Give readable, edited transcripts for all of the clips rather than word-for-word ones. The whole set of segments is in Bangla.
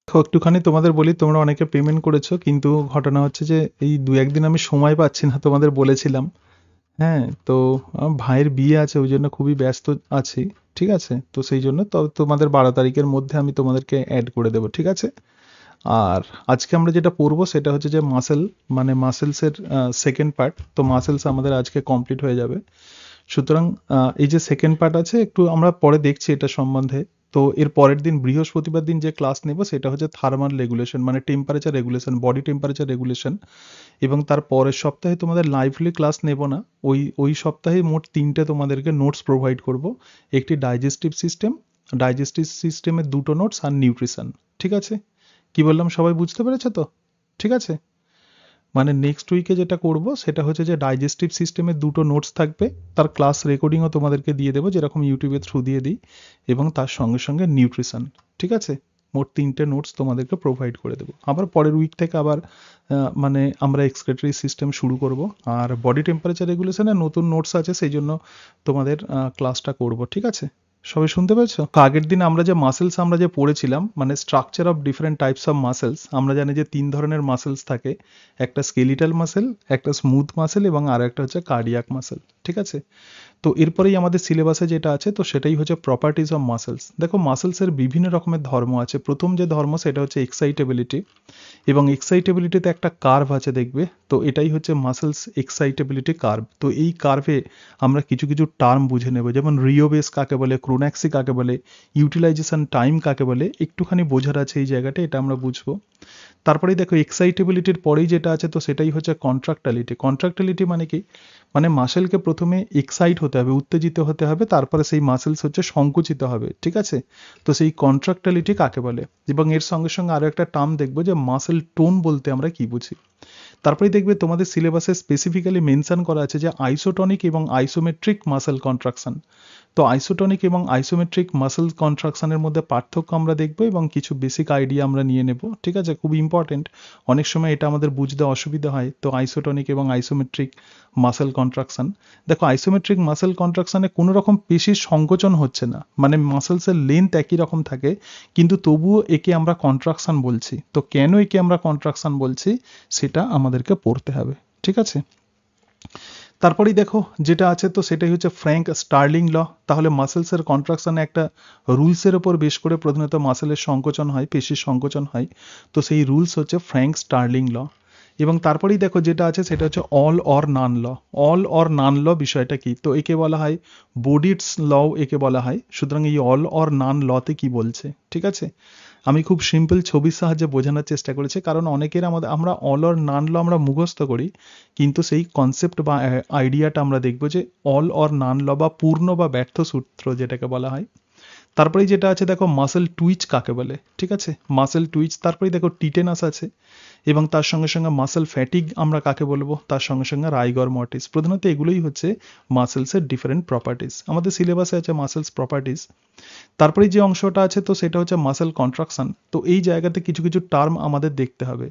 তো একটুখানি তোমাদের বলি, তোমরা অনেকে পেমেন্ট করেছো, কিন্তু ঘটনা হচ্ছে যে এই ২-১ দিন আমি সময় পাচ্ছি না, তোমাদের বলেছিলাম। হ্যাঁ, তো আমার ভাইয়ের বিয়ে আছে, ওই জন্য খুবই ব্যস্ত আছি। ঠিক আছে? তো সেই জন্য তোমাদের ১২ তারিখের মধ্যে আমি তোমাদেরকে এড করে দেবো। ঠিক আছে? আর আজকে আমরা যেটা পড়বো সেটা হচ্ছে যে মানে মাসেলসের সেকেন্ড পার্ট। তো মাসেলস আমাদের আজকে কমপ্লিট হয়ে যাবে। সুতরাং এই যে সেকেন্ড পার্ট আছে, একটু আমরা পরে দেখছি এটা সম্বন্ধে। তো এর পরের দিন বৃহস্পতিবার দিন যে ক্লাস নেব সেটা হচ্ছে থার্মাল রেগুলেশন, মানে temperature regulation, body temperature regulation. এবং তার পরের সপ্তাহে তোমাদের লাইভলি ক্লাস নেব না। ওই সপ্তাহে মোট ৩টে তোমাদেরকে নোটস প্রোভাইড করব। একটি ডাইজেস্টিভ সিস্টেমের ২টো নোটস আর নিউট্রিশন। ঠিক আছে? কি বললাম সবাই বুঝতে পেরেছো তো? ঠিক আছে? মানে নেক্সট উইকে যেটা করব সেটা হচ্ছে যে ডাইজেস্টিভ সিস্টেমের 2টো নোটস থাকবে। তার ক্লাস রেকর্ডিংও তোমাদেরকে দিয়ে দেবো, যেরকম ইউটিউবের থ্রু দিয়ে দিই। এবং তার সঙ্গে সঙ্গে নিউট্রিশন। ঠিক আছে? মোট 3টে নোটস তোমাদেরকে প্রোভাইড করে দেবো। আবার পরের উইক থেকে আবার মানে আমরা এক্সক্রেটরি সিস্টেম শুরু করব। আর বডি টেম্পারেচার রেগুলেশনে নতুন নোটস আছে, সেই জন্য তোমাদের ক্লাসটা করব। ঠিক আছে? সবাই শুনতে পেয়েছো? তো আগের দিন আমরা যে পড়েছিলাম, মানে structure of different types of muscles, আমরা জানি যে 3 ধরনের মাসেলস থাকে। একটা স্কেলিটাল মাসেল, একটা স্মুথ মাসেল এবং আর একটা হচ্ছে কার্ডিয়াক মাসেল। ঠিক আছে? তো এরপরেই আমাদের সিলেবাসে যেটা আছে তো সেটাই হচ্ছে প্রপার্টিজ অফ মাসেলস। দেখো, মাসেলসের বিভিন্ন রকমের ধর্ম আছে। প্রথম যে ধর্ম সেটা হচ্ছে এক্সাইটেবিলিটি। এবং এক্সাইটেবিলিটিতে একটা কার্ভ আছে, দেখবে। তো এটাই হচ্ছে মাসেলস এক্সাইটেবিলিটি কার্ভ। তো এই কার্ভে আমরা কিছু কিছু টার্ম বুঝে নেব, যেমন রিওবেস কাকে বলে, ক্রোন্যাক্সি কাকে বলে, ইউটিলাইজেশন টাইম কাকে বলে, একটুখানি বোঝার আছে এই জায়গাটা, এটা আমরা বুঝবো। তারপরেই দেখো, এক্সাইটেবিলিটির পরেই যেটা আছে তো সেটাই হচ্ছে কন্ট্রাক্টালিটি। কন্ট্রাক্টালিটি মানে কি? মানে মাসেলকে প্রথমে এক্সাইট হতে হবে, উত্তেজিত হতে হবে, তারপরে সেই মাসেলস হচ্ছে সংকুচিত হবে। ঠিক আছে? তো সেই কন্ট্রাক্টালিটি কাকে বলে? এবং এর সঙ্গে সঙ্গে আরো একটা টার্ম দেখবো যে মাসেল টোন বলতে আমরা কি বুঝি। তারপরে দেখবে তোমাদের সিলেবাসে স্পেসিফিক্যালি মেনশন করা আছে যে আইসোটনিক এবং আইসোমেট্রিক মাসেল কন্ট্রাকশন। তো আইসোটনিক এবং আইসোমেট্রিক মাসেল কন্ট্রাকশনের মধ্যে পার্থক্য আমরা দেখব এবং কিছু বেসিক আইডিয়া আমরা নিয়ে নেব। ঠিক আছে? খুব ইম্পর্টেন্ট। অনেক সময় এটা আমাদের বুঝতে অসুবিধা হয়। তো আইসোটনিক এবং আইসোমেট্রিক মাসেল কন্ট্রাকশন। দেখো, আইসোমেট্রিক মাসেল কন্ট্রাকশনে কোনো রকম পেশির সংকোচন হচ্ছে না, মানে মাসেলসের লেন্থ একই রকম থাকে, কিন্তু তবুও একে আমরা কন্ট্রাকশন বলছি। তো কেন একে আমরা কন্ট্রাকশন বলছি সেটা আমাদেরকে পড়তে হবে। ঠিক আছে? তারপরেই দেখো যেটা আছে তো সেটাই হচ্ছে ফ্র্যাঙ্ক স্টার্লিং ল। তাহলে মাসেলসের কন্ট্রাকশনে একটা রুলসের ওপর বেশ করে প্রধানত মাসেলের সংকোচন হয়, পেশির সংকোচন হয়। তো সেই রুলস হচ্ছে ফ্র্যাঙ্ক স্টার্লিং ল। এবং তারপরেই দেখো যেটা আছে সেটা হচ্ছে all or none law. All or none law বিষয়টা কি? তো একে বলা হয় বোডিটস ল, একে বলা হয়। সুতরাং এই অল অর নান লতে কি বলছে? ঠিক আছে? আমি খুব সিম্পল ছবির সাহায্যে বোঝানোর চেষ্টা করেছি, কারণ অনেকের আমরা অল অর নান ল আমরা মুখস্থ করি, কিন্তু সেই কনসেপ্ট বা আইডিয়াটা আমরা দেখব যে অল অর নান ল বা পূর্ণ বা ব্যর্থ সূত্র যেটাকে বলা হয়। তারপরেই যেটা আছে দেখো, মাসেল টুইচ কাকে বলে। ঠিক আছে? Muscle Twitch. তারপরেই দেখো টিটেনাস আছে। এবং তার সঙ্গে সঙ্গে মাসেল ফ্যাটিগ আমরা কাকে বলবো, তার সঙ্গে সঙ্গে রাইগর মর্টিস। প্রধানত এগুলোই হচ্ছে মাসেলসের ডিফারেন্ট প্রপার্টিস। আমাদের সিলেবাসে আছে মাসেলস প্রপার্টিস। তারপরে যে অংশটা আছে তো সেটা হচ্ছে মাসেল কন্ট্রাকশন। তো এই জায়গাতে কিছু কিছু টার্ম আমাদের দেখতে হবে।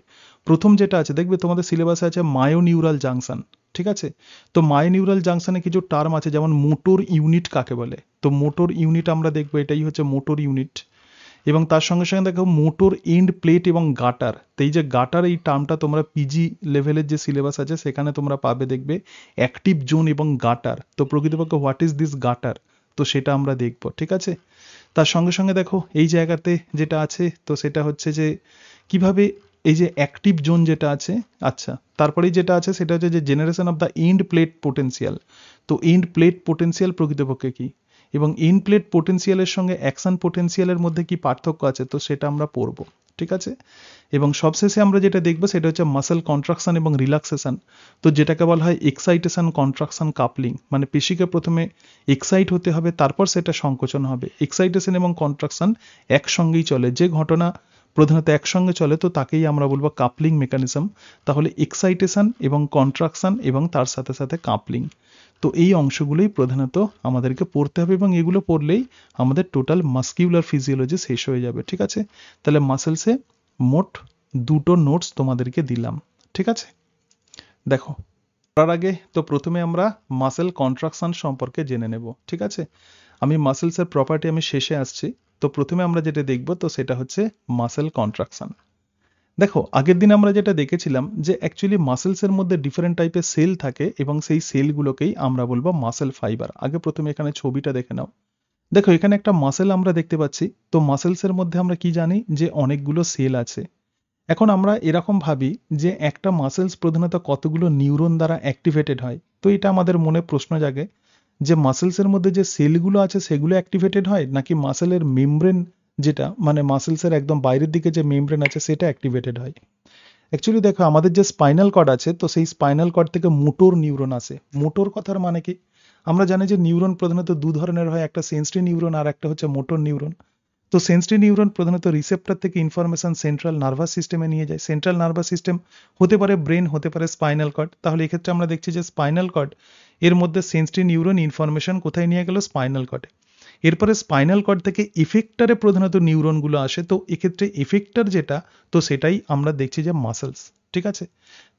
প্রথম যেটা আছে, দেখবে তোমাদের সিলেবাসে আছে মায়োনিউরাল জাংশন। ঠিক আছে? তো মায়োনিউরাল জাংশনে কিছু টার্ম আছে, যেমন মোটর ইউনিট কাকে বলে। তো মোটর ইউনিট আমরা দেখবো, এটাই হচ্ছে মোটর ইউনিট। এবং তার সঙ্গে সঙ্গে দেখো মোটর এন্ড প্লেট এবং গাটার। তো এই যে গাটার, এই টার্মটা তোমরা পিজি লেভেলের যে সিলেবাস আছে সেখানে তোমরা পাবে, দেখবে অ্যাক্টিভ জোন এবং গাটার। তো প্রকৃতপক্ষে হোয়াট ইজ দিস গাটার, তো সেটা আমরা দেখব। ঠিক আছে? তার সঙ্গে সঙ্গে দেখো এই জায়গাতে যেটা আছে তো সেটা হচ্ছে যে কিভাবে এই যে অ্যাক্টিভ জোন যেটা আছে, আচ্ছা, তারপরেই যেটা আছে সেটা হচ্ছে যে generation of the end plate potential. তো এন্ড প্লেট পোটেন্সিয়াল প্রকৃতপক্ষে কি, এবং এন্ড প্লেট পোটেন্সিয়ালের সঙ্গে অ্যাকশন পোটেন্সিয়ালের মধ্যে কি পার্থক্য আছে, তো সেটা আমরা পড়বো। ঠিক আছে? এবং সবশেষে আমরা যেটা দেখবো সেটা হচ্ছে মাসেল কন্ট্রাকশন এবং রিল্যাক্সেশন। তো যেটাকে বলা হয় এক্সাইটেশন কন্ট্রাকশন কাপলিং, মানে পেশিকে প্রথমে এক্সাইট হতে হবে, তারপর সেটা সংকোচন হবে। এক্সাইটেশন এবং কন্ট্রাকশন একসঙ্গেই চলে, যে ঘটনা প্রধানত একসঙ্গে চলে তো তাকেই আমরা বলবো কাপলিং মেকানিজম। তাহলে এক্সাইটেশন এবং কন্ট্রাকশন এবং তার সাথে সাথে কাপলিং। তো এই অংশগুলোই প্রধানত আমাদেরকে পড়তে হবে, এবং এগুলো পড়লেই আমাদের টোটাল মাস্কিউলার ফিজিওলজি শেষ হয়ে যাবে। ঠিক আছে? তাহলে মাসেলসে মোট 2টো নোটস তোমাদেরকে দিলাম। ঠিক আছে? দেখো, করার আগে তো প্রথমে আমরা মাসেল কন্ট্রাকশন সম্পর্কে জেনে নেব। ঠিক আছে? আমি মাসেলসের প্রপার্টি আমি শেষে আসছি। তো প্রথমে আমরা যেটা দেখব তো সেটা হচ্ছে মাসেল কন্ট্রাকশন। দেখো আগের দিন আমরা যেটা দেখেছিলাম যে অ্যাকচুয়ালি মাসেলসের মধ্যে ডিফারেন্ট টাইপের সেল থাকে এবং সেই সেলগুলোকেই আমরা বলবো মাসেল ফাইবার। আগে প্রথমে এখানে ছবিটা দেখে নাও। দেখো এখানে একটা মাসেল আমরা দেখতে পাচ্ছি। তো মাসেলসের মধ্যে আমরা কি জানি যে অনেকগুলো সেল আছে। এখন আমরা এরকম ভাবি যে একটা মাসেলস প্রধানত কতগুলো নিউরন দ্বারা অ্যাক্টিভেটেড হয়। তো এটা আমাদের মনে প্রশ্ন জাগে যে মাসেলসের মধ্যে যে সেলগুলো আছে সেগুলো অ্যাক্টিভেটেড হয় নাকি মাসেলের মেমব্রেন যেটা মানে মাসেলসের একদম বাইরের দিকে যে মেমব্রেন আছে সেটা অ্যাক্টিভেটেড হয়। অ্যাকচুয়ালি দেখো আমাদের যে স্পাইনাল কর্ড আছে তো সেই স্পাইনাল কর্ড থেকে মোটর নিউরন আসে। মোটর কথার মানে কি? আমরা জানি যে নিউরন প্রধানত দু ধরনের হয়, একটা সেন্সরি নিউরন আর একটা হচ্ছে মোটর নিউরন। তো সেন্সরি নিউরন প্রধানত রিসেপ্টর থেকে ইনফরমেশন সেন্ট্রাল নার্ভাস সিস্টেমে নিয়ে যায়। সেন্ট্রাল নার্ভাস সিস্টেম হতে পারে ব্রেন, হতে পারে স্পাইনাল কর্ড। তাহলে এক্ষেত্রে আমরা দেখছি যে স্পাইনাল কর্ড এর মধ্যে সেন্সরি নিউরন ইনফরমেশন কোথায় নিয়ে গেল? স্পাইনাল কর্ডে। এরপরে স্পাইনাল কর্ড থেকে ইফেক্টরে প্রধানত নিউরনগুলো আসে। তো এক্ষেত্রে ইফেক্টর যেটা তো সেটাই আমরা দেখছি যে মাসেলস। ঠিক আছে,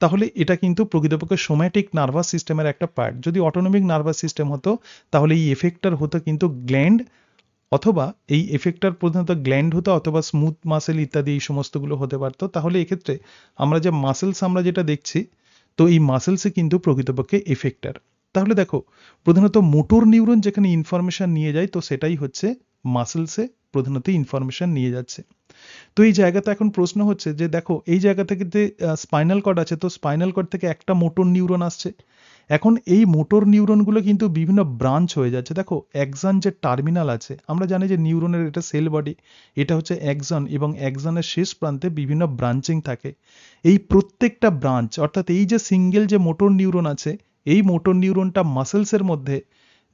তাহলে এটা কিন্তু প্রকৃতপক্ষে সোম্যাটিক নার্ভাস সিস্টেমের একটা পার্ট। যদি অটোনমিক নার্ভাস সিস্টেম হতো তাহলে এই এফেক্টর হতো কিন্তু গ্ল্যান্ড, অথবা এই এফেক্টর প্রধানত গ্ল্যান্ড হতো অথবা স্মুথ মাসেল ইত্যাদি এই সমস্তগুলো হতে পারতো। তাহলে এক্ষেত্রে আমরা যে মাসেলস আমরা যেটা দেখছি তো এই মাসেলসই কিন্তু প্রকৃতপক্ষে এফেক্টর। তাহলে দেখো প্রধানত মোটর নিউরন যেখানে ইনফরমেশন নিয়ে যায় তো সেটাই হচ্ছে মাসেলসে প্রধানত ইনফরমেশন নিয়ে যাচ্ছে। তো এই জায়গাতে এখন প্রশ্ন হচ্ছে যে দেখো এই জায়গা থেকে যে স্পাইনাল কর্ড আছে তো স্পাইনাল কর্ড থেকে একটা মোটর নিউরন আসছে। এখন এই মোটর নিউরনগুলো কিন্তু বিভিন্ন ব্রাঞ্চ হয়ে যাচ্ছে। দেখো এক্সন যে টার্মিনাল আছে, আমরা জানি যে নিউরনের এটা সেল বডি, এটা হচ্ছে এক্সন এবং এক্সনের শেষ প্রান্তে বিভিন্ন ব্রাঞ্চিং থাকে। এই প্রত্যেকটা ব্রাঞ্চ অর্থাৎ এই যে সিঙ্গেল যে মোটর নিউরন আছে এই মোটর নিউরনটা মাসেলসের মধ্যে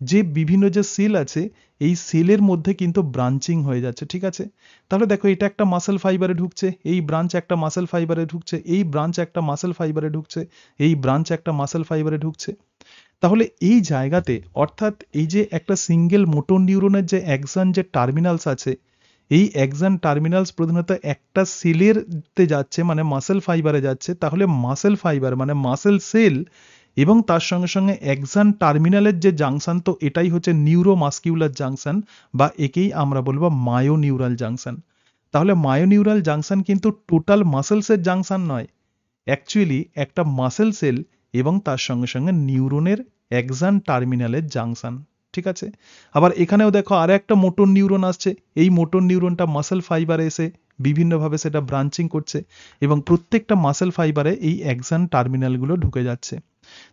যে বিভিন্ন যে সেল আছে এই সেলের মধ্যে কিন্তু ব্রাঞ্চিং হয়ে যাচ্ছে। ঠিক আছে, তাহলে দেখো এটা একটা মাসেল ফাইবারে ঢুকছে, এই ব্রাঞ্চ একটা মাসেল ফাইবারে ঢুকছে, এই ব্রাঞ্চ একটা মাসেল ফাইবারে ঢুকছে, এই ব্রাঞ্চ একটা মাসেল ফাইবারে ঢুকছে। তাহলে এই জায়গাতে অর্থাৎ এই যে একটা সিঙ্গেল মোটর নিউরনের যে এক্সন যে টার্মিনালস আছে এই এক্সন টার্মিনালস প্রধানত একটা সেলের তে যাচ্ছে মানে মাসেল ফাইবারে যাচ্ছে। তাহলে মাসেল ফাইবার মানে মাসেল সেল এবং তার সঙ্গে সঙ্গে এক্সন টার্মিনালের যে জাংশন তো এটাই হচ্ছে নিউরোমাস্কিউলার জাংশন বা একেই আমরা বলবো মায়োনিউরাল জাংশন। তাহলে মায়োনিউরাল জাংশন কিন্তু টোটাল মাসেলসের জাংশন নয়, অ্যাকচুয়ালি একটা মাসেল সেল এবং তার সঙ্গে সঙ্গে নিউরনের এক্সন টার্মিনালের জাংশন। ঠিক আছে, আবার এখানেও দেখো আর একটা মোটর নিউরন আসছে, এই মোটর নিউরনটা মাসেল ফাইবারে এসে বিভিন্নভাবে সেটা ব্রাঞ্চিং করছে এবং প্রত্যেকটা মাসেল ফাইবারে এই এক্সন টার্মিনালগুলো ঢুকে যাচ্ছে।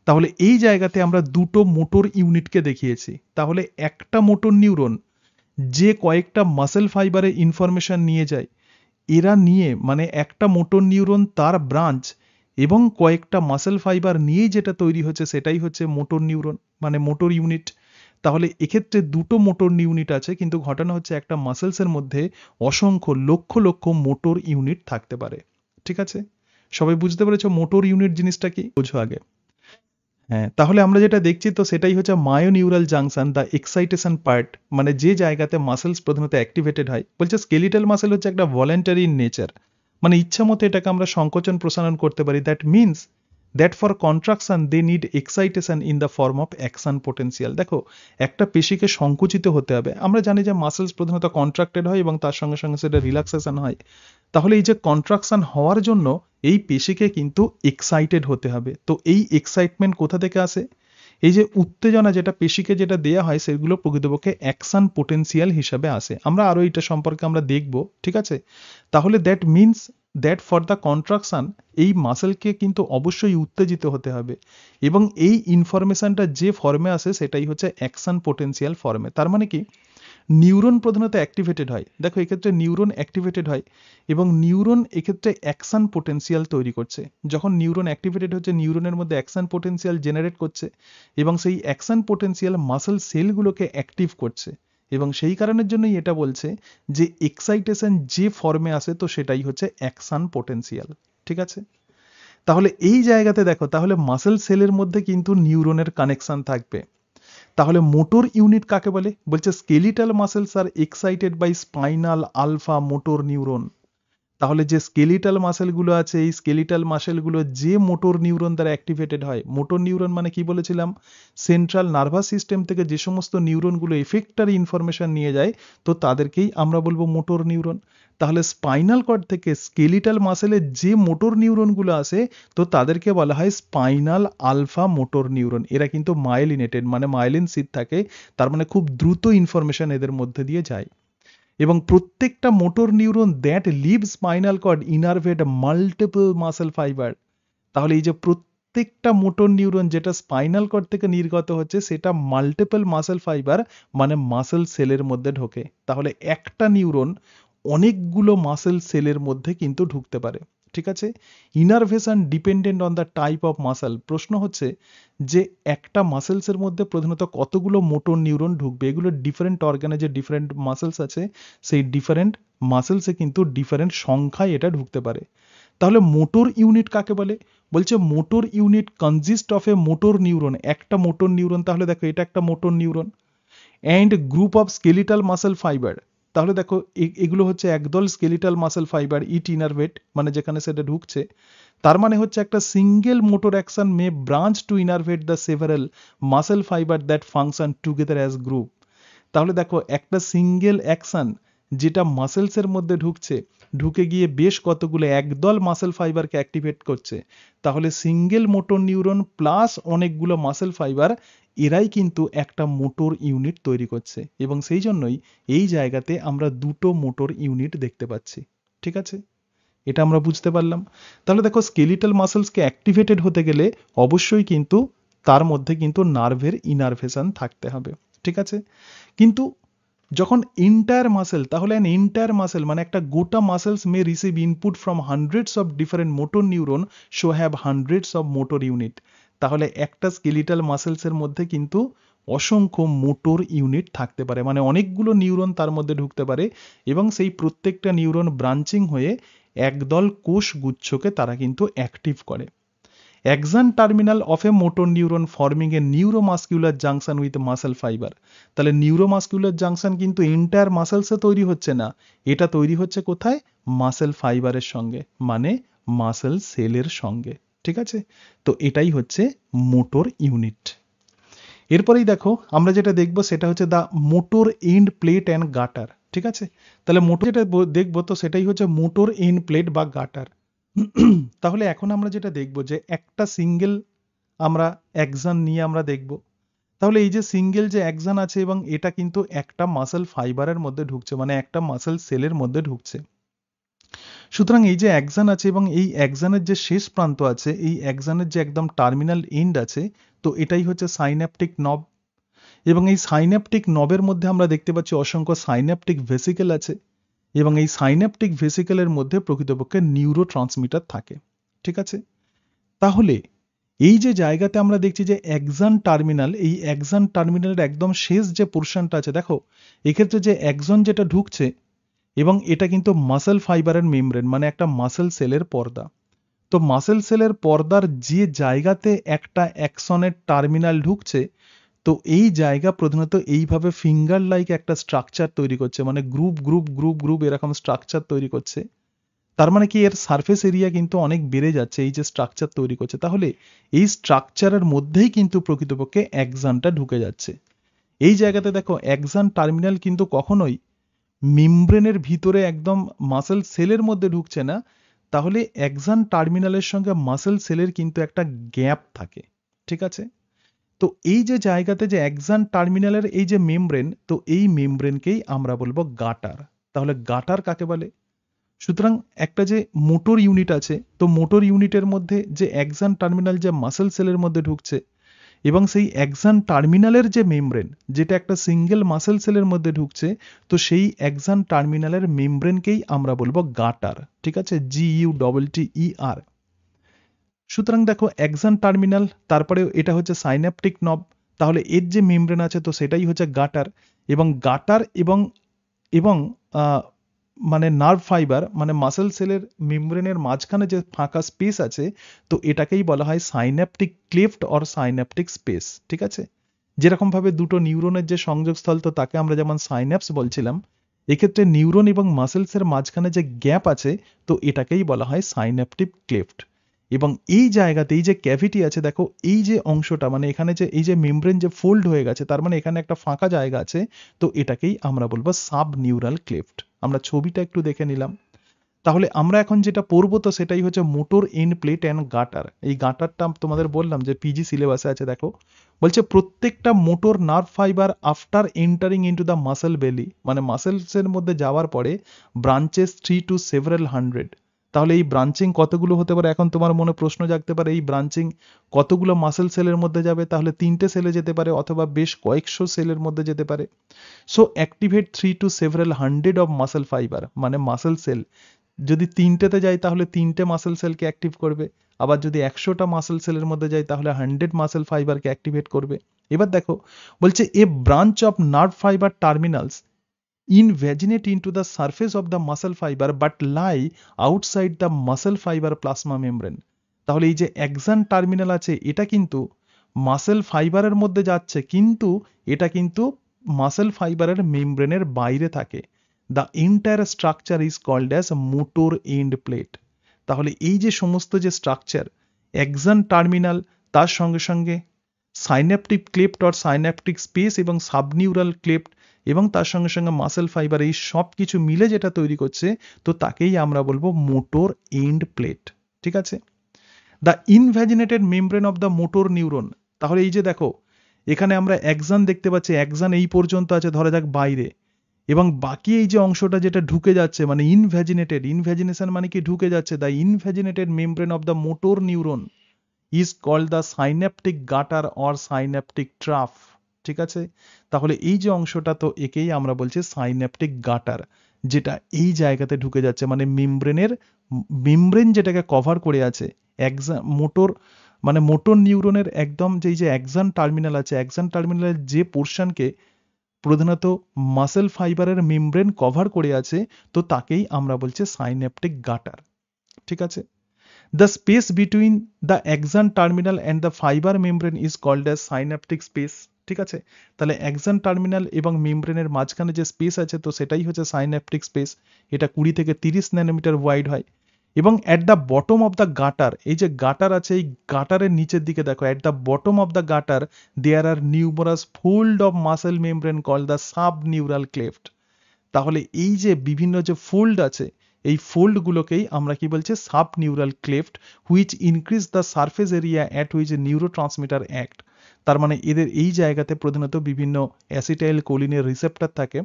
তাহলে এই জায়গাতে আমরা দুটো মোটর ইউনিটকে দেখিয়েছি। তাহলে একটা মোটর নিউরন যে কয়েকটা মাসেল ফাইবারে ইনফরমেশন নিয়ে যায়, এরা নিয়ে মানে একটা মোটর নিউরন তার ব্রাঞ্চ এবং কয়েকটা মাসেল ফাইবার নিয়েই যেটা তৈরি হচ্ছে সেটাই হচ্ছে মোটর নিউরন মানে মোটর ইউনিট। তাহলে এক্ষেত্রে দুটো মোটর ইউনিট আছে, কিন্তু ঘটনা হচ্ছে একটা মাসেলসের মধ্যে অসংখ্য লক্ষ লক্ষ মোটর ইউনিট থাকতে পারে। ঠিক আছে, সবাই বুঝতে পেরেছো মোটর ইউনিট জিনিসটা কি? বোঝো আগে। হ্যাঁ, তাহলে আমরা যেটা দেখছি তো সেটাই হচ্ছে মায়োনিউরাল জাংশন, দ্য এক্সাইটেশন পার্ট, মানে যে জায়গাতে মাসেলস প্রধানত অ্যাক্টিভেটেড হয়। বলছে স্কেলিটাল মাসেল হচ্ছে একটা ভলেন্টারি ইন নেচার, মানে ইচ্ছা মতো এটাকে আমরা সংকোচন প্রসারণ করতে পারি। That means that for contraction they need excitation in the form of action potential. দেখো একটা পেশিকে সংকুচিত হতে হবে, আমরা জানি যে মাসেলস প্রধানত কন্ট্রাক্টেড হয় এবং তার সঙ্গে সঙ্গে সেটা রিল্যাক্সেশন হয়। তাহলে এই যে কন্ট্রাকশন হওয়ার জন্য এই পেশিকে কিন্তু এক্সাইটেড হতে হবে। তো এই এক্সাইটমেন্ট কোথা থেকে আসে? এই যে উত্তেজনা যেটা পেশিকে যেটা দেয়া হয় সেগুলো প্রকৃতপক্ষে অ্যাকশন পোটেনশিয়াল হিসাবে আসে। আমরা আরো এটা সম্পর্কে আমরা দেখব। ঠিক আছে, তাহলে that means that for the contraction এই মাসেলকে কিন্তু অবশ্যই উত্তেজিত হতে হবে এবং এই ইনফরমেশনটা যে ফর্মে আসে সেটাই হচ্ছে অ্যাকশন পোটেনশিয়াল ফর্মে। তার মানে কি নিউরন প্রধানত অ্যাক্টিভেটেড হয়। দেখো এক্ষেত্রে নিউরন অ্যাক্টিভেটেড হয় এবং নিউরন এক্ষেত্রে অ্যাকশন পোটেনশিয়াল তৈরি করছে। যখন নিউরন অ্যাক্টিভেটেড হচ্ছে নিউরনের মধ্যে অ্যাকশন পোটেনশিয়াল জেনারেট করছে এবং সেই অ্যাকশন পোটেনশিয়াল মাসেল সেলগুলোকে অ্যাক্টিভ করছে এবং সেই কারণের জন্যই এটা বলছে যে এক্সাইটেশন যে ফর্মে আসে তো সেটাই হচ্ছে অ্যাকশন পোটেনশিয়াল। ঠিক আছে, তাহলে এই জায়গাতে দেখো তাহলে মাসেল সেলের মধ্যে কিন্তু নিউরনের কানেকশন থাকবে। তাহলে মোটর ইউনিট কাকে বলে? বলছে skeletal muscles are excited by spinal alpha motor neuron. তাহলে যে স্কেলিটাল মাসেলগুলো আছে, এই স্কেলিটাল মাসেলগুলো যে মোটর নিউরন দ্বারা অ্যাক্টিভেটেড হয়, মোটর নিউরন মানে কি বলেছিলাম, সেন্ট্রাল নার্ভাস সিস্টেম থেকে যে সমস্ত নিউরনগুলো এফেক্টারি ইনফরমেশন নিয়ে যায়, তো তাদেরকেই আমরা বলবো মোটর নিউরন। তাহলে স্পাইনাল কর্ড থেকে স্কেলিটাল মাসেলের যে মোটর নিউরনগুলো আসে, তো তাদেরকে বলা হয় স্পাইনাল আলফা মোটর নিউরন। এরা কিন্তু মাইলিনেটেড, মানে মাইলিন সিট থাকে, তার মানে খুব দ্রুত ইনফরমেশন এদের মধ্যে দিয়ে যায়। এবং প্রত্যেকটা motor neuron that leave spinal cord innervate multiple muscle fibre. তাহলে এই যে প্রত্যেকটা মোটর নিউরন যেটা স্পাইনাল কর্ড থেকে নির্গত হচ্ছে, সেটা মাল্টিপল মাসেল ফাইবার মানে মাসেল সেলের মধ্যে ঢোকে। তাহলে একটা নিউরন অনেকগুলো মাসেল সেলের মধ্যে কিন্তু ঢুকতে পারে। ঠিক আছে, innervation dependent on the type of muscle. প্রশ্ন হচ্ছে যে একটা মাসেলসের মধ্যে প্রধানত কতগুলো মোটর নিউরন ঢুকবে, এগুলো ডিফারেন্ট অর্গানে যে ডিফারেন্ট মাসেলস আছে, সেই ডিফারেন্ট মাসেলসে কিন্তু ডিফারেন্ট সংখ্যায় এটা ঢুকতে পারে। তাহলে মোটর ইউনিট কাকে বলে? বলছে motor unit consist of a motor neuron, একটা মোটর নিউরন। তাহলে দেখো এটা একটা motor neuron, and group of skeletal muscle fibre. তাহলে দেখো এগুলো হচ্ছে একদল skeletal muscle fibre, it innervate মানে যেখানে সেটা ঢুকছে। তার মানে হচ্ছে একটা single motor axon may branch to innervate the several muscle fibre that function together as group. তাহলে দেখো একটা সিঙ্গেল অ্যাকশন যেটা মাসেলসের মধ্যে ঢুকছে, ঢুকে গিয়ে বেশ কতগুলো একদল মাসেল ফাইবারকে অ্যাক্টিভেট করছে। তাহলে সিঙ্গেল মোটর নিউরন প্লাস অনেকগুলো মাসেল ফাইবার, এরাই কিন্তু একটা মোটর ইউনিট তৈরি করছে। এবং সেই জন্যই এই জায়গাতে আমরা দুটো মোটর ইউনিট দেখতে পাচ্ছি। ঠিক আছে, এটা আমরা বুঝতে পারলাম। তাহলে দেখো স্কেলিটাল মাসেলসকে অ্যাক্টিভেটেড হতে গেলে অবশ্যই কিন্তু তার মধ্যে কিন্তু নার্ভের ইনারভেশন থাকতে হবে। ঠিক আছে, কিন্তু যখন এন্টায়ার মাসেল, তাহলে অ্যান এন্টায়ার মাসেল মানে একটা গোটা muscles May receive input from hundreds of different motor neuron show have hundreds of motor unit. তাহলে একটা স্কেলিটাল মাসেলসের মধ্যে কিন্তু অসংখ্য মোটর ইউনিট থাকতে পারে, মানে অনেকগুলো নিউরন তার মধ্যে ঢুকতে পারে, এবং সেই প্রত্যেকটা নিউরন ব্রাঞ্চিং হয়ে একদল কোষ গুচ্ছকে তারা কিন্তু অ্যাক্টিভ করে। Axon terminal of a motor neuron forming A neuromuscular junction with muscle fibre. তাহলে নিউরোমাস্কুলার জাংশন কিন্তু এন্টায়ার মাসেলসে তৈরি হচ্ছে না, এটা তৈরি হচ্ছে কোথায়? মাসেল ফাইবারের সঙ্গে, মানে মাসেল সেলের সঙ্গে। ঠিক আছে, তো এটাই হচ্ছে মোটর ইউনিট। এরপরেই দেখো আমরা যেটা দেখবো সেটা হচ্ছে the motor end plate and gutter. ঠিক আছে, তাহলে মোটর যেটা দেখবো তো সেটাই হচ্ছে মোটর এন্ড প্লেট বা গাটার। তাহলে এখন আমরা যেটা দেখব যে একটা সিঙ্গেল আমরা অ্যাক্সন নিয়ে আমরা দেখব। তাহলে এই যে সিঙ্গেল যে অ্যাক্সন আছে এবং এটা কিন্তু একটা মাসেল ফাইবারের মধ্যে ঢুকছে, মানে একটা মাসেল সেলের মধ্যে ঢুকছে। সুতরাং এই যে অ্যাক্সন আছে এবং এই অ্যাক্সনের যে শেষ প্রান্ত আছে, এই অ্যাক্সনের যে একদম টার্মিনাল এন্ড আছে, তো এটাই হচ্ছে সাইন্যাপটিক নব। এবং এই সাইন্যাপটিক নবের মধ্যে আমরা দেখতে পাচ্ছি অসংখ্য সাইন্যাপটিক ভেসিকেল আছে, এবং এই সাইন্যাপটিক ভেসিকেলের মধ্যে প্রকৃতপক্ষে নিউরো ট্রান্সমিটার থাকে। ঠিক আছে, তাহলে এই যে জায়গাতে আমরা দেখছি যে অ্যাক্সন টার্মিনাল, এই অ্যাক্সন টার্মিনালের একদম শেষ যে পোর্শনটা আছে, দেখো এক্ষেত্রে যে অ্যাক্সন যেটা ঢুকছে এবং এটা কিন্তু মাসেল ফাইবারের মেমব্রেন, মানে একটা মাসেল সেলের পর্দা। তো মাসেল সেলের পর্দার যে জায়গাতে একটা অ্যাক্সনের টার্মিনাল ঢুকছে, তো এই জায়গা প্রধানত এইভাবে ফিঙ্গার লাইক একটা স্ট্রাকচার তৈরি করছে, মানে গ্রুপ গ্রুপ গ্রুপ গ্রুপ এরকম স্ট্রাকচার তৈরি করছে। তার মানে কি এর সারফেস এরিয়া কিন্তু অনেক বেড়ে যাচ্ছে এই যে স্ট্রাকচার তৈরি করছে। তাহলে এই স্ট্রাকচারের মধ্যেই কিন্তু প্রকৃতপক্ষে অ্যাক্সনটা ঢুকে যাচ্ছে। এই জায়গাতে দেখো অ্যাক্সন টার্মিনাল কিন্তু কখনোই মেমব্রেনের ভিতরে একদম মাসেল সেলের মধ্যে ঢুকছে না। তাহলে অ্যাক্সন টার্মিনালের সঙ্গে মাসেল সেলের কিন্তু একটা গ্যাপ থাকে। ঠিক আছে, তো এই যে জায়গাতে যে অ্যাক্সন টার্মিনালের এই যে মেমব্রেন, তো এই মেমব্রেনকেই আমরা বলবো গাটার। তাহলে গাটার কাকে বলে? সুতরাং একটা যে মোটর ইউনিট আছে, তো মোটর ইউনিটের মধ্যে যে অ্যাক্সন টার্মিনাল যে মাসেল সেলের মধ্যে ঢুকছে, এবং সেই অ্যাক্সন টার্মিনালের যে মেমব্রেন যেটা একটা সিঙ্গেল মাসেল সেলের মধ্যে ঢুকছে, তো সেই অ্যাক্সন টার্মিনালের মেমব্রেনকেই আমরা বলবো গাটার। ঠিক আছে, GUTTER। সুতরাং দেখো অ্যাক্সন টার্মিনাল, তারপরে এটা হচ্ছে সাইন্যাপটিক নব, তাহলে এর যে মেমব্রেন আছে তো সেটাই হচ্ছে গাটার। এবং গাটার এবং এবং মানে নার্ভ ফাইবার মানে মাসেল সেলের মেমব্রেনের মাঝখানে যে ফাঁকা স্পেস আছে, তো এটাকেই বলা হয় synaptic cleft or synaptic space. ঠিক আছে, যেরকম ভাবে দুটো নিউরনের যে সংযোগস্থল, তো তাকে আমরা যেমন সাইন্যাপস বলছিলাম, এক্ষেত্রে নিউরন এবং মাসেলসের মাঝখানে যে গ্যাপ আছে তো এটাকেই বলা হয় সাইন্যাপটিক ক্লেফট। এবং এই জায়গাতে এই যে ক্যাভিটি আছে দেখো, এই যে অংশটা মানে এখানে যে এই যে মেমব্রেন যে ফোল্ড হয়ে গেছে তার মানে এখানে একটা ফাঁকা জায়গা আছে, তো এটাকেই আমরা বলবো সাব নিউরাল ক্লেফট। আমরা ছবিটা একটু দেখে নিলাম। তাহলে আমরা এখন যেটা পড়বো তো সেটাই হচ্ছে motor end plate and gutter. এই গাটারটা তোমাদের বললাম যে পিজি সিলেবাসে আছে। দেখো বলছে প্রত্যেকটা motor nerve fibre after entering into the muscle বেলি, মানে মাসেলসের মধ্যে যাওয়ার পরে ব্রাঞ্চেস 3 to several hundred। তাহলে এই ব্রাঞ্চিং কতগুলো হতে পারে? এখন তোমার মনে প্রশ্ন জাগতে পারে এই ব্রাঞ্চিং কতগুলো মাসেল সেলের মধ্যে যাবে? তাহলে 3টে সেলে যেতে পারে অথবা বেশ কয়েকশো সেলের মধ্যে যেতে পারে। So activate 3 to several hundred of muscle fibre, মানে মাসেল সেল যদি 3টেতে যায় তাহলে 3টে মাসেল সেলকে অ্যাক্টিভ করবে, আবার যদি 100টা মাসেল সেলের মধ্যে যায় তাহলে 100 মাসেল ফাইবারকে অ্যাক্টিভেট করবে। এবার দেখো বলছে এ branch of nerve fibre terminals invaginate into the surface of the muscle fiber but lie outside the muscle fiber plasma membrane। তাহলে এই যে অ্যাক্সন টার্মিনাল আছে এটা কিন্তু মাসেল ফাইবারের মধ্যে যাচ্ছে, কিন্তু এটা কিন্তু মাসেল ফাইবারের মেমব্রেনের বাইরে থাকে। The entire structure is called as motor end plate. তাহলে এই যে সমস্ত যে স্ট্রাকচার, অ্যাক্সন টার্মিনাল, তার সঙ্গে সঙ্গে synaptic cleft or synaptic space এবং সাবনিউরাল ক্লেফট এবং তার সঙ্গে সঙ্গে মাসেল ফাইবার, এই সব কিছু মিলে যেটা তৈরি করছে তো তাকেই আমরা বলবো মোটর এন্ড প্লেট। ঠিক আছে। The invaginated membrane of the motor neuron. তাহলে এই যে দেখো এখানে আমরা অ্যাক্সন দেখতে পাচ্ছি, অ্যাক্সন এই পর্যন্ত আছে ধরা যাক বাইরে, এবং বাকি এই যে অংশটা যেটা ঢুকে যাচ্ছে মানে ইনভ্যাজিনেটেড, ইনভ্যাজিনেশন মানে কি ঢুকে যাচ্ছে, the invaginated membrane of the motor neuron is called the synaptic gutter or synaptic trough. ঠিক আছে। তাহলে এই যে অংশটা তো একেই আমরা বলছি সাইন্যাপটিক গাটার, যেটা এই জায়গাতে ঢুকে যাচ্ছে মানে মেমব্রেন যেটাকে কভার করে আছে মোটর, মানে মোটর নিউরনের একদম যে এই যে অ্যাক্সন টার্মিনাল আছে, অ্যাক্সন টার্মিনালের যে পোর্শনকে প্রধানত মাসেল ফাইবারের মেমব্রেন কভার করে আছে তো তাকেই আমরা বলছি সাইন্যাপটিক গাটার। ঠিক আছে। The space between the axon terminal and the fiber membrane is called as synaptic space। ঠিক আছে। তাহলে axon terminal এবং মেমব্রেনের মাঝখানে যে স্পেস আছে তো সেটাই হচ্ছে সাইন্যাপটিক স্পেস। এটা 20 থেকে 30 ন্যানোমিটার ওয়াইড হয়। এবং at the bottom of the gutter, এই যে গাটার আছে এই গাটারের নিচের দিকে দেখো at the bottom of the gutter there are numerous fold of muscle membrane called the sub neural cleft. তাহলে এই যে বিভিন্ন যে ফোল্ড আছে এই ফোল্ডগুলোকেই আমরা কি বলছি sub neural cleft, which increase the surface area at which neuro transmitter act. তার মানে এদের এই জায়গাতে প্রধানত বিভিন্ন অ্যাসিটাইল কোলিনের রিসেপ্টর থাকে।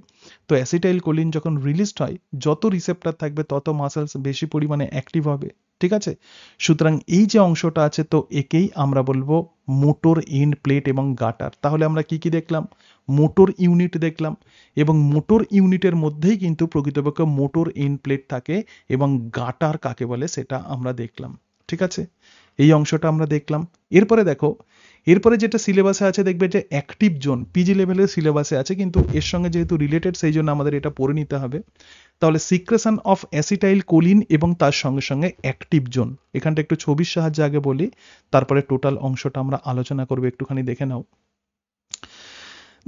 তো অ্যাসিটাইল কোলিন যখন রিলিজড হয় যত রিসেপ্টর থাকবে তত মাসেলস বেশি পরিমাণে অ্যাক্টিভ হবে। ঠিক আছে। সুতরাং এই যে অংশটা আছে তো একেই আমরা বলবো মোটর এন্ড প্লেট এবং গাটার। তাহলে আমরা কি কি দেখলাম? মোটর ইউনিট দেখলাম, এবং মোটর ইউনিটের মধ্যেই কিন্তু প্রকৃতপক্ষে মোটর এন্ড প্লেট থাকে এবং গাটার কাকে বলে সেটা আমরা দেখলাম। ঠিক আছে। এই অংশটা আমরা দেখলাম। এরপরে দেখো এরপরে যেটা সিলেবাসে আছে দেখবে যে অ্যাক্টিভ জোন, পিজি লেভেলের সিলেবাসে আছে কিন্তু এর সঙ্গে যেহেতু রিলেটেড সেই জন্য আমাদের এটা পড়ে নিতে হবে। তাহলে সিক্রেশন অফ অ্যাসিটাইল কোলিন এবং তার সঙ্গে সঙ্গে অ্যাক্টিভ জোন, এখানটা একটু ছবির সাহায্যে আগে বলি, তারপরে টোটাল অংশটা আমরা আলোচনা করবো, একটুখানি দেখে নাও।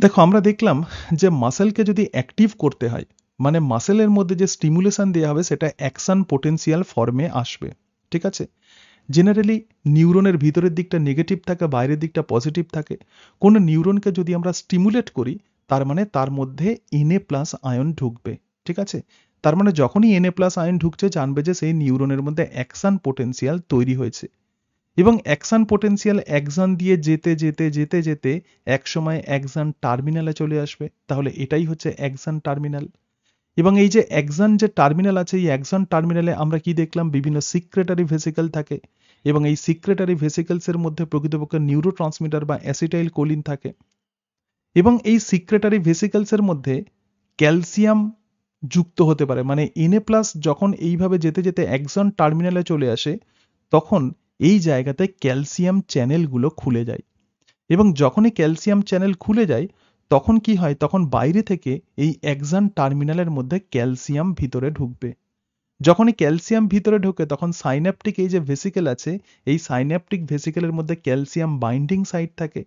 দেখো আমরা দেখলাম যে মাসেলকে যদি অ্যাক্টিভ করতে হয় মানে মাসেলের মধ্যে যে স্টিমুলেশন দেওয়া হবে সেটা অ্যাকশন পোটেনশিয়াল ফর্মে আসবে। ঠিক আছে। জেনারেলি নিউরনের ভিতরের দিকটা নেগেটিভ থাকে, বাইরের দিকটা পজিটিভ থাকে। কোনো নিউরনকে যদি আমরা স্টিমুলেট করি তার মানে তার মধ্যে Na+ আয়ন ঢুকবে। ঠিক আছে। তার মানে যখনই Na+ আয়ন ঢুকছে জানবে যে সেই নিউরনের মধ্যে অ্যাকশন পোটেনশিয়াল তৈরি হয়েছে, এবং অ্যাকশন পোটেনশিয়াল অ্যাক্সন দিয়ে যেতে যেতে যেতে যেতে একসময় অ্যাক্সন টার্মিনালে চলে আসবে। তাহলে এটাই হচ্ছে অ্যাক্সন টার্মিনাল। এবং এই যে অ্যাক্সন যে টার্মিনাল আছে এই অ্যাক্সন টার্মিনালে আমরা কি দেখলাম? বিভিন্ন সিক্রেটারি ভেসিকল থাকে, এবং এই সিক্রেটারি ভেসিকলসের মধ্যে প্রকৃতপক্ষে নিউরো ট্রান্সমিটার বা অ্যাসিটাইল কোলিন থাকে, এবং এই সিক্রেটারি ভেসিকলসের মধ্যে ক্যালসিয়াম যুক্ত হতে পারে। মানে Na+ যখন এইভাবে যেতে যেতে অ্যাক্সন টার্মিনালে চলে আসে তখন এই জায়গাতে ক্যালসিয়াম চ্যানেলগুলো খুলে যায়, এবং যখনই ক্যালসিয়াম চ্যানেল খুলে যায় তখন কি হয়? তখন বাইরে থেকে এই অ্যাক্সন টার্মিনালের মধ্যে ক্যালসিয়াম ভিতরে ঢুকবে। যখনই ক্যালসিয়াম ভিতরে ঢোকে তখন সাইন্যাপটিক এই যে ভেসিকেল আছে এই সাইন্যাপটিক ভেসিকেলের মধ্যে ক্যালসিয়াম বাইন্ডিং সাইট থাকে।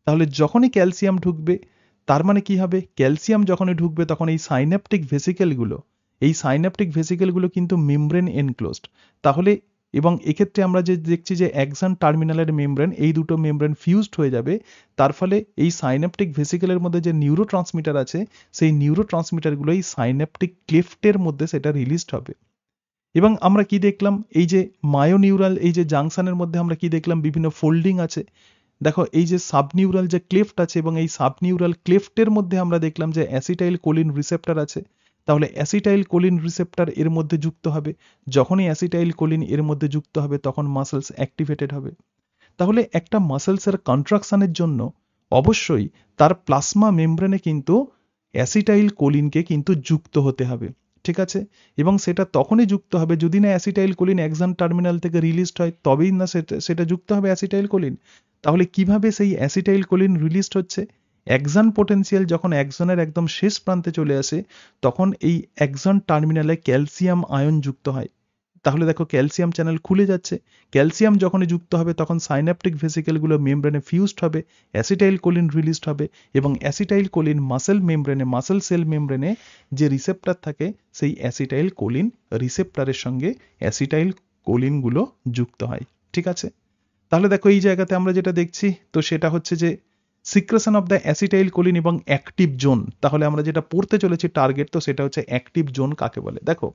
তাহলে যখনই ক্যালসিয়াম ঢুকবে তার মানে কি হবে, ক্যালসিয়াম যখনই ঢুকবে তখন এই সাইন্যাপটিক ভেসিকেলগুলো কিন্তু মেমব্রেন এনক্লোজড। তাহলে এবং এক্ষেত্রে আমরা যে দেখছি যে অ্যাক্সন টার্মিনালের মেমব্রেন, এই দুটো মেমব্রেন ফিউজড হয়ে যাবে, তার ফলে এই সাইন্যাপটিক ভেসিকেলের মধ্যে যে নিউরোট্রান্সমিটার আছে সেই নিউরোট্রান্সমিটারগুলো এই সাইন্যাপটিক ক্লেফটের মধ্যে সেটা রিলিজড হবে। এবং আমরা কি দেখলাম, এই যে মায়োনিউরাল এই যে জাংশনের মধ্যে আমরা কি দেখলাম, বিভিন্ন ফোল্ডিং আছে। দেখো এই যে সাবনিউরাল যে ক্লেফট আছে এবং এই সাবনিউরাল ক্লেফটের মধ্যে আমরা দেখলাম যে অ্যাসিটাইল কোলিন রিসেপ্টর আছে। তাহলে অ্যাসিটাইল কোলিন রিসেপ্টর এর মধ্যে যুক্ত হবে, যখনই অ্যাসিটাইল কোলিন এর মধ্যে যুক্ত হবে তখন মাসলস অ্যাক্টিভেটেড হবে। তাহলে একটা মাসলসের কন্ট্রাকশনের জন্য অবশ্যই তার প্লাজমা মেমব্রেনে কিন্তু অ্যাসিটাইল কোলিনকে কিন্তু যুক্ত হতে হবে, ঠিক আছে। এবং সেটা তখনই যুক্ত হবে যদি না অ্যাসিটাইল কোলিন অ্যাক্সন টার্মিনাল থেকে রিলিজড হয়, তবেই না সেটা যুক্ত হবে অ্যাসিটাইল কোলিন। তাহলে কিভাবে সেই অ্যাসিটাইল কোলিন রিলিজড হচ্ছে, অ্যাক্সন পোটেনশিয়াল যখন অ্যাক্সনের একদম শেষ প্রান্তে চলে আসে তখন এই অ্যাক্সন টার্মিনালে ক্যালসিয়াম আয়ন যুক্ত হয়। তাহলে দেখো ক্যালসিয়াম চ্যানেল খুলে যাচ্ছে, ক্যালসিয়াম যখনই যুক্ত হবে তখন সাইন্যাপটিক ভেসিকেলগুলো মেমব্রেনে ফিউজড হবে, অ্যাসিটাইল কোলিন রিলিজড হবে এবং অ্যাসিটাইল কোলিন মাসেল সেল মেমব্রেনে যে রিসেপ্টর থাকে সেই অ্যাসিটাইল কোলিন রিসেপ্টরের সঙ্গে অ্যাসিটাইল কোলিনগুলো যুক্ত হয়, ঠিক আছে। তাহলে দেখো এই জায়গাতে আমরা যেটা দেখছি তো সেটা হচ্ছে যে secretion of the acetyl choline এবং অ্যাক্টিভ জোন। তাহলে আমরা যেটা পড়তে চলেছি টার্গেট, তো সেটা হচ্ছে অ্যাক্টিভ জোন কাকে বলে। দেখো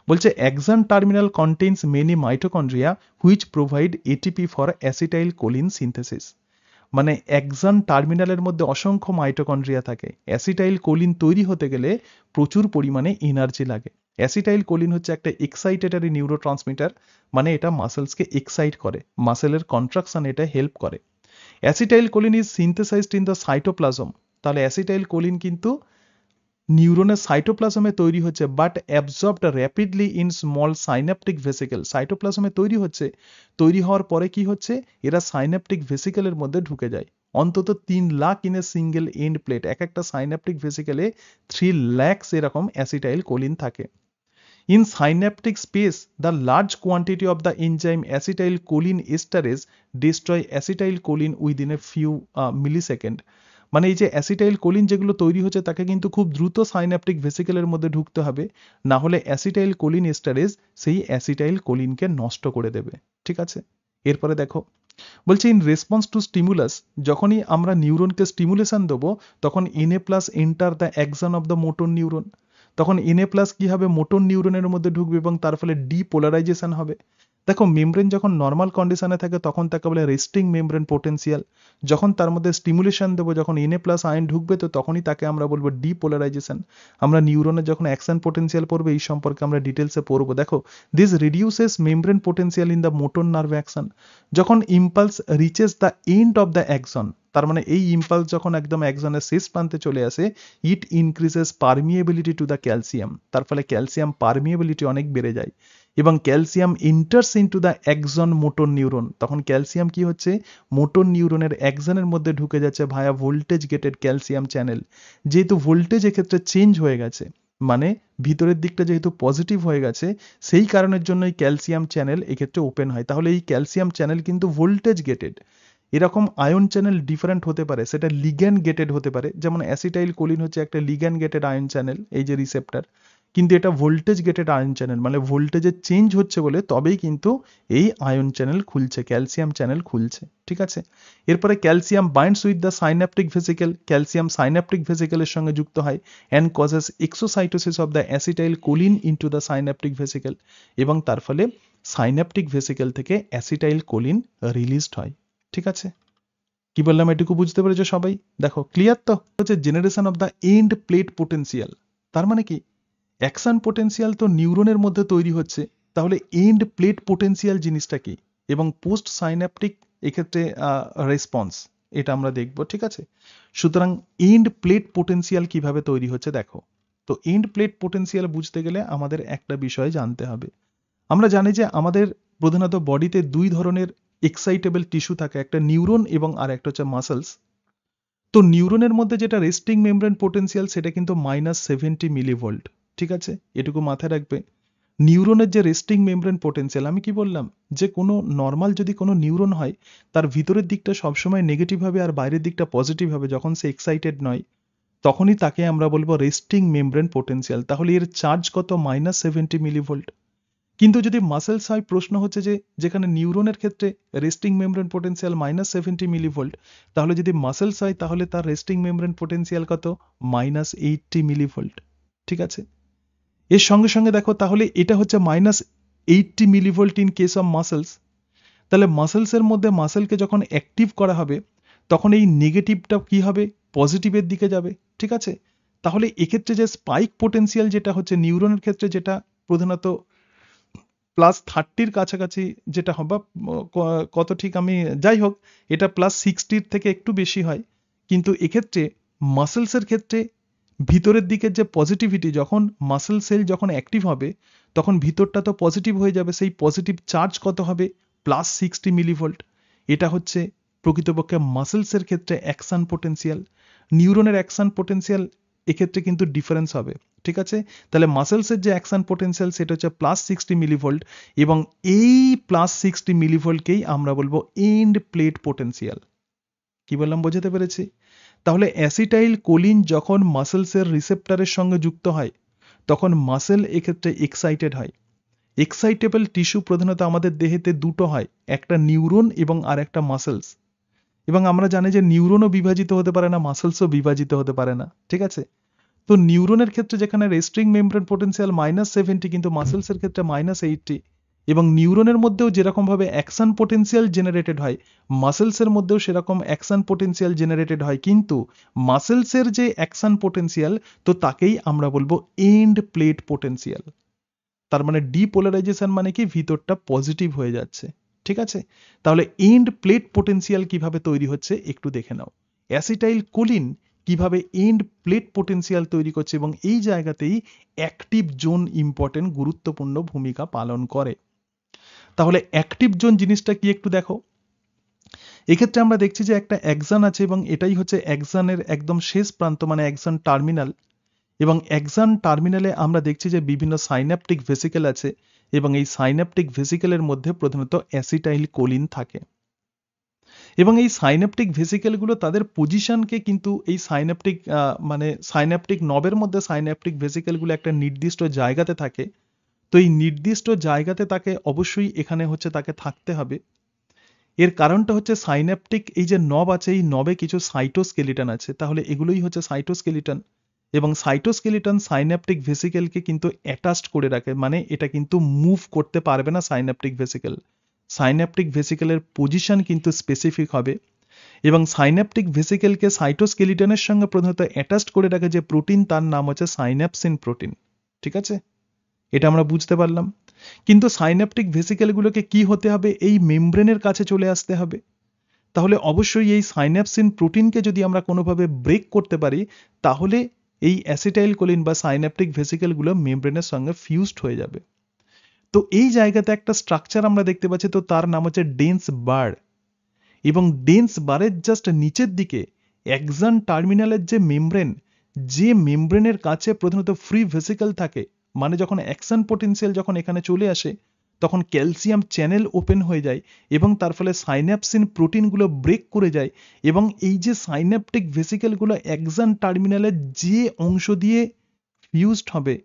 বলছে axon terminal contains many mitochondria which provide ATP for acetyl choline synthesis. মানে অ্যাক্সন টার্মিনালের মধ্যে অসংখ্য মাইটোকন্ড্রিয়া থাকে, অ্যাসিটাইল কোলিন তৈরি হতে গেলে প্রচুর পরিমাণে এনার্জি লাগে। অ্যাসিটাইল কোলিন হচ্ছে একটা এক্সাইটেটরি নিউরোট্রান্সমিটার, মানে এটা মাসেলসকে এক্সাইট করে, মাসেলের কন্ট্রাকশন এটা হেল্প করে। Acetyl choline is synthesized in the cytoplasm. তাহলে অ্যাসিটাইল কোলিন কিন্তু নিউরনের সাইটোপ্লাজমে তৈরি হচ্ছে, but absorbed rapidly in small synaptic vesicle. সাইটোপ্লাজমে তৈরি হচ্ছে, তৈরি হওয়ার পরে কি হচ্ছে, এরা সাইন্যাপটিক ভেসিকেলের মধ্যে ঢুকে যায়। অন্তত 3 lakh in a single end plate, এক একটা সাইন্যাপটিক ভেসিকেলে 3 লাখ এরকম অ্যাসিটাইল কোলিন থাকে। In synaptic space, the large quantity of the enzyme acetylcholine esterase destroy acetylcholine within a few millisecond. মানে এই যে অ্যাসিটাইল কোলিন যেগুলো তৈরি হচ্ছে তাকে কিন্তু খুব দ্রুত সাইন্যাপটিক ভেসিকেলের মধ্যে ঢুকতে হবে, না হলে অ্যাসিটাইল কোলিন এস্টারেজ সেই অ্যাসিটাইল কোলিনকে নষ্ট করে দেবে, ঠিক আছে। এরপরে দেখো বলছে ইন রেসপন্স টু স্টিমুলাস, যখনই আমরা নিউরনকে স্টিমুলেশন দেবো তখন Na+ enter the Axon of the motor neuron. তখন Na+ কি হবে, মোটর নিউরনের মধ্যে ঢুকবে এবং তার ফলে ডিপোলারাইজেশন হবে। দেখো মেমব্রেন যখন নর্মাল কন্ডিশনে থাকে তখন তাকে বলে রেস্টিং মেমব্রেন পোটেনশিয়াল। যখন তার মধ্যে স্টিমুলেশন দেবো, যখন Na+ আয়ন ঢুকবে তো তখনই তাকে আমরা বলবো ডিপোলারাইজেশন। আমরা নিউরনের যখন অ্যাকশন পোটেনশিয়াল পড়বো এই সম্পর্কে আমরা ডিটেলসে পড়বো। দেখো this reduces membrane potential in the motor nerve axon. যখন impulse reaches the end of the axon, তার মানে এই ইম্পালস যখন একদম অ্যাকশনের শেষ প্রান্তে চলে আসে, it increases permeability to the calcium. তার ফলে ক্যালসিয়াম পারমিয়েবিলিটি অনেক বেড়ে যায় এবং calcium enters into the axon motor neuron. তখন ক্যালসিয়াম কি হচ্ছে, মোটর নিউরনের অ্যাক্সনের মধ্যে ঢুকে যাচ্ছে via voltage gated calcium channel. যেহেতু ভোল্টেজ এক্ষেত্রে চেঞ্জ হয়ে গেছে, মানে ভিতরের দিকটা যেহেতু পজিটিভ হয়ে গেছে, সেই কারণের জন্য এই ক্যালসিয়াম চ্যানেল এক্ষেত্রে ওপেন হয়। তাহলে এই ক্যালসিয়াম চ্যানেল কিন্তু ভোল্টেজ গেটেড। এরকম আয়ন চ্যানেল ডিফারেন্ট হতে পারে, সেটা লিগ্যান্ড গেটেড হতে পারে, যেমন অ্যাসিটাইল কোলিন হচ্ছে একটা লিগ্যান্ড গেটেড আয়ন চ্যানেল, এই যে রিসেপ্টর, কিন্তু এটা ভোল্টেজ গেটেড আয়ন চ্যানেল, মানে ভোল্টেজের চেঞ্জ হচ্ছে বলে তবেই কিন্তু এই আয়ন চ্যানেল খুলছে, ক্যালসিয়াম চ্যানেল খুলছে, ঠিক আছে। এরপরে calcium binds with the synaptic vesicle, calcium synaptic ভেসিকেলের সঙ্গে যুক্ত হয় and causes exocytosis of the acetyl choline into the synaptic vesicle, এবং তার ফলে সাইন্যাপটিক ভেসিকেল থেকে অ্যাসিটাইল কোলিন রিলিজড হয়, ঠিক আছে। কি বললাম এটুকু বুঝতে পেরেছো সবাই? দেখো ক্লিয়ার তো হচ্ছে generation of the end plate potential. তার মানে কি, অ্যাকশন পোটেনশিয়াল তো নিউরনের মধ্যে তৈরি হচ্ছে, তাহলে এন্ড প্লেট পোটেনশিয়াল জিনিসটা কি এবং পোস্ট সাইন্যাপটিক এক্ষেত্রে রেসপন্স, এটা আমরা দেখব, ঠিক আছে। সুতরাং এন্ড প্লেট পোটেনশিয়াল কিভাবে তৈরি হচ্ছে দেখো। তো এন্ড প্লেট পোটেনশিয়াল বুঝতে গেলে আমাদের একটা বিষয় জানতে হবে। আমরা জানি যে আমাদের প্রধানত বডিতে দুই ধরনের এক্সাইটেবল টিস্যু থাকে, একটা নিউরন এবং আর একটা হচ্ছে মাসলস। তো নিউরনের মধ্যে যেটা রেস্টিং মেমব্রেন পোটেনশিয়াল সেটা কিন্তু -70 মিলিভোল্ট, ঠিক আছে, এটুকু মাথায় রাখবে। নিউরনের যে রেস্টিং মেমব্রেন পোটেনশিয়াল, আমি কি বললাম যে কোনো নর্মাল যদি কোনো নিউরন হয় তার ভিতরের দিকটা সবসময় নেগেটিভ হবে আর বাইরের দিকটা পজিটিভ হবে যখন সে এক্সাইটেড নয়। তখনই তাকে আমরা বলবো রেস্টিং মেমব্রেন পোটেনশিয়াল। তাহলে এর চার্জ কত? -70 মিলিভোল্ট। কিন্তু যদি মাসেলস হয়, প্রশ্ন হচ্ছে যে যেখানে নিউরনের ক্ষেত্রে রেস্টিং মেমব্রেন পোটেনশিয়াল -70 মিলিভোল্ট, তাহলে যদি মাসেলস হয় তাহলে তার রেস্টিং মেমব্রেন পোটেনশিয়াল কত? -80 মিলিভোল্ট। ঠিক আছে, এর সঙ্গে সঙ্গে দেখো তাহলে এটা হচ্ছে -80 millivolt in case of muscles. তাহলে মাসেলসের মধ্যে মাসেলকে যখন অ্যাক্টিভ করা হবে তখন এই নেগেটিভটা কি হবে? পজিটিভের দিকে যাবে। ঠিক আছে, তাহলে এক্ষেত্রে যে স্পাইক পোটেনশিয়াল যেটা হচ্ছে নিউরনের ক্ষেত্রে, যেটা প্রধানত +30 কাছাকাছি যেটা হবে, কত ঠিক আমি, যাই হোক এটা +60 থেকে একটু বেশি হয়। কিন্তু এক্ষেত্রে মাসেলসের ক্ষেত্রে ভিতরের দিকের যে পজিটিভিটি, যখন মাসেল সেল যখন অ্যাক্টিভ হবে তখন ভিতরটা তো পজিটিভ হয়ে যাবে, সেই পজিটিভ চার্জ কত হবে? +60 মিলিভোল্ট। এটা হচ্ছে প্রকৃতপক্ষে মাসেলসের ক্ষেত্রে অ্যাকশন পোটেনশিয়াল। নিউরনের অ্যাকশন পোটেনশিয়াল এক্ষেত্রে কিন্তু ডিফারেন্স হবে। ঠিক আছে, তাহলে মাসেলসের যে অ্যাকশন পোটেনশিয়াল সেটা হচ্ছে +60 মিলিভোল্ট, এবং এই +60 মিলিভোল্টকেই আমরা বলবো এন্ড প্লেট পোটেনশিয়াল। কি বললাম বোঝাতে পেরেছি? তাহলে অ্যাসিটাইল কোলিন যখন মাসেলসের রিসেপ্টরের সঙ্গে যুক্ত হয় তখন মাসেল এক্ষেত্রে এক্সাইটেড হয়। এক্সাইটেবল টিস্যু প্রধানত আমাদের দেহেতে দুটো হয়, একটা নিউরন এবং আর একটা মাসেলস। এবং আমরা জানি যে নিউরনও বিভাজিত হতে পারে না, মাসেলসও বিভাজিত হতে পারে না। ঠিক আছে, তো নিউরনের ক্ষেত্রে যেখানে রেস্ট্রিং মেমব্রেন পোটেনশিয়াল -70, কিন্তু মাসেলসের ক্ষেত্রে -80, এবং নিউরনের মধ্যেও যেরকমভাবে অ্যাকশন পোটেনশিয়াল জেনারেটেড হয় মাসেলসের মধ্যেও সেরকম অ্যাকশন পোটেনশিয়াল জেনারেটেড হয়, কিন্তু মাসেলসের যে অ্যাকশন পোটেনশিয়াল তো তাকেই আমরা বলবো এন্ড প্লেট পোটেনশিয়াল। তার মানে ডিপোলারাইজেশন মানে কি? ভিতরটা পজিটিভ হয়ে যাচ্ছে। ঠিক আছে, তাহলে এন্ড প্লেট পোটেনশিয়াল কিভাবে তৈরি হচ্ছে একটু দেখে নাও। অ্যাসিটাইল কোলিন কিভাবে এন্ড প্লেট পোটেনশিয়াল তৈরি করছে, এবং এই জায়গাতেই অ্যাক্টিভ জোন ইম্পর্টেন্ট, গুরুত্বপূর্ণ ভূমিকা পালন করে। তাহলে অ্যাক্টিভ জোন জিনিসটা কি একটু দেখো। এক্ষেত্রে আমরা দেখছি যে একটা অ্যাক্সন আছে, এবং এটাই হচ্ছে অ্যাক্সনের একদম শেষ প্রান্ত, মানে অ্যাক্সন টার্মিনাল। এবং অ্যাক্সন টার্মিনালে আমরা দেখছি যে বিভিন্ন সাইন্যাপটিক ভেসিকেল আছে, এবং এই সাইন্যাপটিক ভেসিকেলের মধ্যে প্রধানত অ্যাসিটাইল কোলিন থাকে। এবং এই সাইন্যাপটিক ভেসিকেলগুলো তাদের পজিশনকে কিন্তু এই সাইন্যাপটিক নবের মধ্যে সাইন্যাপটিক ভেসিকেলগুলো একটা নির্দিষ্ট জায়গাতে থাকে। তো এই নির্দিষ্ট জায়গাতে তাকে অবশ্যই এখানে হচ্ছে তাকে থাকতে হবে। এর কারণটা হচ্ছে সাইন্যাপটিক এই যে নব আছে, এই নবে কিছু সাইটোস্কেলিটন আছে, তাহলে এগুলোই হচ্ছে সাইটোস্কেলিটন। এবং সাইটোস্কেলিটন সাইন্যাপটিক ভেসিকেলকে কিন্তু অ্যাটাচড করে রাখে, মানে এটা কিন্তু মুভ করতে পারবে না সাইন্যাপটিক ভেসিকেল। সাইন্যাপটিক ভেসিকেলের পজিশন কিন্তু স্পেসিফিক হবে, এবং সাইন্যাপটিক ভেসিকেলকে সাইটোস্কেলিটনের সঙ্গে প্রধানত অ্যাটাচড করে রাখে যে প্রোটিন, তার নাম হচ্ছে সাইন্যাপসিন প্রোটিন। ঠিক আছে, এটা আমরা বুঝতে পারলাম। কিন্তু সাইন্যাপটিক ভেসিকেলগুলোকে কি হতে হবে? এই মেমব্রেনের কাছে চলে আসতে হবে। তাহলে অবশ্যই এই সাইন্যাপসিন প্রোটিনকে যদি আমরা কোনোভাবে ব্রেক করতে পারি তাহলে এই অ্যাসিটাইল কোলিন বা সাইন্যাপটিক ভেসিকেলগুলো মেমব্রেনের সঙ্গে ফিউজড হয়ে যাবে। তো এই জায়গাতে একটা স্ট্রাকচার আমরা দেখতে পাচ্ছি, তো তার নাম হচ্ছে ডেন্স বার। এবং ডেন্স বারের জাস্ট নিচের দিকে অ্যাক্সন টার্মিনালের যে মেমব্রেনের কাছে প্রধানত ফ্রি ভেসিকেল থাকে, মানে যখন অ্যাকশন পোটেনশিয়াল যখন এখানে চলে আসে তখন ক্যালসিয়াম চ্যানেল ওপেন হয়ে যায়, এবং তার ফলে সাইন্যাপসিন প্রোটিনগুলো ব্রেক করে যায়, এবং এই যে সাইন্যাপটিক ভেসিকেলগুলো অ্যাক্সন টার্মিনালের যে অংশ দিয়ে ফিউজড হবে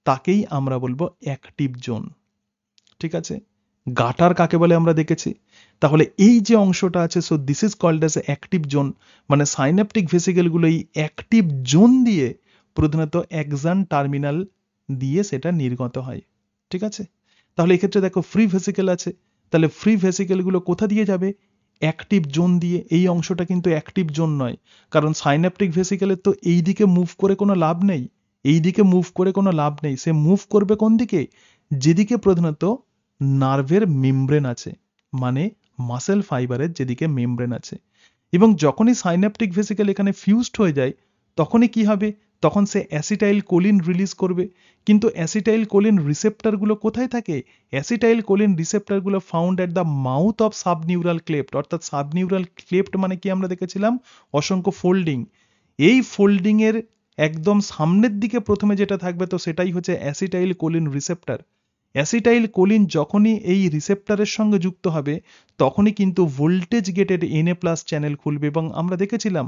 তাকেই আমরা বলবো অ্যাক্টিভ জোন। ঠিক আছে, গাটার কাকে বলে আমরা দেখেছি। তাহলে এই যে অংশটা আছে, so this is called as active zone, মানে সাইন্যাপটিক ভেসিকেলগুলো এই অ্যাক্টিভ জোন দিয়ে প্রধানত অ্যাক্সন টার্মিনাল দিয়ে সেটা নির্গত হয়। ঠিক আছে, তাহলে এক্ষেত্রে দেখো ফ্রি ভেসিকেল আছে, তাহলে ফ্রি ভেসিকেলগুলো কোথা দিয়ে যাবে? অ্যাক্টিভ জোন দিয়ে। এই অংশটা কিন্তু অ্যাক্টিভ জোন নয়, কারণ সাইন্যাপটিক ভেসিকেলের তো এই দিকে মুভ করে কোনো লাভ নেই, এই দিকে মুভ করে কোনো লাভ নেই। সে মুভ করবে কোন দিকে? যেদিকে প্রধানত নার্ভের মেমব্রেন আছে, মানে মাসেল ফাইবারের যেদিকে মেমব্রেন আছে। এবং যখনই সাইন্যাপটিক ভেসিকেল এখানে ফিউজড হয়ে যায় তখনই কি হবে? তখন সে অ্যাসিটাইল কোলিন রিলিজ করবে। কিন্তু অ্যাসিটাইল কোলিন রিসেপ্টরগুলো কোথায় থাকে? অ্যাসিটাইল কোলিন রিসেপ্টরগুলো found at the mouth of subneural cleft. অর্থাৎ সাবনিউরাল ক্লেফট মানে কি আমরা দেখেছিলাম? অসংখ্য ফোল্ডিং। এই ফোল্ডিং এর একদম সামনের দিকে প্রথমে যেটা থাকবে তো সেটাই হচ্ছে acetyl choline receptor. Acetyl choline যখনই এই রিসেপ্টরের সঙ্গে যুক্ত হবে তখনই কিন্তু ভোল্টেজ গেটেড Na+ চ্যানেল খুলবে, এবং আমরা দেখেছিলাম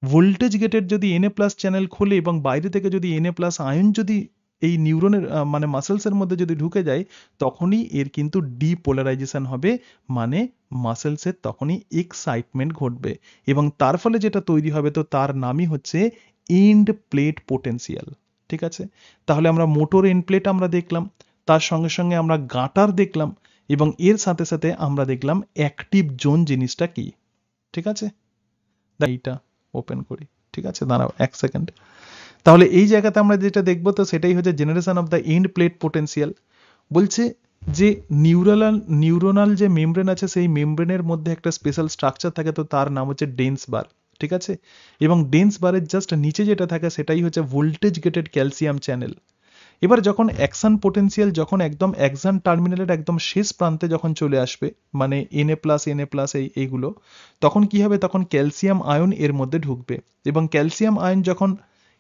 ভোল্টেজ গেটের যদি Na প্লাস চ্যানেল খোলে এবং বাইরে থেকে যদি Na প্লাস আয়ন যদি এই নিউরনের মানে মাসেলসের মধ্যে যদি ঢুকে যায়, তখনই এর কিন্তু ডিপোলারাইজেশন হবে, মানে মাসেলসের তখনই এক্সাইটমেন্ট ঘটবে এবং তার ফলে যেটা তৈরি হবে তো তার নামই হচ্ছে এন্ড প্লেট পোটেনশিয়াল। ঠিক আছে, তাহলে আমরা মোটর এন্ড প্লেট আমরা দেখলাম, তার সঙ্গে সঙ্গে আমরা গাটার দেখলাম এবং এর সাথে সাথে আমরা দেখলাম অ্যাক্টিভ জোন জিনিসটা কি। ঠিক আছে, এইটা ওপেন করি। ঠিক আছে, দাঁড়াও 1 সেকেন্ড। তাহলে এই জায়গাতে আমরা যেটা দেখবো তো সেটাই হচ্ছে generation of the end plate potential. বলছে যে নিউরোনাল যে মেমব্রেন আছে সেই মেমব্রেনের মধ্যে একটা স্পেশাল স্ট্রাকচার থাকে, তো তার নাম হচ্ছে ডেন্স বার। ঠিক আছে, এবং ডেন্স বারের জাস্ট নিচে যেটা থাকে সেটাই হচ্ছে ভোল্টেজ গেটেড ক্যালসিয়াম চ্যানেল। এবার যখন অ্যাকশন পোটেনশিয়াল যখন একদম অ্যাকশন টার্মিনালের একদম শেষ প্রান্তে যখন চলে আসবে, মানে Na প্লাস এইগুলো, তখন কি হবে, তখন ক্যালসিয়াম আয়ন এর মধ্যে ঢুকবে এবং ক্যালসিয়াম আয়ন যখন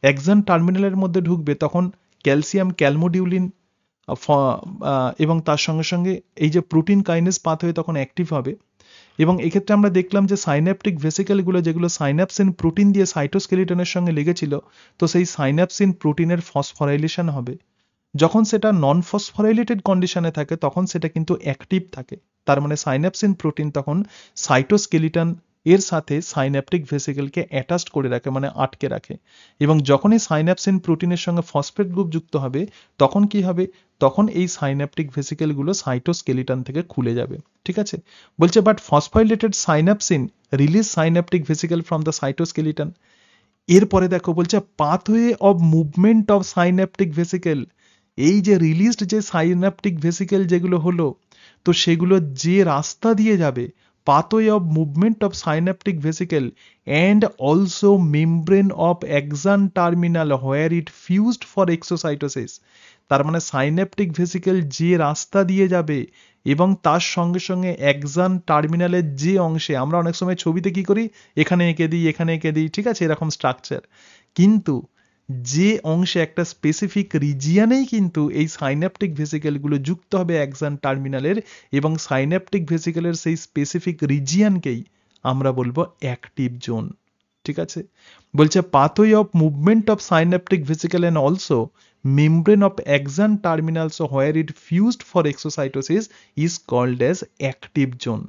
অ্যাকশন টার্মিনালের মধ্যে ঢুকবে তখন ক্যালসিয়াম ক্যালমোডিউলিন এবং তার সঙ্গে সঙ্গে এই যে প্রোটিন কাইনেজ পাথওয়ে তখন অ্যাক্টিভ হবে এবং এক্ষেত্রে আমরা দেখলাম যে সাইন্যাপটিক ভেসিকেলগুলো যেগুলো সাইন্যাপসিন প্রোটিন দিয়ে সাইটোস্কেলিটনের সঙ্গে লেগেছিল, তো সেই সাইন্যাপসিন প্রোটিনের ফসফোরাইলেশন হবে। যখন সেটা নন ফসফোরাইলেটেড কন্ডিশনে থাকে তখন সেটা কিন্তু অ্যাক্টিভ থাকে, তার মানে সাইন্যাপসিন প্রোটিন তখন সাইটোস্কেলিটন এর সাথে সাইন্যাপটিক ভেসিকেলকে অ্যাটাচড করে রাখে, মানে আটকে রাখে, এবং যখনই সাইন্যাপসিন প্রোটিনের সঙ্গে ফসফেট গ্রুপ যুক্ত হবে তখন কি হবে, তখন এই সাইন্যাপটিক ভেসিকেলগুলো সাইটোস্কেলিটন থেকে খুলে যাবে। ঠিক আছে, বলছে but phosphorylated synapsin release synaptic vesicle from the cytoskeleton. এরপরে দেখো বলছে pathway of movement of synaptic vesicle, এই যে রিলিজড যে সাইন্যাপটিক ভেসিকেল যেগুলো হলো, তো সেগুলো যে রাস্তা দিয়ে যাবে, pathway of movement of synaptic vesicle and also membrane of Axon terminal where it fused for exocytosis. তার মানে সাইন্যাপটিক ভেসিকেল যে রাস্তা দিয়ে যাবে এবং তার সঙ্গে সঙ্গে অ্যাক্সন টার্মিনালের যে অংশে আমরা অনেক সময় ছবিতে কি করি, এখানে এঁকে দিই এখানে এঁকে দিই, ঠিক আছে, এরকম স্ট্রাকচার, কিন্তু যে অংশে একটা স্পেসিফিক রিজিয়ানেই কিন্তু এই সাইন্যাপটিক ভেসিকেলগুলো যুক্ত হবে অ্যাক্সন টার্মিনালের এবং সাইন্যাপটিক ভেসিকেলের সেই স্পেসিফিক রিজিয়ানকেই আমরা বলবো অ্যাক্টিভ জোন। ঠিক আছে, বলছে pathway of movement of synaptic vesicle and also membrane of axon terminals where it fused for exocytosis is called as active zone.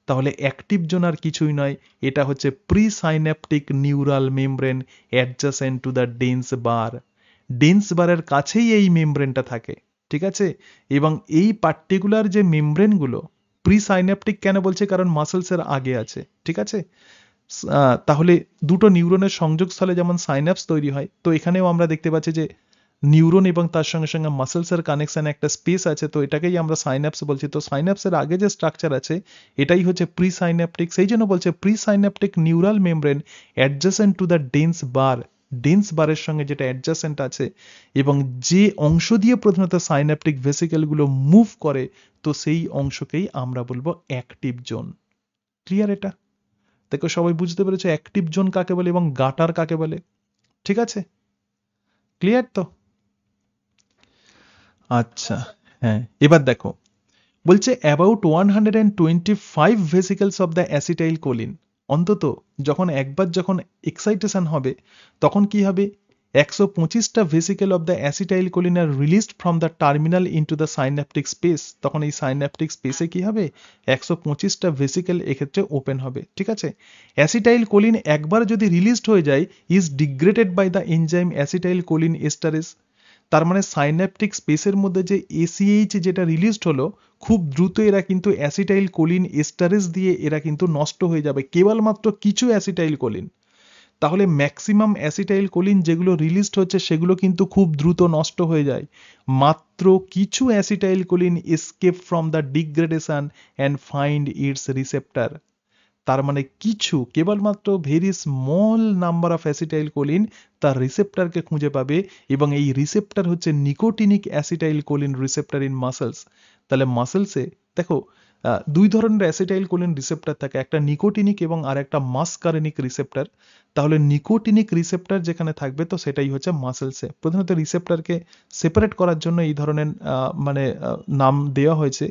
তাহলে অ্যাক্টিভ জোন আর কিছুই নয়, এটা হচ্ছে pre synaptic neural membrane adjacent to the dense bar. Dense বারের কাছেই এই মেমব্রেনটা থাকে। ঠিক আছে, এবং এই পার্টিকুলার যে মেমব্রেনগুলো প্রি সাইন্যাপটিক কেন বলছে, কারণ মাসেলসের আগে আছে। ঠিক আছে, তাহলে দুটো নিউরনের সংযোগস্থলে যেমন সাইন্যাপস তৈরি হয়, তো এখানেও আমরা দেখতে পাচ্ছি যে নিউরন এবং তার সঙ্গে সঙ্গে মাসেলসের কানেকশনে একটা স্পেস আছে, তো এটাকেই আমরা সাইন্যাপস বলছি। তো সাইন্যাপসের আগে যে স্ট্রাকচার আছে এটাই হচ্ছে প্রি সাইন্যাপটিক, সেই জন্য বলছে pre synaptic neural membrane adjacent to the dense bar. Dense বারের সঙ্গে যেটা অ্যাডজাসেন্ট আছে এবং যে অংশ দিয়ে প্রধানত সাইন্যাপটিক ভেসিকেলগুলো মুভ করে, তো সেই অংশকেই আমরা বলবো অ্যাক্টিভ জোন। ক্লিয়ার এটা? দেখো সবাই বুঝতে পেরেছো অ্যাক্টিভ জোন কাকে বলে এবং গাটার কাকে বলে। ঠিক আছে, ক্লিয়ার তো? আচ্ছা, হ্যাঁ, এবার দেখো বলছে about 125 vesicles of the acetyl choline, অন্তত যখন একবার যখন এক্সাইটেশন হবে তখন কি হবে, 125টা vesicle of the acetyl choline are released from the terminal into the synaptic space. তখন এই সাইন্যাপটিক স্পেসে কি হবে, 125টা ভেসিকেল এক্ষেত্রে ওপেন হবে। ঠিক আছে, অ্যাসিটাইল কোলিন একবার যদি রিলিজড হয়ে যায় is degraded by the enzyme acetyl choline esterase. তার মানে সাইন্যাপটিক স্পেসের মধ্যে যে এসিএইচ যেটা রিলিজড হলো, খুব দ্রুত এরা কিন্তু অ্যাসিটাইল কোলিন এস্টারেজ দিয়ে এরা কিন্তু নষ্ট হয়ে যাবে, কেবলমাত্র কিছু অ্যাসিটাইল কোলিন। তাহলে ম্যাক্সিমাম অ্যাসিটাইল কোলিন যেগুলো রিলিজড হচ্ছে সেগুলো কিন্তু খুব দ্রুত নষ্ট হয়ে যায়, মাত্র কিছু acetyl choline escape from the degradation and find its receptor. তার মানে কিছু কেবলমাত্র very small number of acetyl choline তার রিসেপ্টরকে খুঁজে পাবে এবং এই রিসেপ্টর হচ্ছে nicotinic acetyl choline receptor in muscles. তাহলে মাসেলসে দেখো দুই ধরনের অ্যাসিটাইল কোলিন রিসেপ্টর থাকে, একটা নিকোটিনিক এবং আর একটা মাসকারেনিক রিসেপ্টর। তাহলে নিকোটিনিক রিসেপ্টর যেখানে থাকবে তো সেটাই হচ্ছে মাসেলসে। প্রধানত রিসেপ্টরকে সেপারেট করার জন্য এই ধরনের নাম দেওয়া হয়েছে।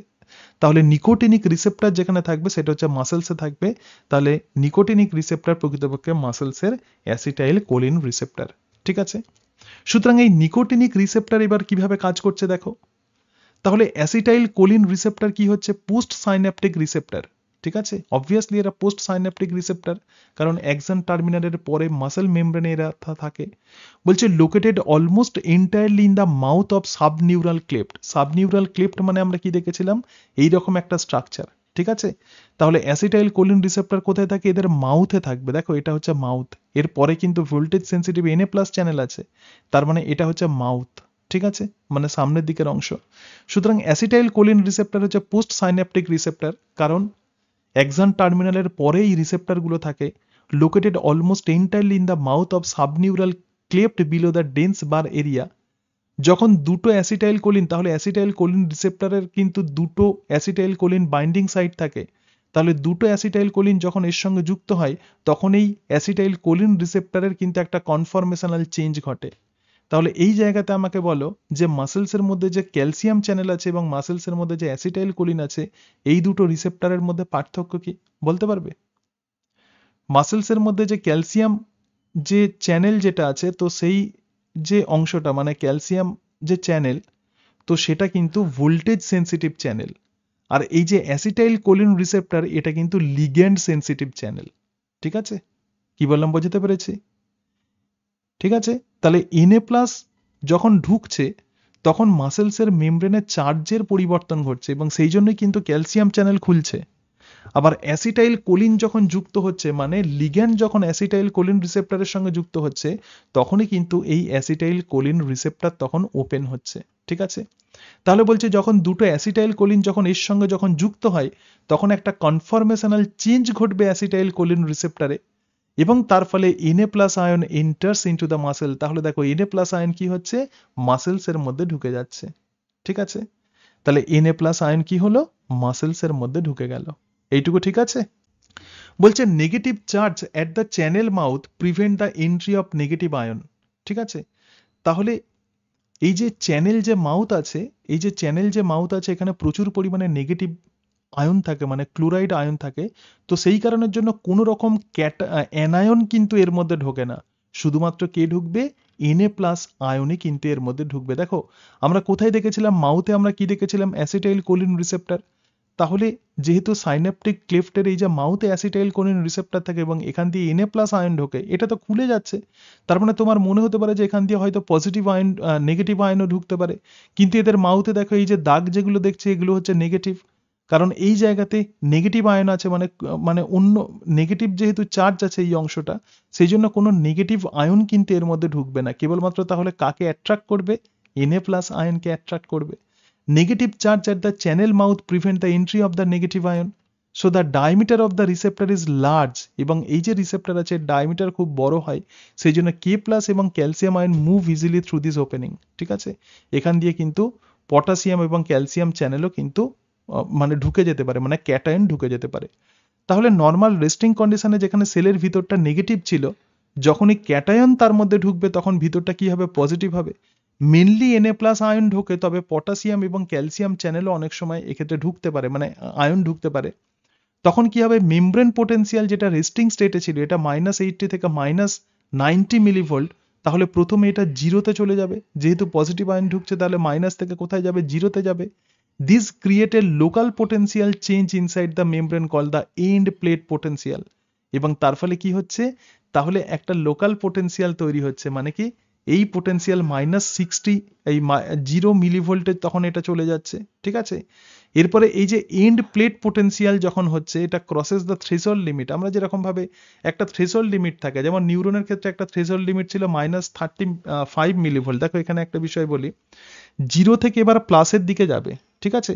তাহলে নিকোটিনিক রিসেপ্টর যেখানে থাকবে সেটা হচ্ছে মাসেলসে থাকবে, তাহলে নিকোটিনিক রিসেপ্টর প্রকৃতপক্ষে মাসেলসের অ্যাসিটাইল কোলিন রিসেপ্টর। ঠিক আছে, সুতরাং এই নিকোটিনিক রিসেপ্টর এবার কিভাবে কাজ করছে দেখো। তাহলে অ্যাসিটাইল কোলিন রিসেপ্টর কি হচ্ছে? Post synaptic receptor. ঠিক আছে, অবভিয়াসলি এরা পোস্ট সাইন্যাপটিক রিসেপ্টর, কারণ অ্যাক্সন টার্মিনালের পরে মাসেল মেমব্রেনে এরা থাকে। বলছে located almost entirely in the mouth of subneural cleft. Subneural cleft মানে আমরা কি দেখেছিলাম? এইরকম একটা স্ট্রাকচার। ঠিক আছে, তাহলে অ্যাসিটাইল কোলিন রিসেপ্টর কোথায় থাকে? এদের মাউথে থাকবে। দেখো এটা হচ্ছে মাউথ, এর পরে কিন্তু ভোল্টেজ সেন্সিটিভ Na+ চ্যানেল আছে, তার মানে এটা হচ্ছে মাউথ। ঠিক আছে, মানে সামনের দিকের অংশ। সুতরাং অ্যাসিটাইল কোলিন রিসেপ্টর হচ্ছে পোস্ট সাইন্যাপটিক রিসেপ্টর, কারণ অ্যাক্সন টার্মিনালের পরে এই রিসেপ্টরগুলো থাকে। Located almost entirely in the mouth of subneural cleft below the dense bar area. যখন দুটো অ্যাসিটাইল কোলিন, তাহলে অ্যাসিটাইল কোলিন রিসেপ্টরের কিন্তু দুটো অ্যাসিটাইল কোলিন বাইন্ডিং সাইট থাকে, তাহলে দুটো অ্যাসিটাইল কোলিন যখন এর সঙ্গে যুক্ত হয় তখন এই অ্যাসিটাইল কোলিন রিসেপ্টরের কিন্তু একটা কনফরমেশনাল চেঞ্জ ঘটে। তাহলে এই জায়গাতে আমাকে বলো যে মাসেলসের মধ্যে যে ক্যালসিয়াম চ্যানেল আছে এবং মাসেলসের মধ্যে যে অ্যাসিটাইল কোলিন আছে, এই দুটো রিসেপ্টরের মধ্যে পার্থক্য কি বলতে পারবে? মাসেলসের মধ্যে যে ক্যালসিয়াম যে চ্যানেল যেটা আছে, তো সেই যে অংশটা মানে ক্যালসিয়াম যে চ্যানেল, তো সেটা কিন্তু ভোল্টেজ সেন্সিটিভ চ্যানেল। আর এই যে অ্যাসিটাইল কোলিন রিসেপ্টর, এটা কিন্তু লিগ্যান্ড সেন্সিটিভ চ্যানেল। ঠিক আছে, কি বললাম বোঝাতে পেরেছি? ঠিক আছে, তাহলে Na+ যখন ঢুকছে তখন মাসেলসের মেমব্রেনের চার্জের পরিবর্তন ঘটছে এবং সেই জন্যই কিন্তু ক্যালসিয়াম চ্যানেল খুলছে। আবার অ্যাসিটাইল কোলিন যখন যুক্ত হচ্ছে, মানে লিগ্যান্ড যখন অ্যাসিটাইল কোলিন রিসেপ্টরের সঙ্গে যুক্ত হচ্ছে, তখনই কিন্তু এই অ্যাসিটাইল কোলিন রিসেপ্টর তখন ওপেন হচ্ছে। ঠিক আছে, তাহলে বলছে যখন দুটো অ্যাসিটাইল কোলিন যখন এর সঙ্গে যখন যুক্ত হয় তখন একটা কনফরমেশনাল চেঞ্জ ঘটবে অ্যাসিটাইল কোলিন রিসেপ্টরে এবং তার ফলে Na+ ion enters into the muscle. তাহলে দেখো Na+ আয়ন কি হচ্ছে? মাসেলসের মধ্যে ঢুকে যাচ্ছে। ঠিক আছে, তাহলে Na+ আয়ন কি হলো? মাসেলসের মধ্যে ঢুকে গেল। এইটুকু ঠিক আছে? বলছে negative charge at the channel mouth prevent the entry of negative ion. ঠিক আছে, তাহলে এই যে চ্যানেল যে মাউথ আছে, এই যে চ্যানেল যে মাউথ আছে, এখানে প্রচুর পরিমাণে নেগেটিভ আয়ন থাকে, মানে ক্লোরাইড আয়ন থাকে। তো সেই কারণের জন্য কোনো রকম অ্যানায়ন কিন্তু এর মধ্যে ঢোকে না, শুধুমাত্র কে ঢুকবে? Na+ আয়নই কিন্তু এর মধ্যে ঢুকবে। দেখো আমরা কোথায় দেখেছিলাম? মাউথে আমরা কি দেখেছিলাম? Acetyl choline receptor. তাহলে যেহেতু সাইন্যাপটিক ক্লেফটের এই যে মাউথে অ্যাসিটাইল কোলিন রিসেপ্টর থাকে এবং এখান দিয়ে Na+ আয়ন ঢোকে, এটা তো খুলে যাচ্ছে। তার মানে তোমার মনে হতে পারে যে এখান দিয়ে হয়তো পজিটিভ আয়ন নেগেটিভ আয়নও ঢুকতে পারে, কিন্তু এদের মাউথে দেখো এই যে দাগ যেগুলো দেখছে এগুলো হচ্ছে নেগেটিভ, কারণ এই জায়গাতে নেগেটিভ আয়ন আছে, মানে মানে অন্য নেগেটিভ যেহেতু চার্জ আছে এই অংশটা, সেই জন্য কোনো নেগেটিভ আয়ন কিন্তু এর মধ্যে ঢুকবে না। কেবলমাত্র তাহলে কাকে অ্যাট্রাক্ট করবে? Na+ আয়নকে অ্যাট্রাক্ট করবে। Negative charge at the channel mouth prevent the entry of the negative ion. So the diameter of the receptor is large এবং এই যে রিসেপ্টর আছে ডায়ামিটার খুব বড় হয়, সেই জন্য K+ এবং calcium ion move easily through this opening. ঠিক আছে, এখান দিয়ে কিন্তু পটাশিয়াম এবং ক্যালসিয়াম চ্যানেলও কিন্তু মানে ঢুকে যেতে পারে, মানে ক্যাটায়ন ঢুকে যেতে পারে। তাহলে নর্মাল রেস্টিং কন্ডিশনে যেখানে সেলের ভিতরটা নেগেটিভ ছিল, যখনই ক্যাটায়ন তার মধ্যে ঢুকবে তখন ভিতরটা কি হবে? পজিটিভ হবে। মেনলি Na+ আয়ন ঢোকে, তবে পটাশিয়াম এবং ক্যালসিয়াম চ্যানেলও অনেক সময় এক্ষেত্রে ঢুকতে পারে, মানে আয়ন ঢুকতে পারে। তখন কি হবে? মেমব্রেন পোটেনশিয়াল যেটা রেস্টিং স্টেটে ছিল, এটা -80 থেকে -90 মিলিভোল্ট, তাহলে প্রথমে এটা জিরোতে চলে যাবে। যেহেতু পজিটিভ আয়ন ঢুকছে তাহলে মাইনাস থেকে কোথায় যাবে? জিরোতে যাবে। This create a local potential change inside the membrane call the end plate potential. এবং তার ফলে কি হচ্ছে? তাহলে একটা লোকাল পোটেনশিয়াল তৈরি হচ্ছে, মানে কি এই পোটেনশিয়াল -60 এই 0 মিলিভোল্টে তখন এটা চলে যাচ্ছে। ঠিক আছে, এরপরে এই যে এন্ড প্লেট পোটেনশিয়াল যখন হচ্ছে, এটা ক্রসেস দ্য থ্রেশহোল্ড লিমিট। আমরা যেরকম ভাবে একটা থ্রেশহোল্ড লিমিট থাকে, যেমন নিউরনের ক্ষেত্রে একটা থ্রেশহোল্ড লিমিট ছিল -35 মিলিভোল্ট। দেখো এখানে একটা বিষয় বলি, 0 থেকে এবার প্লাসের দিকে যাবে। ঠিক আছে,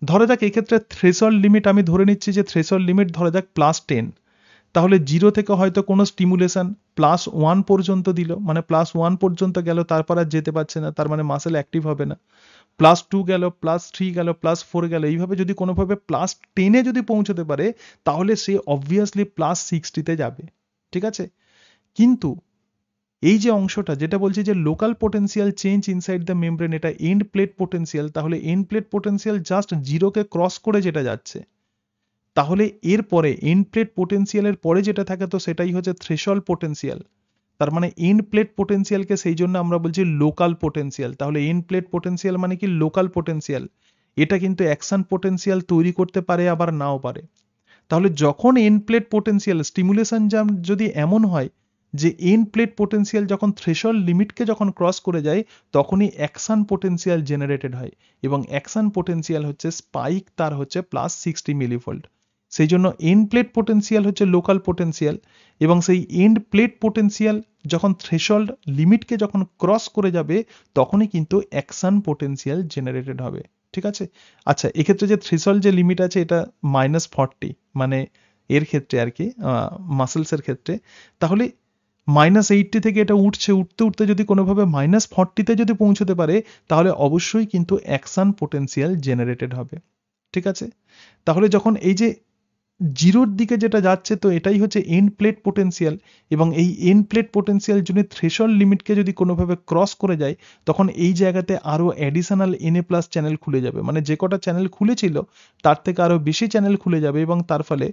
ধরে যাক এক্ষেত্রে থ্রেশহোল্ড লিমিট আমি ধরে নিচ্ছি যে থ্রেশহোল্ড লিমিট ধরে যাক +10, তাহলে 0 থেকে হয়তো কোনো স্টিমুলেশন +1 পর্যন্ত দিল, মানে +1 পর্যন্ত গেল, তারপর আর যেতে পারছে না, তার মানে মাসেল অ্যাক্টিভ হবে না। +2 গেল, +3 গেল, +4 গেল, এইভাবে যদি কোনোভাবে +10 যদি পৌঁছতে পারে তাহলে সে অবভিয়াসলি +60 যাবে। ঠিক আছে, কিন্তু এই যে অংশটা যেটা বলছে যে local potential change inside the membrane, এটা এন্ড প্লেট পোটেনশিয়াল, তাহলে এন্ড প্লেট পোটেনশিয়াল জাস্ট জিরোকে ক্রস করে যেটা যাচ্ছে, তাহলে এর পরে এন্ড প্লেট পোটেনশিয়ালের পরে যেটা থাকে তো সেটাই হচ্ছে থ্রেশহোল্ড পোটেনশিয়াল। তার মানে এন্ড প্লেট পোটেনশিয়ালকে সেই জন্য আমরা বলছি লোকাল পোটেনশিয়াল। তাহলে এন্ড প্লেট পোটেনশিয়াল মানে কি লোকাল পোটেনশিয়াল, এটা কিন্তু অ্যাকশন পোটেনশিয়াল তৈরি করতে পারে আবার নাও পারে। তাহলে যখন end plate potential stimulation jump যদি এমন হয় যে এন্ড প্লেট পোটেনশিয়াল যখন থ্রেশহোল্ড লিমিটকে যখন ক্রস করে যায় তখনই অ্যাকশন পোটেনশিয়াল জেনারেটেড হয়, এবং অ্যাকশন পোটেনশিয়াল হচ্ছে স্পাইক, তার হচ্ছে +60 মিলিভোল্ট। সেই জন্য এন্ড প্লেট পোটেনশিয়াল হচ্ছে লোকাল পোটেনশিয়াল, এবং সেই এন্ড প্লেট পোটেনশিয়াল যখন থ্রেশহোল্ড লিমিটকে যখন ক্রস করে যাবে তখনই কিন্তু অ্যাকশন পোটেনশিয়াল জেনারেটেড হবে। ঠিক আছে। আচ্ছা, এক্ষেত্রে যে থ্রেশহোল্ড যে লিমিট আছে এটা -40, মানে এর ক্ষেত্রে আর কি মাসেলসের ক্ষেত্রে। তাহলে -80 থেকে এটা উঠছে, উঠতে উঠতে যদি কোনোভাবে -40তে যদি পৌঁছতে পারে তাহলে অবশ্যই কিন্তু অ্যাকশন পোটেনশিয়াল জেনারেটেড হবে। ঠিক আছে। তাহলে যখন এই যে জিরোর দিকে যেটা যাচ্ছে তো এটাই হচ্ছে এন্ড প্লেট পোটেনশিয়াল, এবং এই এন্ড প্লেট পোটেনশিয়াল যদি থ্রেশহোল্ড লিমিটকে যদি কোনোভাবে ক্রস করে যায় তখন এই জায়গাতে আরো অ্যাডিশনাল Na+ চ্যানেল খুলে যাবে, মানে যে কটা চ্যানেল খুলেছিল তার থেকে আরো বেশি চ্যানেল খুলে যাবে, এবং তার ফলে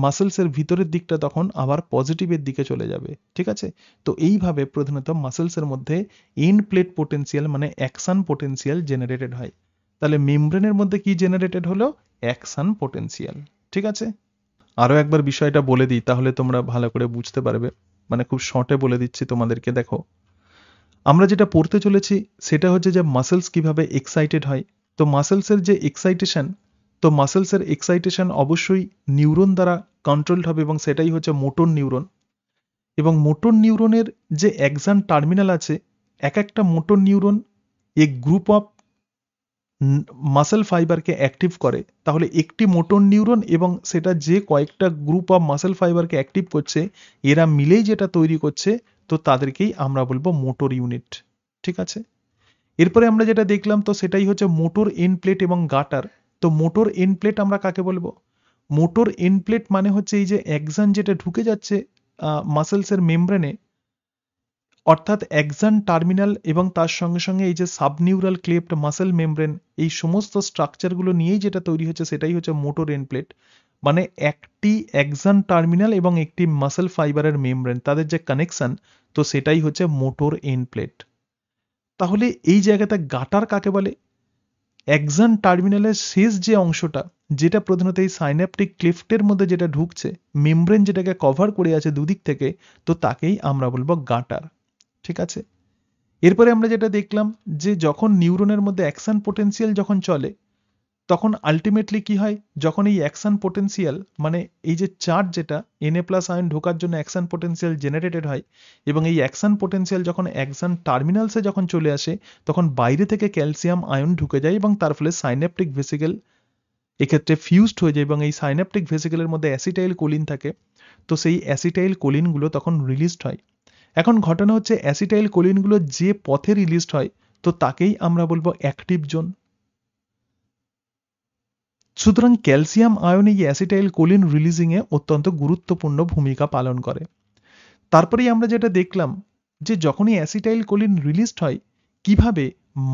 মাসেলসের ভিতরের দিকটা তখন আবার পজিটিভের দিকে চলে যাবে। ঠিক আছে। তো এইভাবে প্রধানত মাসেলসের মধ্যে এন্ড প্লেট পোটেনশিয়াল মানে অ্যাকশন পোটেনশিয়াল জেনারেটেড হয়। তাহলে মেমব্রেনের মধ্যে কি জেনারেটেড হলো? Action potential. ঠিক আছে। আরো একবার বিষয়টা বলে দিই তাহলে তোমরা ভালো করে বুঝতে পারবে, মানে খুব শর্টে বলে দিচ্ছি তোমাদেরকে। দেখো, আমরা যেটা পড়তে চলেছি সেটা হচ্ছে যে মাসেলস কিভাবে এক্সাইটেড হয়। তো মাসেলসের যে এক্সাইটেশন, তো মাসেলসের এক্সাইটেশন অবশ্যই নিউরন দ্বারা কন্ট্রোলড হবে, এবং সেটাই হচ্ছে মোটর নিউরন। এবং মোটর নিউরনের যে অ্যাক্সন টার্মিনাল আছে, এক একটা মোটর নিউরন এক গ্রুপ অফ মাসেল ফাইবারকে অ্যাক্টিভ করে। তাহলে একটি মোটর নিউরন এবং সেটা যে কয়েকটা গ্রুপ অফ মাসেল ফাইবারকে অ্যাক্টিভ করছে এরা মিলেই যেটা তৈরি করছে, তো তাদেরকেই আমরা বলবো মোটর ইউনিট। ঠিক আছে। এরপরে আমরা যেটা দেখলাম তো সেটাই হচ্ছে মোটর এন্ড প্লেট এবং গাটার। তো মোটর এন্ড প্লেট আমরা কাকে বলবো? মোটর এন্ড প্লেট মানে হচ্ছে এই যে অ্যাক্সন যেটা ঢুকে যাচ্ছে মাসেলসের মেমব্রেনে, অর্থাৎ অ্যাক্সন টার্মিনাল এবং তার সঙ্গে সঙ্গে এই যে সাবনিউরাল ক্লেফট মাসেল মেমব্রেন, এই সমস্ত স্ট্রাকচারগুলো নিয়েই যেটা তৈরি হচ্ছে সেটাই হচ্ছে মোটর এন্ড প্লেট। মানে একটি অ্যাক্সন টার্মিনাল এবং একটি মাসেল ফাইবারের মেমব্রেন, তাদের যে কানেকশন, তো সেটাই হচ্ছে মোটর এন্ড প্লেট। তাহলে এই জায়গাতে গাটার কাকে বলে? অ্যাক্সন টার্মিনালের শেষ যে অংশটা, যেটা প্রধানত এই সাইন্যাপটিক ক্লেফটের মধ্যে যেটা ঢুকছে, মেমব্রেন যেটাকে কভার করে আছে দুদিক থেকে, তো তাকেই আমরা বলবো গাটার। ঠিক আছে। এরপরে আমরা যেটা দেখলাম যে যখন নিউরনের মধ্যে অ্যাকশন পোটেনশিয়াল যখন চলে তখন আলটিমেটলি কি হয়, যখন এই অ্যাকশন পোটেনশিয়াল মানে এই যে চার্জ যেটা Na+ আয়ন ঢোকার জন্য অ্যাকশন পোটেনশিয়াল জেনারেটেড হয়, এবং এই অ্যাকশন পোটেনশিয়াল যখন অ্যাকশন টার্মিনালসে যখন চলে আসে তখন বাইরে থেকে ক্যালসিয়াম আয়ন ঢুকে যায়, এবং তার ফলে সাইন্যাপটিক ভেসিকেল এক্ষেত্রে ফিউজড হয়ে যায়, এবং এই সাইন্যাপটিক ভেসিকেলের মধ্যে অ্যাসিটাইল কোলিন থাকে। তো সেই অ্যাসিটাইল কোলিনগুলো তখন রিলিজড হয়। এখন ঘটনা হচ্ছে অ্যাসিটাইল কোলিনগুলো যে পথে রিলিজড হয় তো তাকেই আমরা বলবো অ্যাক্টিভ জোন। সুতরাং ক্যালসিয়াম আয়ন এই অ্যাসিটাইল কোলিন রিলিজিং এ অত্যন্ত গুরুত্বপূর্ণ ভূমিকা পালন করে। তারপরেই আমরা যেটা দেখলাম যে যখনই অ্যাসিটাইল কোলিন রিলিজড হয় কিভাবে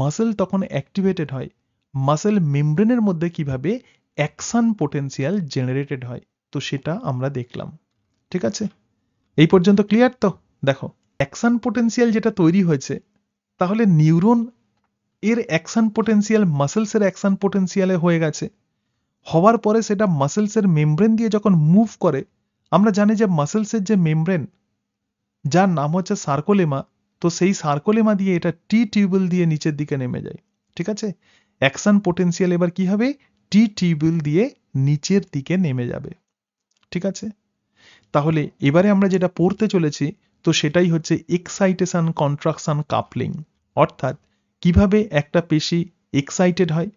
মাসেল তখন অ্যাক্টিভেটেড হয়, মাসেল মেমব্রেনের মধ্যে কিভাবে অ্যাকশন পোটেনশিয়াল জেনারেটেড হয়, তো সেটা আমরা দেখলাম। ঠিক আছে। এই পর্যন্ত ক্লিয়ার তো? দেখো, অ্যাকশন পোটেনশিয়াল যেটা তৈরি হয়েছে, তাহলে নিউরন এর অ্যাকশন পোটেনশিয়াল মাসেলসের অ্যাকশন পোটেনশিয়ালে হয়ে গেছে। হওয়ার পরে সেটা মাসেলসের মেমব্রেন দিয়ে যখন মুভ করে, আমরা জানি যে মাসেলসের যে মেমব্রেন যার নাম হচ্ছে সার্কোলেমা, তো সেই সার্কোলেমা দিয়ে এটা টি টিউবুল দিয়ে নিচের দিকে নেমে যায়। ঠিক আছে। অ্যাকশন পোটেনশিয়াল এবার কি হবে? টি টিউবুল দিয়ে নিচের দিকে নেমে যাবে। ঠিক আছে। তাহলে এবারে আমরা যেটা পড়তে চলেছি তো সেটাই হচ্ছে এক্সাইটেশন কন্ট্রাকশন কাপলিং, অর্থাৎ কিভাবে একটা পেশি এক্সাইটেড হয়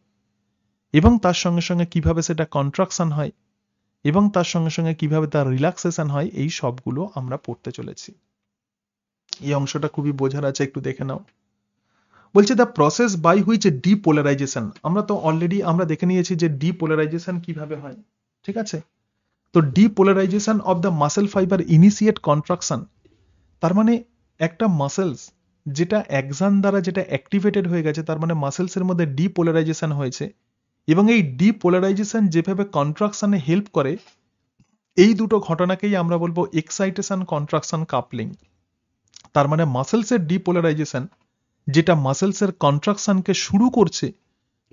এবং তার সঙ্গে সঙ্গে কিভাবে সেটা কন্ট্রাকশন হয় এবং তার সঙ্গে সঙ্গে কিভাবে তার রিল্যাক্সেশন হয়, এই সবগুলো আমরা পড়তে চলেছি। এই অংশটা খুবই বোঝার আছে, একটু দেখে নাও। বলছে the process by which depolarization, আমরা তো অলরেডি আমরা দেখে নিয়েছি যে ডিপোলারাইজেশন কিভাবে হয়। ঠিক আছে। তো depolarisation of the muscle fibre initiate contraction, তার মানে একটা মাসেলস যেটা অ্যাক্সন দ্বারা যেটা অ্যাক্টিভেটেড হয়ে গেছে, তার মানে মাসেলসের মধ্যে ডিপোলারাইজেশন হয়েছে, এবং এই ডিপোলারাইজেশন যেভাবে কন্ট্রাকশনে হেল্প করে, এই দুটো ঘটনাকেই আমরা বলবো এক্সাইটেশন কন্ট্রাকশন কাপলিং। তার মানে মাসেলসের ডিপোলারাইজেশন যেটা মাসেলসের কন্ট্রাকশনকে শুরু করছে,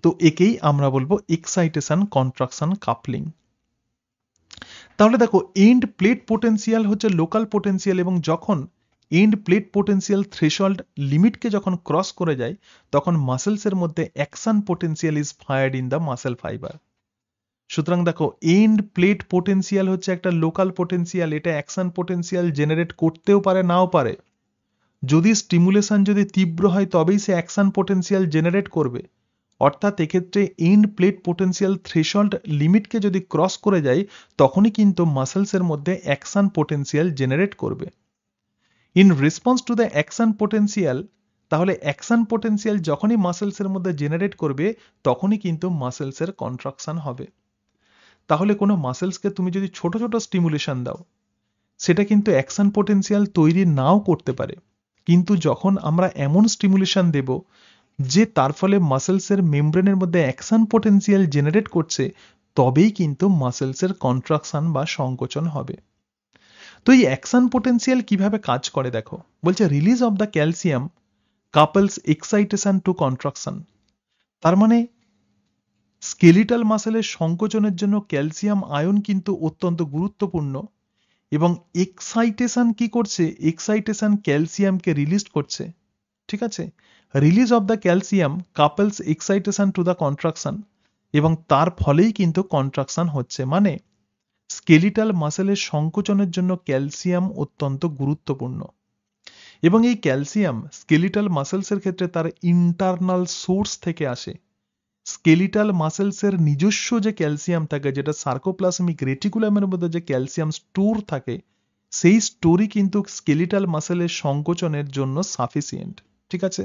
তো একেই আমরা বলবো এক্সাইটেশন কন্ট্রাকশন কাপলিং। তাহলে দেখো, এন্ড প্লেট পোটেনশিয়াল হচ্ছে লোকাল পোটেনশিয়াল, এবং যখন এন্ড প্লেট পোটেনশিয়াল থ্রেশহোল্ড লিমিটকে যখন ক্রস করে যায়, তখন মাসেলসের মধ্যে action potential is fired in the muscle fibre. সুতরাং দেখো, এন্ড প্লেট পোটেনশিয়াল হচ্ছে একটা লোকাল পোটেনশিয়াল, এটা অ্যাকশন পোটেনশিয়াল জেনারেট করতেও পারে, নাও পারে। যদি স্টিমুলেশন যদি তীব্র হয় তবেই সে অ্যাকশন পোটেনশিয়াল জেনারেট করবে। অর্থাৎ এক্ষেত্রে এন্ড প্লেট পোটেনশিয়াল থ্রেশহোল্ড লিমিটকে যদি ক্রস করে যায়, তখনই কিন্তু মাসেলসের মধ্যে অ্যাকশন পোটেনশিয়াল জেনারেট করবে। In response to the action potential, তাহলে অ্যাকশন পোটেনশিয়াল যখনই মাসেলসের মধ্যে জেনারেট করবে, তখনই কিন্তু মাসেলসের কন্ট্রাকশন হবে। তাহলে কোনো মাসেলসকে তুমি যদি ছোট ছোট স্টিমুলেশন দাও, সেটা কিন্তু অ্যাকশন পোটেনশিয়াল তৈরি নাও করতে পারে, কিন্তু যখন আমরা এমন স্টিমুলেশন দেব যে তার ফলে মাসেলসের মেমব্রেনের মধ্যে অ্যাকশন পোটেনশিয়াল জেনারেট করছে, তবেই কিন্তু মাসেলসের কন্ট্রাকশন বা সংকোচন হবে। তো এই অ্যাকশন পোটেনশিয়াল কিভাবে কাজ করে দেখো, বলছে release of the calcium couples excitation to contraction. তার মানে স্কেলিটাল মাসেলের সংকোচনের জন্য ক্যালসিয়াম আয়ন কিন্তু অত্যন্ত গুরুত্বপূর্ণ, এবং এক্সাইটেশন কি করছে, এক্সাইটেশন ক্যালসিয়ামকে রিলিজ করছে। ঠিক আছে, release of the calcium couples excitation to the contraction, এবং তার ফলেই কিন্তু কন্ট্রাকশন হচ্ছে। মানে স্কেলিটাল মাসেলের সংকোচনের জন্য ক্যালসিয়াম অত্যন্ত গুরুত্বপূর্ণ, এবং এই ক্যালসিয়াম স্কেলিটাল মাসেলসের ক্ষেত্রে তার ইন্টারনাল সোর্স থেকে আসে। স্কেলিটাল মাসেলসের নিজস্ব যে ক্যালসিয়াম থাকে, যেটা সার্কোপ্লাজমিক রেটিকুলামের মধ্যে যে ক্যালসিয়াম স্টোর থাকে, সেই স্টোরই কিন্তু স্কেলিটাল মাসেলের সংকোচনের জন্য সাফিসিয়েন্ট। ঠিক আছে,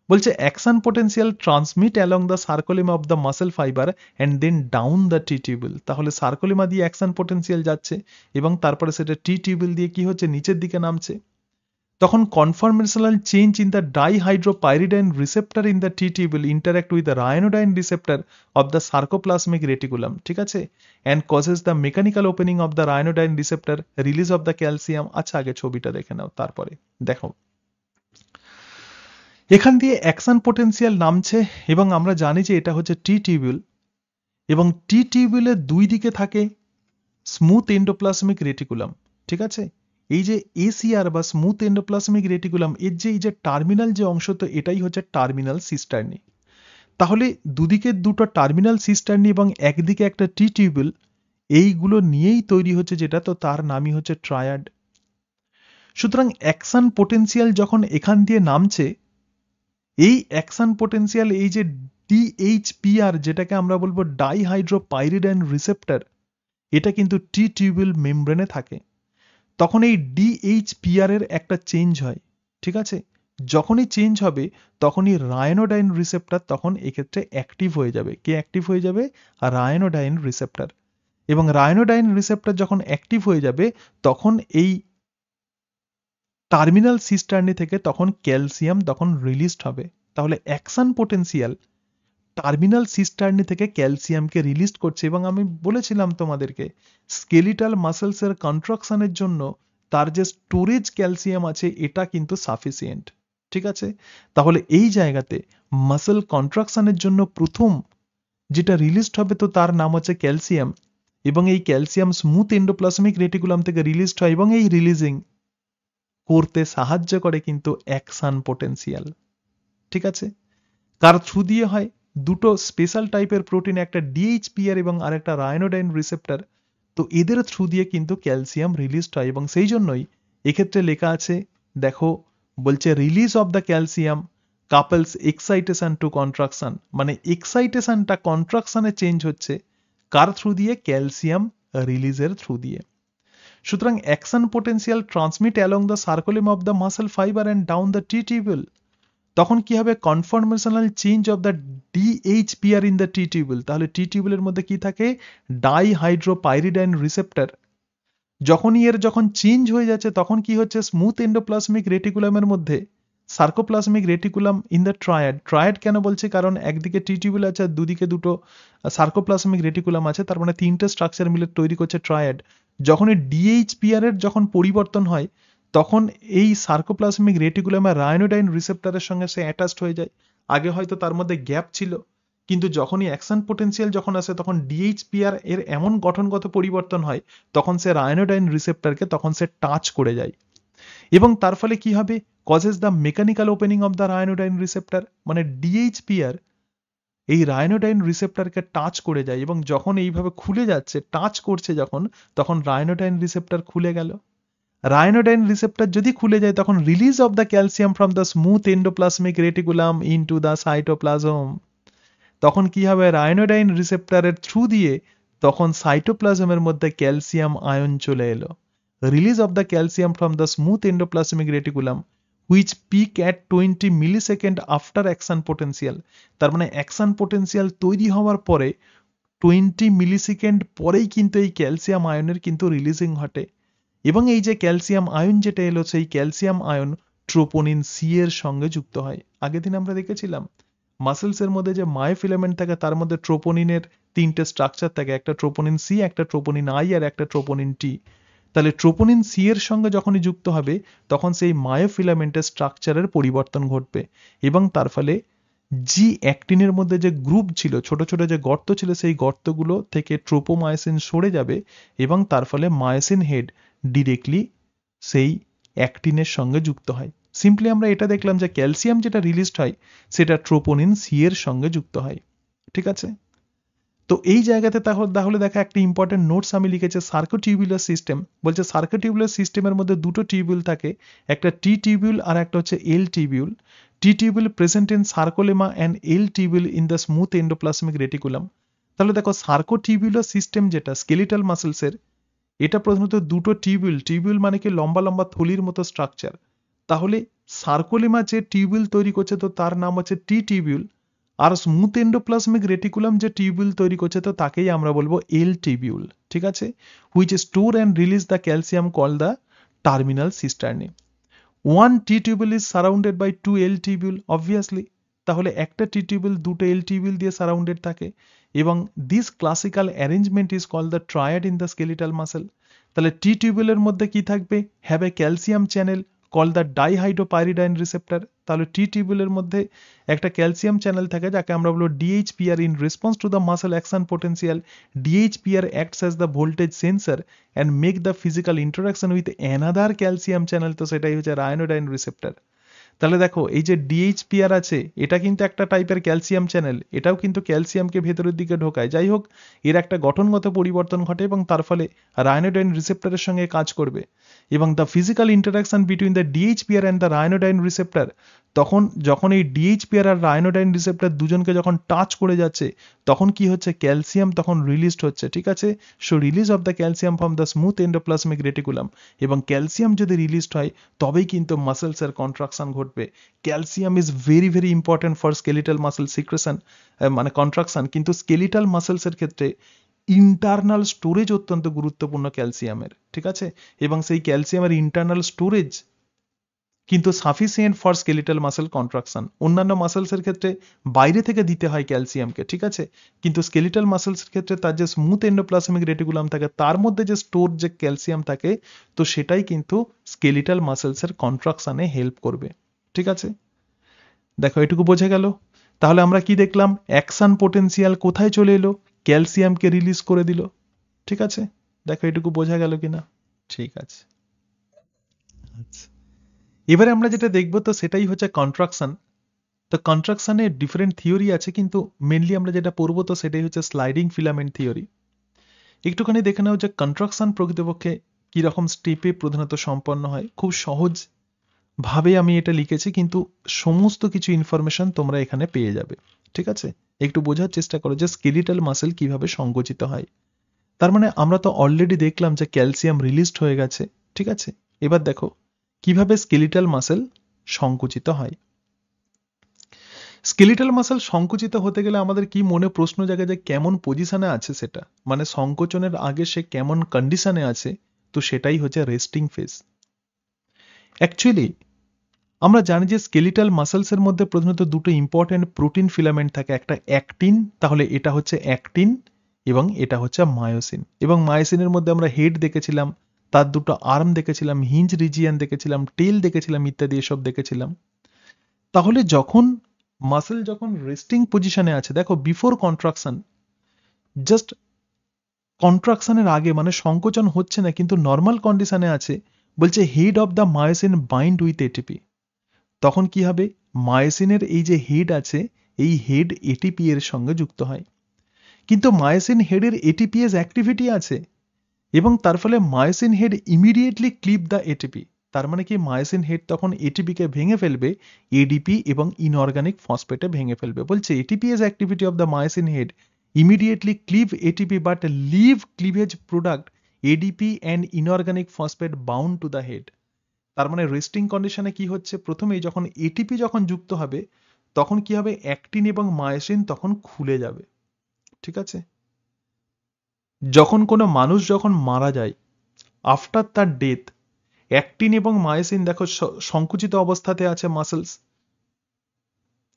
বলছে action potential transmit along the sarcolemma of the muscle fibre and then down the T tubule. তাহলে সার্কোলিমা দিয়ে অ্যাকশন পোটেনশিয়াল যাচ্ছে, এবং তারপরে সেটা টি টিউবুল দিয়ে কি হচ্ছে, নিচের দিকে নামছে। তখন conformational change in the dihydropyridine receptor in the T tubule interact with the ryanodine receptor of the sarcoplasmic reticulum. ঠিক আছে, and causes the mechanical opening of the ryanodine receptor, release of the calcium. আচ্ছা, আগে ছবিটা দেখে নাও, তারপরে দেখো এখান দিয়ে অ্যাকশন পোটেনশিয়াল নামছে, এবং আমরা জানি যে এটা হচ্ছে টি টিউবুল, এবং টি টিউবুলের দুই দিকে থাকে স্মুথ এন্ডোপ্লাজমিক রেটিকুলাম। ঠিক আছে, এই যে এসিআর বা স্মুথ এন্ডোপ্লাজমিক রেটিকুলাম, এর যে এই যে টার্মিনাল যে অংশ, তো এটাই হচ্ছে টার্মিনাল সিস্টার্নি। তাহলে দুদিকে দুটো টার্মিনাল সিস্টার্নি এবং একদিকে একটা টি টিউবুল, এইগুলো নিয়েই তৈরি হচ্ছে যেটা, তো তার নামই হচ্ছে ট্রায়াড। সুতরাং অ্যাকশন পোটেনশিয়াল যখন এখান দিয়ে নামছে, এই অ্যাকশন পোটেনশিয়াল এই যে ডিএইচপিআর, যেটাকে আমরা বলবো ডাইহাইড্রোপাইরিডাইন রিসেপ্টর, এটা কিন্তু টি টিউবুল মেমব্রেনে থাকে। তখন এই ডিএইচপিআর এর একটা চেঞ্জ হয়। ঠিক আছে, যখনই চেঞ্জ হবে তখনই রায়ানোডাইন রিসেপ্টর তখন এক্ষেত্রে অ্যাক্টিভ হয়ে যাবে। কে অ্যাক্টিভ হয়ে যাবে? রায়ানোডাইন রিসেপ্টর। এবং রায়ানোডাইন রিসেপ্টর যখন অ্যাক্টিভ হয়ে যাবে, তখন এই টার্মিনাল সিস্টার্নি থেকে তখন ক্যালসিয়াম তখন রিলিজড হবে। তাহলে অ্যাকশন পোটেনশিয়াল টার্মিনাল সিস্টার্নি থেকে ক্যালসিয়ামকে রিলিজ করছে, এবং আমি বলেছিলাম তোমাদেরকে স্কেলিটাল মাসেলসের কন্ট্রাকশনের জন্য তার যে স্টোরেজ ক্যালসিয়াম আছে, এটা কিন্তু সাফিসিয়েন্ট। ঠিক আছে, তাহলে এই জায়গাতে মাসেল কন্ট্রাকশনের জন্য প্রথম যেটা রিলিজড হবে, তো তার নাম হচ্ছে ক্যালসিয়াম, এবং এই ক্যালসিয়াম স্মুথ এন্ডোপ্লাজমিক রেটিকুলাম থেকে রিলিজড হয়, এবং এই রিলিজিং করতে সাহায্য করে কিন্তু অ্যাকশন পোটেনশিয়াল। ঠিক আছে, কার থ্রু দিয়ে হয়? দুটো স্পেশাল টাইপের প্রোটিন, একটা ডিএইচপিআর এবং আরেকটা রায়ানোডাইন রিসেপ্টর, তো এদের থ্রু দিয়ে কিন্তু ক্যালসিয়াম রিলিজড হয়। এবং সেই জন্যই এক্ষেত্রে লেখা আছে, দেখো বলছে release of the calcium couples excitation to contraction, মানে এক্সাইটেশনটা কন্ট্রাকশনে চেঞ্জ হচ্ছে কার থ্রু দিয়ে? ক্যালসিয়াম রিলিজের থ্রু দিয়ে। সুতরাং action potential transmit along the sarcolemma of the muscle fibre and down the T tubule. তখন কি হবে? Conformational change of the DHPR in the T tubule. তাহলে টি টিউবুলের মধ্যে কি থাকে? Dihydropyridine receptor. যখনই এর যখন চেঞ্জ হয়ে যাচ্ছে তখন কি হচ্ছে, স্মুথ এন্ডোপ্লাজমিক রেটিকুলামের মধ্যে sarcoplasmic reticulum in the triad কেন বলছি, কারণ একদিকে টি টিউবুল আছে আর দুদিকে দুটো সার্কোপ্লাজমিক রেটিকুলাম আছে, তার মানে তিনটে স্ট্রাকচার মিলে তৈরি করছে ট্রায়াড। যখন এই ডিএইচপিআর এর যখন পরিবর্তন হয় তখন এই সার্কোপ্লাজমিক রেটিকুলামের রায়ানোডাইন রিসেপ্টরের সঙ্গে সে অ্যাটাচড হয়ে যায়। আগে হয়তো তার মধ্যে গ্যাপ ছিল, কিন্তু যখনই অ্যাকশন পোটেনশিয়াল যখন আসে তখন ডিএইচপিআর এর এমন গঠনগত পরিবর্তন হয় তখন সে রায়ানোডাইন রিসেপ্টরকে তখন সে টাচ করে যায়, এবং তার ফলে কি হবে, causes the mechanical opening of the ryanodine receptor, মানে ডিএইচপিআর এই রায়ানোডাইন রিসেপ্টরকে টাচ করে যায়, এবং যখন এইভাবে খুলে যাচ্ছে টাচ করছে যখন, তখন রায়ানোডাইন রিসেপ্টর খুলে গেল। রায়ানোডাইন রিসেপ্টর যদি খুলে যায় তখন release of the calcium from the smooth endoplasmic reticulum into the cytoplasm. তখন কি হবে, রায়ানোডাইন রিসেপ্টরের থ্রু দিয়ে তখন সাইটোপ্লাজমের মধ্যে ক্যালসিয়াম আয়ন চলে এলো। Release of the calcium from the smooth endoplasmic reticulum which peak at 20 millisecond after action potential. তার মানে অ্যাকশন পোটেনশিয়াল তৈরি হওয়ার পরে 20 মিলিসেকেন্ড পরেই কিন্তু এই ক্যালসিয়াম আয়নের কিন্তু রিলিজিং ঘটে, এবং এই যে ক্যালসিয়াম আয়ন যেটা এলো সেই ক্যালসিয়াম আয়ন ট্রোপোনিন সি এর সঙ্গে যুক্ত হয়। আগের দিন আমরা দেখেছিলাম মাসেলস এর মধ্যে যে মায়োফিলামেন্ট থাকে তার মধ্যে ট্রোপোনিনের তিনটে স্ট্রাকচার থাকে, একটা ট্রোপোনিন সি, একটা ট্রোপোনিন আই আর একটা ট্রোপোনিন টি। তাহলে ট্রোপোনিন সি এর সঙ্গে যখনই যুক্ত হবে তখন সেই মায়োফিলামেন্টের স্ট্রাকচারের পরিবর্তন ঘটবে, এবং তার ফলে জি অ্যাক্টিনের মধ্যে যে গ্রুপ ছিল, ছোট ছোট যে গর্ত ছিল, সেই গর্তগুলো থেকে ট্রোপোমায়োসিন সরে যাবে, এবং তার ফলে মায়োসিন হেড ডিরেক্টলি সেই অ্যাক্টিনের সঙ্গে যুক্ত হয়। সিম্পলি আমরা এটা দেখলাম যে ক্যালসিয়াম যেটা রিলিজড হয় সেটা ট্রোপোনিন সি এর সঙ্গে যুক্ত হয়। ঠিক আছে, তো এই জায়গাতে তাহলে দেখা একটা ইম্পর্টেন্ট নোটস আমি লিখেছি, সার্কোটিউবুলার সিস্টেম। বলছে সার্কোটিউবুলার সিস্টেমের মধ্যে দুটো টিউবিউল থাকে, একটা টি টিউবিউল আর একটা হচ্ছে L tubule. T tubule present in sarcolemma and L tubule in the smooth endoplasmic reticulum. তাহলে দেখো সার্কোটিউবুলার সিস্টেম যেটা স্কেলিটাল মাসেলসের, এটা প্রধানত দুটো টিউবিউল, টিউবিউল মানে কি লম্বা লম্বা থলির মতো স্ট্রাকচার। তাহলে সার্কোলেমা যে টিউবিউল তৈরি করছে তো তার নাম হচ্ছে টি টিউবিউল, আর স্মুথ এন্ডোপ্লাজমিক রেটিকুলাম যে টিউবিউল তৈরি করছে তো তাকেই আমরা বলবো এল টিউবিউল। ঠিক আছে, which store and release the calcium call the terminal cisternae. One T tubule is surrounded by two L tubule obviously. তাহলে একটা টি টিউবিউল দুটো এল টিউবিউল দিয়ে সারাউন্ডেড থাকে, এবং this classical arrangement is call the triad in the skeletal muscle. তাহলে টি টিউবিউলের মধ্যে কি থাকবে, have a calcium channel call the dihydropyridine receptor. তাহলে টি টিউবিউলের মধ্যে একটা ক্যালসিয়াম চ্যানেল থাকে যাকে আমরা বলবো DHPR. In response to the muscle action potential DHPR acts as the voltage sensor and make the physical interaction with another calcium channel, তো সেটাই হচ্ছে রায়ানোডাইন রিসেপ্টর। তাহলে দেখো এই যে ডিএইচপিআর আছে এটা কিন্তু একটা টাইপের ক্যালসিয়াম চ্যানেল, এটাও কিন্তু ক্যালসিয়ামকে ভেতরের দিকে ঢোকায়। যাই হোক, এর একটা গঠনগত পরিবর্তন ঘটে এবং তার ফলে রায়ানোডাইন রিসেপ্টরের সঙ্গে কাজ করবে, এবং the physical interaction between the DHPR and the ryanodine receptor, তখন যখন এই ডিএইচপিআর আর রায়ানোডাইন রিসেপ্টর দুজনকে যখন টাচ করে যাচ্ছে তখন কি হচ্ছে, ক্যালসিয়াম তখন রিলিজড হচ্ছে। ঠিক আছে, so release of the calcium from the smooth endoplasmic reticulum, এবং ক্যালসিয়াম যদি রিলিজড হয় তবেই কিন্তু মাসেলসের কন্ট্রাকশন ঘটবে। Calcium is very very important for skeletal muscle secretion, মানে কন্ট্রাকশন, কিন্তু স্কেলিটাল মাসেলসের ক্ষেত্রে ইন্টারনাল স্টোরেজ অত্যন্ত গুরুত্বপূর্ণ ক্যালসিয়ামের। ঠিক আছে, এবং সেই ক্যালসিয়ামের ইন্টারনাল স্টোরেজ কিন্তু sufficient for skeletal muscle contraction. অন্যান্য মাসেলসের ক্ষেত্রে বাইরে থেকে দিতে হয় ক্যালসিয়ামকে, ঠিক আছে, কিন্তু স্কেলিটাল মাসেলসের ক্ষেত্রে তার যে স্মুথ এন্ডোপ্লাজমিক রেটিকুলাম থাকে তার মধ্যে যে স্টোর যে ক্যালসিয়াম থাকে তো সেটাই কিন্তু স্কেলিটাল মাসেলসের কন্ট্রাকশনে হেল্প করবে। ঠিক আছে, দেখো এটুকু বোঝা গেল। তাহলে আমরা কি দেখলাম, অ্যাকশন পোটেনশিয়াল কোথায় চলে এলো, ক্যালসিয়ামকে রিলিজ করে দিল। ঠিক আছে, দেখো এটুকু বোঝা গেল কিনা। ঠিক আছে, আচ্ছা, এবারে আমরা যেটা দেখবো তো সেটাই হচ্ছে কন্ট্রাকশন। তো কন্ট্রাকশনে ডিফারেন্ট থিওরি আছে, কিন্তু মেনলি আমরা যেটা পড়বো তো সেটাই হচ্ছে স্লাইডিং ফিলামেন্ট থিওরি। একটুখানি দেখে নাও যে কন্ট্রাকশন প্রকৃতপক্ষে কিরকম স্টেপে প্রধানত সম্পন্ন হয়। খুব সহজ ভাবে আমি এটা লিখেছি, কিন্তু সমস্ত কিছু ইনফরমেশন তোমরা এখানে পেয়ে যাবে। ঠিক আছে, একটু বোঝার চেষ্টা করো যে স্কেলিটাল মাসেল কিভাবে সংকুচিত হয়। তার মানে আমরা তো অলরেডি দেখলাম যে ক্যালসিয়াম রিলিজড হয়ে গেছে। ঠিক আছে, এবার দেখো কিভাবে স্কেলিটাল মাসেল সংকুচিত হয়। স্কেলিটাল মাসেল সংকুচিত হতে গেলে আমাদের কি মনে প্রশ্ন জাগে যে কেমন পজিশনে আছে সেটা, মানে সংকোচনের আগে সে কেমন কন্ডিশনে আছে, তো সেটাই হচ্ছে রেস্টিং ফেজ। অ্যাকচুয়ালি আমরা জানি যে স্কেলিটাল মাসেলসের মধ্যে প্রধানত দুটো ইম্পর্টেন্ট প্রোটিন ফিলামেন্ট থাকে, একটা অ্যাক্টিন, তাহলে এটা হচ্ছে অ্যাক্টিন, এবং এটা হচ্ছে মায়োসিন। এবং মায়োসিনের মধ্যে আমরা হেড দেখেছিলাম, তার দুটো আর্ম দেখেছিলাম, হিঞ্জ রিজিয়ান দেখেছিলাম, টেল দেখেছিলাম, ইত্যাদি এসব দেখেছিলাম। তাহলে যখন মাসেল যখন রেস্টিং পজিশনে আছে, দেখো বিফোর কন্ট্রাকশন, জাস্ট কন্ট্রাকশনের আগে মানে সংকোচন হচ্ছে না কিন্তু নর্মাল কন্ডিশনে আছে, বলছে head of the myosin bind with ATP. তখন কি হবে, মায়োসিনের এই যে হেড আছে এই হেড এটিপি এর সঙ্গে যুক্ত হয়, কিন্তু মায়োসিন হেডের এটিপিএস অ্যাক্টিভিটি আছে এবং তার ফলে myosin head immediately clip the ATP. তার মানে কি মায়োসিন হেড তখন এটিপিকে ভেঙে ফেলবে, এডিপি এবং ইনঅর্গানিক ফসফেটে ভেঙে ফেলবে। বলছে ATPase activity of the myosin head immediately cleave ATP but leave cleavage product ADP and inorganic phosphate bound to the head. তার মানে রেস্টিং কন্ডিশনে কি হচ্ছে, প্রথমেই যখন এটিপি যখন যুক্ত হবে তখন কি হবে, অ্যাক্টিন এবং মায়োসিন তখন খুলে যাবে। ঠিক আছে, যখন কোনো মানুষ যখন মারা যায়, আফটার তার ডেথ, অ্যাক্টিন এবং মায়োসিন দেখো সংকুচিত অবস্থাতে আছে মাসেলস।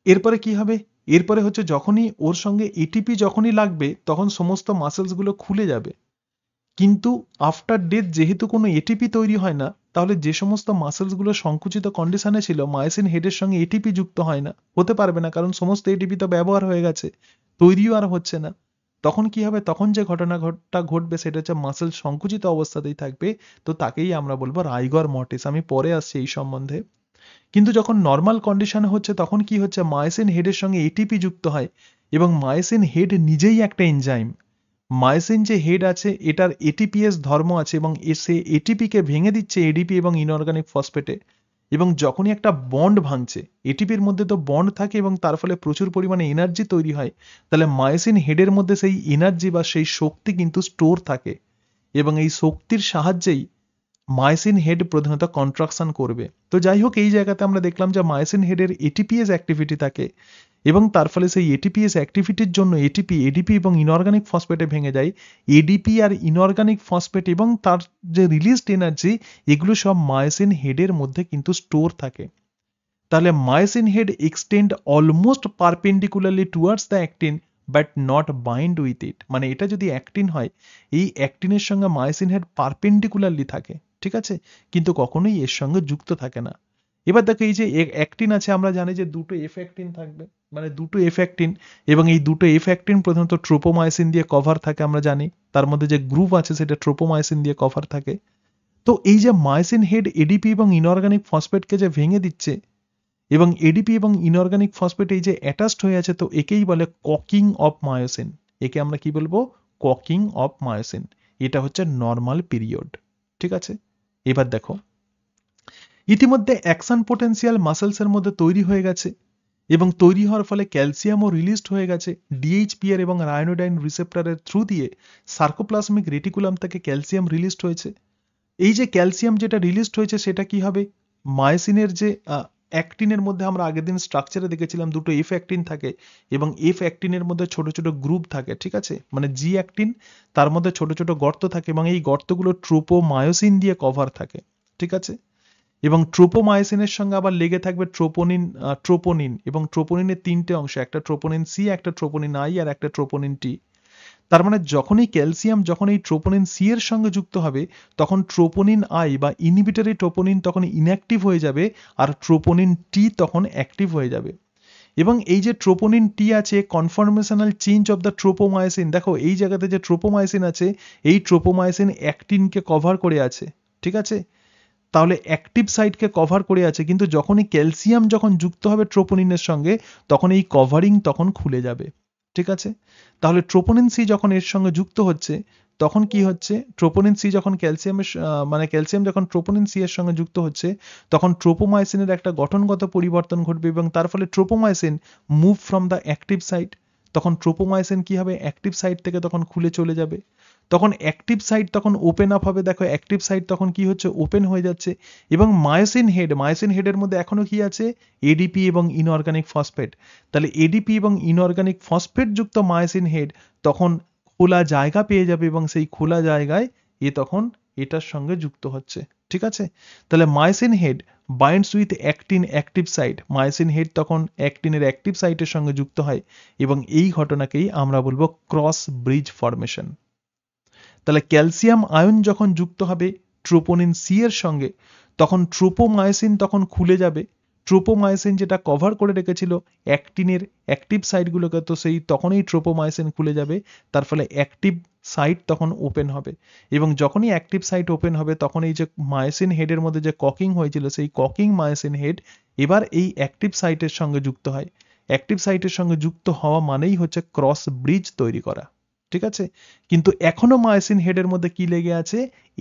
এরপরে কি হবে, এরপরে হচ্ছে যখনই ওর সঙ্গে এটিপি যখনই লাগবে তখন সমস্ত মাসেলস গুলো খুলে যাবে। কিন্তু আফটার ডেথ যেহেতু কোনো এটিপি তৈরি হয় না, তাহলে যে সমস্ত মাসেলস গুলো সংকুচিত কন্ডিশনে ছিল, মায়োসিন হেডের সঙ্গে এটিপি যুক্ত হয় না, হতে পারবে না, কারণ সমস্ত এটিপি তো ব্যবহার হয়ে গেছে, তৈরিও আর হচ্ছে না। তখন কি হবে, তখন যে ঘটনাটা ঘটবে সেটা হচ্ছে মাসেল সংকুচিত অবস্থাতেই থাকবে। তো তাকেই আমরা বলবো রাইগর মর্টিস। আমি পরে আসছি এই সম্বন্ধে। কিন্তু যখন নর্মাল কন্ডিশনে হচ্ছে তখন কি হচ্ছে, মায়োসিন হেডের সঙ্গে এটিপি যুক্ত হয় এবং মায়োসিন হেড নিজেই একটা এনজাইম। মায়োসিন যে হেড আছে এটার এটিপিএস ধর্ম আছে এবং সে এটিপিকে ভেঙে দিচ্ছে এডিপি এবং ইনঅর্গানিক ফসফেটে। এবং যখনই একটা বন্ড ভাঙছে, এটিপির মধ্যে তো বন্ড থাকে এবং তার ফলে প্রচুর পরিমাণে এনার্জি তৈরি হয়, তাহলে মায়োসিন হেডের মধ্যে সেই এনার্জি বা সেই শক্তি কিন্তু স্টোর থাকে এবং এই শক্তির সাহায্যেই মায়োসিন হেড প্রধানত কন্ট্রাকশন করবে। তো যাই হোক, এই জায়গাতে আমরা দেখলাম যে মায়োসিন হেডের এটিপিএস অ্যাক্টিভিটি থাকে এবং তার ফলে সেই এটিপিএস অ্যাক্টিভিটির জন্য এটিপি, এডিপি এবং ইনঅর্গানিক ফসফেটে ভেঙে যায়। এডিপি আর ইনঅর্গানিক ফসফেট এবং তার যে রিলিজড এনার্জি, এগুলো সব মায়োসিন হেডের মধ্যে কিন্তু স্টোর থাকে। তাহলে myosin head extend almost perpendicularly towards the actin but not bind with it. মানে এটা যদি অ্যাক্টিন হয়, এই অ্যাক্টিনের সঙ্গে মায়োসিন হেড পারপেন্ডিকুলারলি থাকে, ঠিক আছে, কিন্তু কখনোই এর সঙ্গে যুক্ত থাকে না। এবার দেখো এই যে অ্যাক্টিন আছে, আমরা জানি যে দুটো এফ অ্যাক্টিন থাকবে, মানে দুটো এফ অ্যাক্টিন, এবং এই দুটো এফ অ্যাক্টিন প্রধানত ট্রোপোমায়োসিন দিয়ে কভার থাকে। আমরা জানি তার মধ্যে যে গ্রুপ আছে সেটা ট্রোপোমায়োসিন দিয়ে কভার থাকে। তো এই যে মায়োসিন হেড এডিপি এবং ইনঅর্গানিক ফসফেটকে যে ভেঙে দিচ্ছে এবং এডিপি এবং ইনঅর্গানিক ফসফেট এই যে অ্যাটাচড হয়ে আছে, তো একেই বলে ককিং অফ মায়োসিন। একে আমরা কি বলবো, ককিং অফ মায়োসিন। এটা হচ্ছে নর্মাল পিরিয়ড। ঠিক আছে, এবার দেখো ইতিমধ্যে অ্যাকশন পোটেনশিয়াল মাসেলসের মধ্যে তৈরি হয়ে গেছে এবং তৈরি হওয়ার ফলে ক্যালসিয়ামও রিলিজড হয়ে গেছে ডিএইচপিআর এবং রায়ানোডাইন রিসেপ্টরের থ্রু দিয়ে। সার্কোপ্লাজমিক রেটিকুলাম থেকে ক্যালসিয়াম রিলিজড হয়েছে। এই যে ক্যালসিয়াম যেটা রিলিজড হয়েছে সেটা কি হবে, মায়োসিনের যে অ্যাক্টিনের মধ্যে আমরা আগের দিন স্ট্রাকচারে দেখেছিলাম দুটো এফ অ্যাক্টিন থাকে এবং এফ অ্যাক্টিনের মধ্যে ছোট ছোট গ্রুপ থাকে, ঠিক আছে, মানে জি অ্যাক্টিন, তার মধ্যে ছোট ছোট গর্ত থাকে এবং এই গর্তগুলো ট্রোপোমায়োসিন দিয়ে কভার থাকে। ঠিক আছে, এবং ট্রোপোমায়োসিনের সঙ্গে আবার লেগে থাকবে ট্রোপোনিন এবং ট্রোপোনিনের তিনটে অংশ, একটা ট্রোপোনিন সি, একটা ট্রোপোনিন আই আর একটা ট্রোপোনিন টি। তার মানে যখনই ক্যালসিয়াম যখন এই ট্রোপোনিন সি এর সঙ্গে যুক্ত হবে তখন ট্রোপোনিন আই বা ইনহিবিটরি ট্রোপোনিন তখন ইনঅ্যাক্টিভ হয়ে যাবে আর ট্রোপোনিন টি তখন অ্যাক্টিভ হয়ে যাবে। এবং এই যে ট্রোপোনিন টি আছে, কনফরমেশনাল চেঞ্জ অফ দ্য ট্রোপোমায়োসিন, দেখো এই জায়গাতে যে ট্রোপোমায়োসিন আছে এই ট্রোপোমায়োসিন অ্যাক্টিনকে কভার করে আছে। ঠিক আছে, তাহলে অ্যাক্টিভ সাইটকে কভার করে আছে, কিন্তু যখনই ক্যালসিয়াম যখন যুক্ত হবে ট্রোপোনিনের সঙ্গে তখন এই কভারিং তখন খুলে যাবে। ঠিক আছে, তাহলে ট্রোপোনিন সি যখন এর সঙ্গে যুক্ত হচ্ছে তখন কি হচ্ছে, ট্রোপোনিন সি যখন ক্যালসিয়ামের মানে ক্যালসিয়াম যখন ট্রোপোনিন সি এর সঙ্গে যুক্ত হচ্ছে তখন ট্রোপোমায়োসিনের একটা গঠনগত পরিবর্তন ঘটবে এবং তার ফলে tropomyosin move from the active site. তখন ট্রোপোমায়োসিন কি হবে, অ্যাক্টিভ সাইট থেকে তখন খুলে চলে যাবে। তখন অ্যাক্টিভ সাইট তখন ওপেন আপ হবে, দেখো অ্যাক্টিভ সাইট তখন কি হচ্ছে, ওপেন হয়ে যাচ্ছে। এবং মায়োসিন হেডের মধ্যে এখনো কি আছে, এডিপি এবং ইনঅর্গানিক ফসফেট। তাহলে এডিপি এবং ইনঅর্গানিক ফসফেট যুক্ত মায়োসিন হেড তখন খোলা জায়গা পেয়ে যাবে এবং সেই খোলা জায়গায় এ তখন এটার সঙ্গে যুক্ত হচ্ছে, ঠিক আছে। তাহলে myosin head binds with actin active site, myosin head তখন অ্যাক্টিনের অ্যাক্টিভ সাইটের সঙ্গে যুক্ত হয় এবং এই ঘটনাকেই আমরা বলবো ক্রস ব্রিজ ফর্মেশন। তাহলে ক্যালসিয়াম আয়ন যখন যুক্ত হবে ট্রোপোনিন সি এর সঙ্গে, তখন ট্রোপোমায়োসিন তখন খুলে যাবে। ট্রোপোমায়োসিন যেটা কভার করে রেখেছিল অ্যাক্টিনের অ্যাক্টিভ সাইটগুলোকে, তো সেই তখনই ট্রোপোমায়োসিন খুলে যাবে, তার ফলে অ্যাক্টিভ সাইট তখন ওপেন হবে এবং যখনই অ্যাক্টিভ সাইট ওপেন হবে তখন এই যে মায়োসিন হেডের মধ্যে যে ককিং হয়েছিল সেই ককিং মায়োসিন হেড এবার এই অ্যাক্টিভ সাইটের সঙ্গে যুক্ত হয়। অ্যাক্টিভ সাইটের সঙ্গে যুক্ত হওয়া মানেই হচ্ছে ক্রস ব্রিজ তৈরি করা, ঠিক আছে। কিন্তু এখনো মায়োসিন হেডের মধ্যে কি লেগে আছে?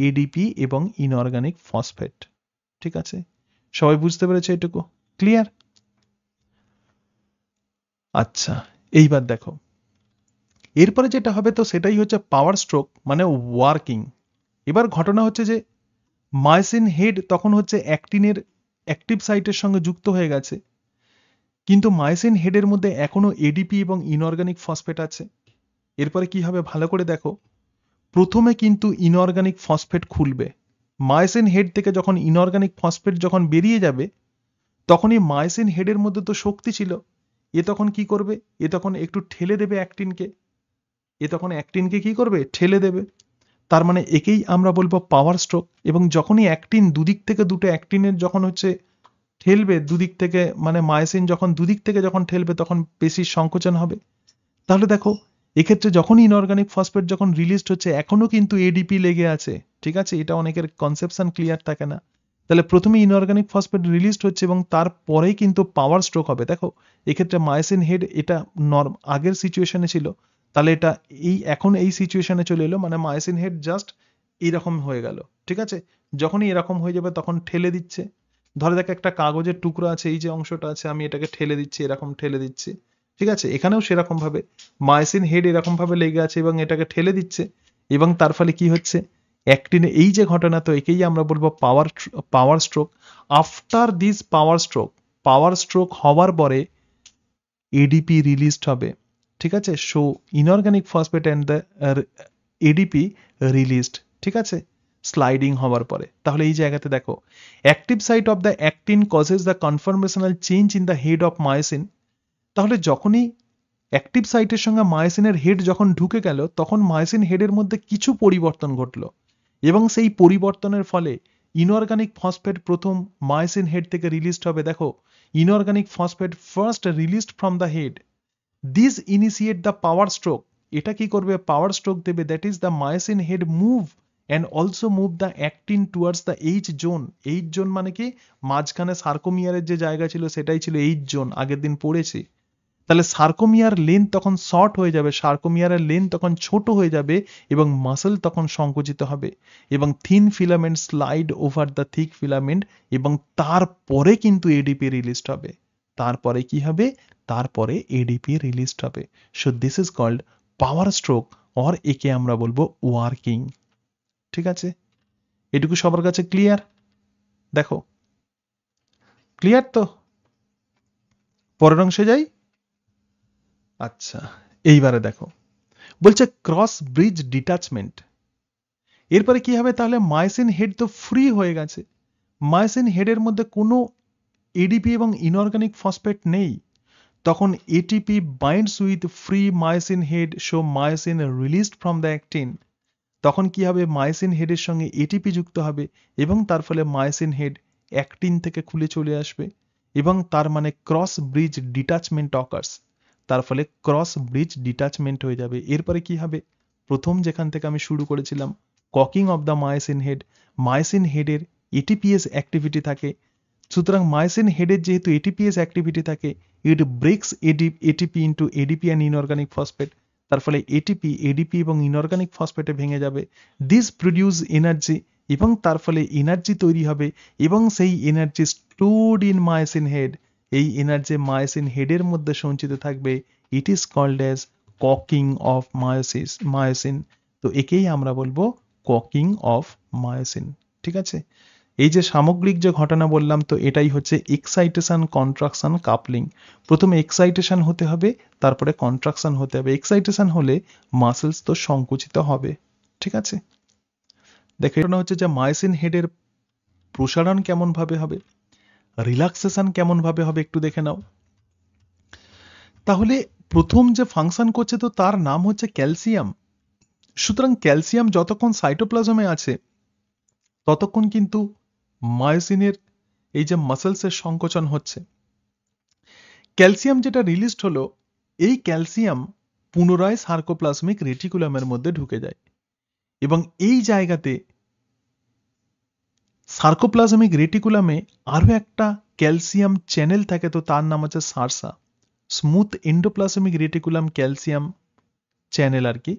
এডিপি এবং ইনঅর্গানিক ফসফেট, ঠিক আছে। সবাই বুঝতে পেরেছে এটুকু? ক্লিয়ার? আচ্ছা, এইবার দেখো এরপরে যেটা হবে তো সেটাই হচ্ছে পাওয়ার স্ট্রোক মানে ওয়ার্কিং। এবার ঘটনা হচ্ছে যে মায়োসিন হেড তখন হচ্ছে অ্যাক্টিনের অ্যাক্টিভ সাইটের সঙ্গে যুক্ত হয়ে গেছে, কিন্তু মায়োসিন হেডের মধ্যে এখনো এডিপি এবং ইনঅর্গানিক ফসফেট আছে। এরপরে কি হবে ভালো করে দেখো, প্রথমে কিন্তু ইনঅর্গানিক ফসফেট খুলবে। মায়োসিন হেড থেকে যখন ইনঅর্গানিক ফসফেট যখন বেরিয়ে যাবে তখনই মায়োসিন হেডের মধ্যে তো শক্তি ছিল, এ তখন কি করবে? এ তখন একটু ঠেলে দেবে অ্যাক্টিনকে, এ তখন অ্যাক্টিনকে কি করবে? ঠেলে দেবে। তার মানে একেই আমরা বলবো পাওয়ার স্ট্রোক। এবং যখনই অ্যাক্টিন দুদিক থেকে দুটো অ্যাক্টিনের যখন হচ্ছে ঠেলবে দুদিক থেকে, মানে মায়োসিন যখন দুদিক থেকে যখন ঠেলবে তখন পেশির সংকোচন হবে। তাহলে দেখো এক্ষেত্রে যখন ইনঅর্গানিক ফসফেট যখন রিলিজড হচ্ছে এখনো কিন্তু এডিপি লেগে আছে, ঠিক আছে। এটা অনেকের কনসেপশন ক্লিয়ার থাকে না। তাহলে প্রথমে ইনঅর্গানিক ফসফেট রিলিজড হচ্ছে এবং তারপরেই কিন্তু পাওয়ার স্ট্রোক হবে। দেখো এক্ষেত্রে মায়োসিন হেড এটা আগের সিচুয়েশনে ছিল, তাহলে এটা এই এখন এই সিচুয়েশনে চলে এলো, মানে মায়োসিন হেড জাস্ট এইরকম হয়ে গেল, ঠিক আছে। যখনই এরকম হয়ে যাবে তখন ঠেলে দিচ্ছে। ধরে দেখ একটা কাগজের টুকরো আছে, এই যে অংশটা আছে আমি এটাকে ঠেলে দিচ্ছি, এরকম ঠেলে দিচ্ছি, ঠিক আছে। এখানেও সেরকম ভাবে মায়োসিন হেড এরকম ভাবে লেগে আছে এবং এটাকে ঠেলে দিচ্ছে এবং তার ফলে কি হচ্ছে অ্যাক্টিনে এই যে ঘটনা, তো একেই আমরা বলবো power stroke. After this power stroke হওয়ার পরে এডিপি রিলিজড হবে, ঠিক আছে। So inorganic phosphate and the ADP released, ঠিক আছে, স্লাইডিং হওয়ার পরে। তাহলে এই জায়গাতে দেখো active site of the actin causes the conformational change in the head of myosin. তাহলে যখনই অ্যাক্টিভ সাইটের সঙ্গে মায়োসিনের হেড যখন ঢুকে গেল তখন মায়োসিন হেডের মধ্যে কিছু পরিবর্তন ঘটলো এবং সেই পরিবর্তনের ফলে ইনঅর্গানিক ফসফেট প্রথম মায়োসিন হেড থেকে রিলিজড হবে। দেখো inorganic phosphate first released from the head, this initiate the power stroke. এটা কি করবে? পাওয়ার স্ট্রোক দেবে। That is the myosin head move and also move the actin towards the H zone. H zone মানে কি? মাঝখানে সার্কোমিয়ারের যে জায়গা ছিল সেটাই ছিল এইচ জোন, আগের দিন পড়েছি। তাহলে সার্কোমিয়ার লেন্থ তখন শর্ট হয়ে যাবে, সার্কোমিয়ারের লেন্থ তখন ছোট হয়ে যাবে এবং মাসল তখন সংকুচিত হবে এবং thin filament slide over the thick filament এবং তারপরে কিন্তু এডিপি রিলিজড হবে। তারপরে কি হবে? তারপরে এডিপি রিলিজড হবে। So this is called power stroke or একে আমরা বলবো ওয়ার্কিং, ঠিক আছে। এটুকু সবার কাছে ক্লিয়ার? দেখো ক্লিয়ার তো? পরের অংশে যাই। আচ্ছা, এইবারে দেখো বলছে ক্রস ব্রিজ ডিটাচমেন্ট। এরপরে কি হবে? তাহলে মায়োসিন হেড তো ফ্রি হয়ে গেছে, মায়োসিন হেডের মধ্যে কোনো এডিপি এবং ইনঅর্গানিক ফসফেট নেই, তখন ATP binds with free myosin head, so myosin released from the actin. তখন কি হবে? মায়োসিন হেডের সঙ্গে এটিপি যুক্ত হবে এবং তার ফলে মায়োসিন হেড অ্যাক্টিন থেকে খুলে চলে আসবে এবং তার মানে ক্রস ব্রিজ ডিটাচমেন্ট অকার্স। তার ফলে ক্রস ব্রিজ ডিটাচমেন্ট হয়ে যাবে। এরপরে কি হবে? প্রথম যেখান থেকে আমি শুরু করেছিলাম, cocking of the myosin head, myosin হেডের এটিপিএস অ্যাক্টিভিটি থাকে। সুতরাং মায়োসিন হেডের যেহেতু এটিপিএস অ্যাক্টিভিটি থাকে, it breaks ATP into ADP and inorganic phosphate. তার ফলে এটিপি এডিপি এবং ইনঅর্গানিক ফসফেটে ভেঙে যাবে। দিস প্রডিউস এনার্জি এবং তার ফলে এনার্জি তৈরি হবে এবং সেই energy stored in myosin head. এই এনার্জি মায়োসিন হেডের মধ্যে সঞ্চিত থাকবে। It is called as cocking of myosin. তো একেই আমরা বলবো ককিং অফ মায়োসিন, ঠিক আছে। এই যে সামগ্রিক যে ঘটনা বললাম, তো এটাই হচ্ছে এক্সাইটেশন, কন্ট্রাকশন, কাপলিং। প্রথমে এক্সাইটেশন হতে হবে, তারপরে কন্ট্রাকশন হতে হবে। এক্সাইটেশন হলে মাসেলস তো সংকুচিত হবে, ঠিক আছে। দেখো এটা হচ্ছে যে মায়োসিন হেডের প্রসারণ কেমন ভাবে হবে, রিল্যাক্সেশন কেমন ভাবে হবে একটু দেখে নাও। তাহলে প্রথম যে ফাংশন করছে তো তার নাম হচ্ছে ক্যালসিয়াম। সুতরাং ক্যালসিয়াম যতক্ষণ সাইটোপ্লাজমে আছে ততক্ষণ কিন্তু মায়োসিনের এই যে মাসেলসের সংকোচন হচ্ছে। ক্যালসিয়াম যেটা রিলিজড হলো, এই ক্যালসিয়াম পুনরায় সার্কোপ্লাজমিক রেটিকুলামের মধ্যে ঢুকে যায় এবং এই জায়গাতে সার্কোপ্লাজমিক রেটিকুলামে আরো একটা ক্যালসিয়াম চ্যানেল থাকে, তো তার নাম হচ্ছে SERCA, smooth endoplasmic reticulum calcium channel আর কি।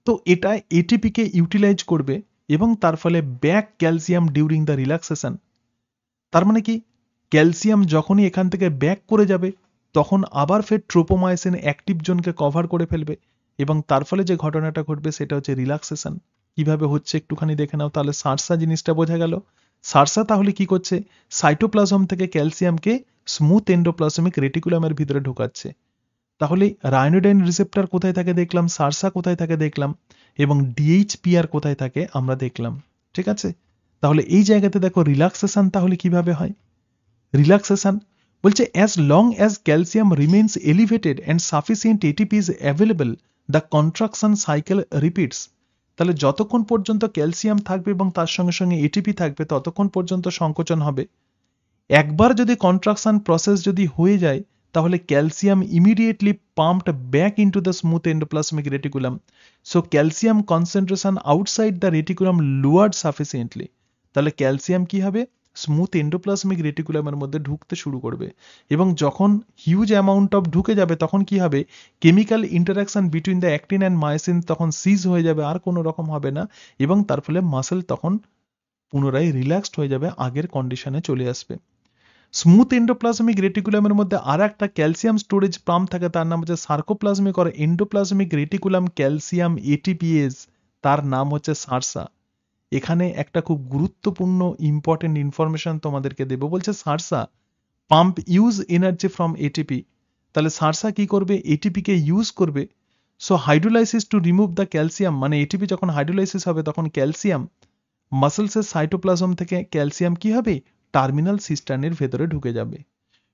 তো এটা এটিপিকে ইউটিলাইজ করবে এবং তার ফলে back calcium during the relaxation. তার মানে কি, ক্যালসিয়াম যখনই এখান থেকে ব্যাক করে যাবে তখন আবার ফের ট্রোপোমায়োসিন অ্যাক্টিভ জোনকে কভার করে ফেলবে এবং তার ফলে যে ঘটনাটা ঘটবে সেটা হচ্ছে রিল্যাক্সেশন। কিভাবে হচ্ছে একটুখানি দেখে নাও। তাহলে সারসা জিনিসটা বোঝা গেল। সারসা তাহলে কি করছে, সাইটোপ্লাজম থেকে ক্যালসিয়ামকে স্মুথ এন্ডোপ্লাজমিক রেটিকুলামের ভিতরে ঢোকাচ্ছে। তাহলে রায়ানোডাইন রিসেপ্টর কোথায় থাকে দেখলাম, সারসা কোথায় থাকে দেখলাম, এবং ডিএইচপিআর কোথায় থাকে আমরা দেখলাম। ঠিক আছে, তাহলে এই জায়গাতে দেখো রিল্যাক্সেশন তাহলে কিভাবে হয়। রিল্যাক্সেশন বলছে as long as calcium remains elevated and sufficient ATP is available, the contraction cycle repeats. তাহলে যতক্ষণ পর্যন্ত ক্যালসিয়াম থাকবে এবং তার সঙ্গে সঙ্গে এটিপি থাকবে ততক্ষণ পর্যন্ত সংকোচন হবে। একবার যদি কন্ট্রাকশন প্রসেস যদি হয়ে যায় তাহলে calcium immediately pumped back into the smooth endoplasmic reticulum. So calcium concentration outside the reticulum lowered sufficiently. তাহলে ক্যালসিয়াম কি হবে, স্মুথ এন্ডোপ্লাজমিক রেটিকুলামের মধ্যে ঢুকতে শুরু করবে এবং যখন হিউজ অ্যামাউন্ট অফ ঢুকে যাবে তখন কি হবে, chemical interaction between the actin and myosin তখন সিজ হয়ে যাবে, আর কোনো রকম হবে না এবং তার ফলে মাসেল তখন পুনরায় রিল্যাক্সড হয়ে যাবে, আগের কন্ডিশনে চলে আসবে। স্মুথ এন্ডোপ্লাজমিক রেটিকুলামের মধ্যে আর একটা ক্যালসিয়াম স্টোরেজ পাম্প থাকে, তার নাম হচ্ছে sarcoplasmic or endoplasmic reticulum calcium ATPase, তার নাম হচ্ছে সারসা। এখানে একটা খুব গুরুত্বপূর্ণ ইম্পর্টেন্ট ইনফরমেশন তোমাদেরকে দেব। বলছে SERCA pump use energy from ATP. তাহলে সারসা কি করবে, এটিপি কে ইউজ করবে। So hydrolysis to remove the calcium, মানে এটিপি যখন হাইড্রোলাইসিস হবে তখন ক্যালসিয়াম মাসেলসের সাইটোপ্লাজম থেকে ক্যালসিয়াম কি হবে, টার্মিনাল সিস্টার্নের ভেতরে ঢুকে যাবে।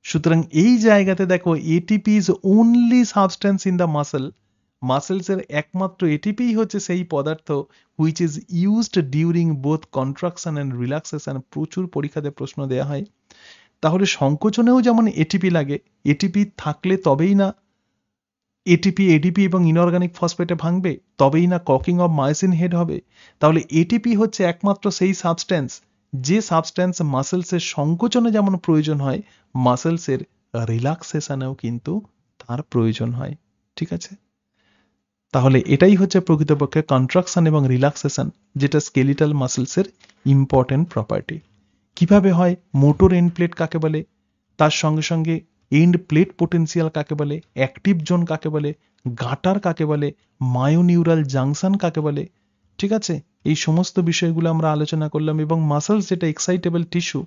সুতরাং এই জায়গাতে দেখো ATP is only substance in the muscle. মাসেলসের একমাত্র এটিপি হচ্ছে সেই পদার্থ which is used during both contraction and relaxation. প্রচুর পরীক্ষাতে প্রশ্ন দেওয়া হয়। তাহলে সংকোচনেও যেমন এটিপি লাগে, এটিপি থাকলে তবেই না এটিপি এডিপি এবং ইনঅর্গানিক ফসফেটে ভাঙবে, তবেই না ককিং অফ মায়োসিন হেড হবে। তাহলে এটিপি হচ্ছে একমাত্র সেই সাবস্ট্যান্স যে সাবস্ট্যান্স মাসেলসের সংকোচনে যেমন প্রয়োজন হয়, মাসেলসের রিল্যাক্সেশনেও কিন্তু তার প্রয়োজন হয়। ঠিক আছে, তাহলে এটাই হচ্ছে প্রকৃতপক্ষে কন্ট্রাকশন এবং রিল্যাক্সেশন, যেটা স্কেলিটাল মাসেলসের ইম্পর্টেন্ট প্রপার্টি। কিভাবে হয়, মোটর এন্ড প্লেট কাকে বলে, তার সঙ্গে সঙ্গে এন্ড প্লেট পোটেনশিয়াল কাকে বলে, অ্যাক্টিভ জোন কাকে বলে, গাটার কাকে বলে, মায়োনিউরাল জাংশন কাকে বলে। ঠিক আছে, এই সমস্ত বিষয়গুলো আমরা আলোচনা করলাম। এবং মাসেলস যেটা এক্সাইটেবল টিস্যু,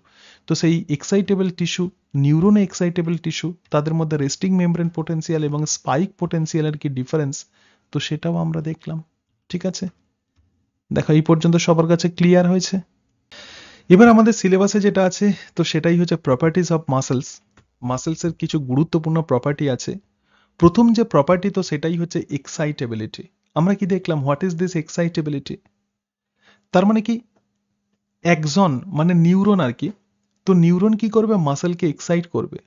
তো সেই excitable tissue, neuron excitable tissue, তাদের মধ্যে রেস্টিং মেমব্রেন পোটেনশিয়াল এবং স্পাইক পোটেনশিয়ালের কি ডিফারেন্স, তো সেটাও আমরা দেখলাম। ঠিক আছে, দেখো এই পর্যন্ত সবার কাছে ক্লিয়ার হয়েছে। এবার আমাদের সিলেবাসে যেটা আছে তো সেটাই হচ্ছে প্রপার্টিজ অফ মাসেলস। মাসেলসের কিছু গুরুত্বপূর্ণ প্রপার্টি আছে। প্রথম যে প্রপার্টি তো সেটাই হচ্ছে এক্সাইটেবিলিটি। আমরা কি দেখলাম, হোয়াট ইজ দিস এক্সাইটেবিলিটি? তার মানে কি, একজন মানে নিউরন আর কি, তো নিউরন কি করবে, মাসেলকে এক্সাইট করবে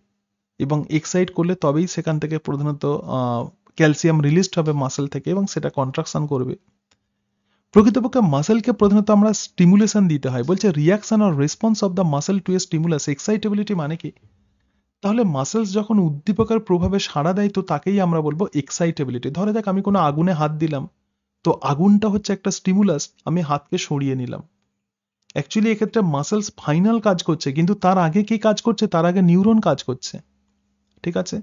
এবং এক্সাইট করলে তবেই সেখান থেকে প্রধানত ক্যালসিয়াম রিলিজড হবে মাসেল থেকে এবং সেটা কন্ট্রাকশন করবে। প্রকৃতপক্ষে মাসেলকে প্রধানত আমরা স্টিমুলেশন দিতে হয়। বলছে reaction or response of the muscle to a stimulus. Excitability মানে কি, তাহলে মাসেলস যখন উদ্দীপকের প্রভাবে সাড়া দেয় তো তাকেই আমরা বলবো এক্সাইটেবিলিটি। ধরে দেখ আমি কোনো আগুনে হাত দিলাম, তো আগুনটা হচ্ছে একটা স্টিমুলাস, আমি হাতকে সরিয়ে নিলাম। অ্যাকচুয়ালি এক্ষেত্রে মাসেলস ফাইনাল কাজ করছে, কিন্তু তার আগে কি কাজ করছে, তার আগে নিউরন কাজ করছে। ঠিক আছে,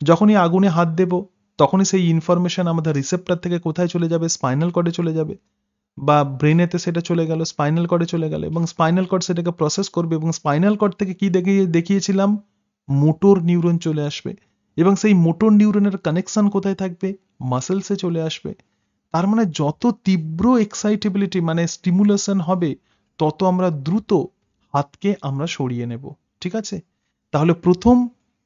যখনই আগুনে হাত দেব তখনই সেই ইনফরমেশন আমাদের রিসেপ্টর থেকে কোথায় চলে যাবে, স্পাইনাল কর্ডে চলে যাবে বা ব্রেনেতে সেটা চলে গেল, স্পাইনাল কর্ডে চলে গেল এবং স্পাইনাল কর্ড সেটাকে প্রসেস করবে এবং স্পাইনাল কর্ড থেকে কি দেখিয়েছিলাম, মোটর নিউরন চলে আসবে এবং সেই মোটর নিউরনের কানেকশন কোথায় থাকবে, মাসেলসে চলে আসবে। তার মানে যত তীব্র এক্সাইটেবিলিটি মানে স্টিমুলেশন হবে তত আমরা দ্রুত হাতকে আমরা সরিয়ে নেব। ঠিক আছে? তাহলে প্রথম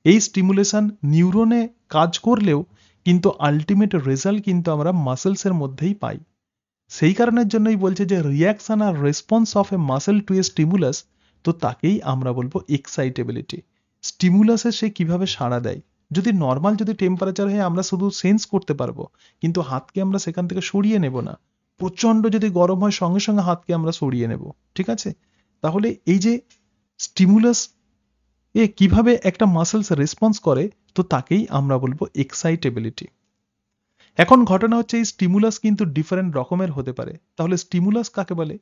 এই স্টিমুলেশন নিউরনে কাজ করলেও কিন্তু আলটিমেট রেজাল্ট কিন্তু আমরা মাসেলসের মধ্যেই পাই। সেই কারণের জন্যই বলছে যে রিয়াকশন আর response of a muscle to a stimulus, তো তাকেই আমরা বলবো এক্সাইটেবিলিটি। স্টিমুলাসে সে কিভাবে সাড়া দেয়। যদি নর্মাল যদি টেম্পারেচার হয় আমরা শুধু সেন্স করতে পারবো, কিন্তু হাতকে আমরা সেখান থেকে সরিয়ে নেব না। প্রচন্ড যদি গরম হয় সঙ্গে সঙ্গে হাতকে আমরা সরিয়ে নেব। ঠিক আছে? তাহলে এই যে স্টিমুলাস এ কিভাবে একটা মাসেলস রেসপন্স করে, তো তাকেই আমরা বলবো এক্সাইটেবিলিটি। এখন ঘটনা হচ্ছে এই স্টিমুলাস কিন্তু ডিফারেন্ট রকমের হতে পারে। তাহলে স্টিমুলাস কাকে বলে?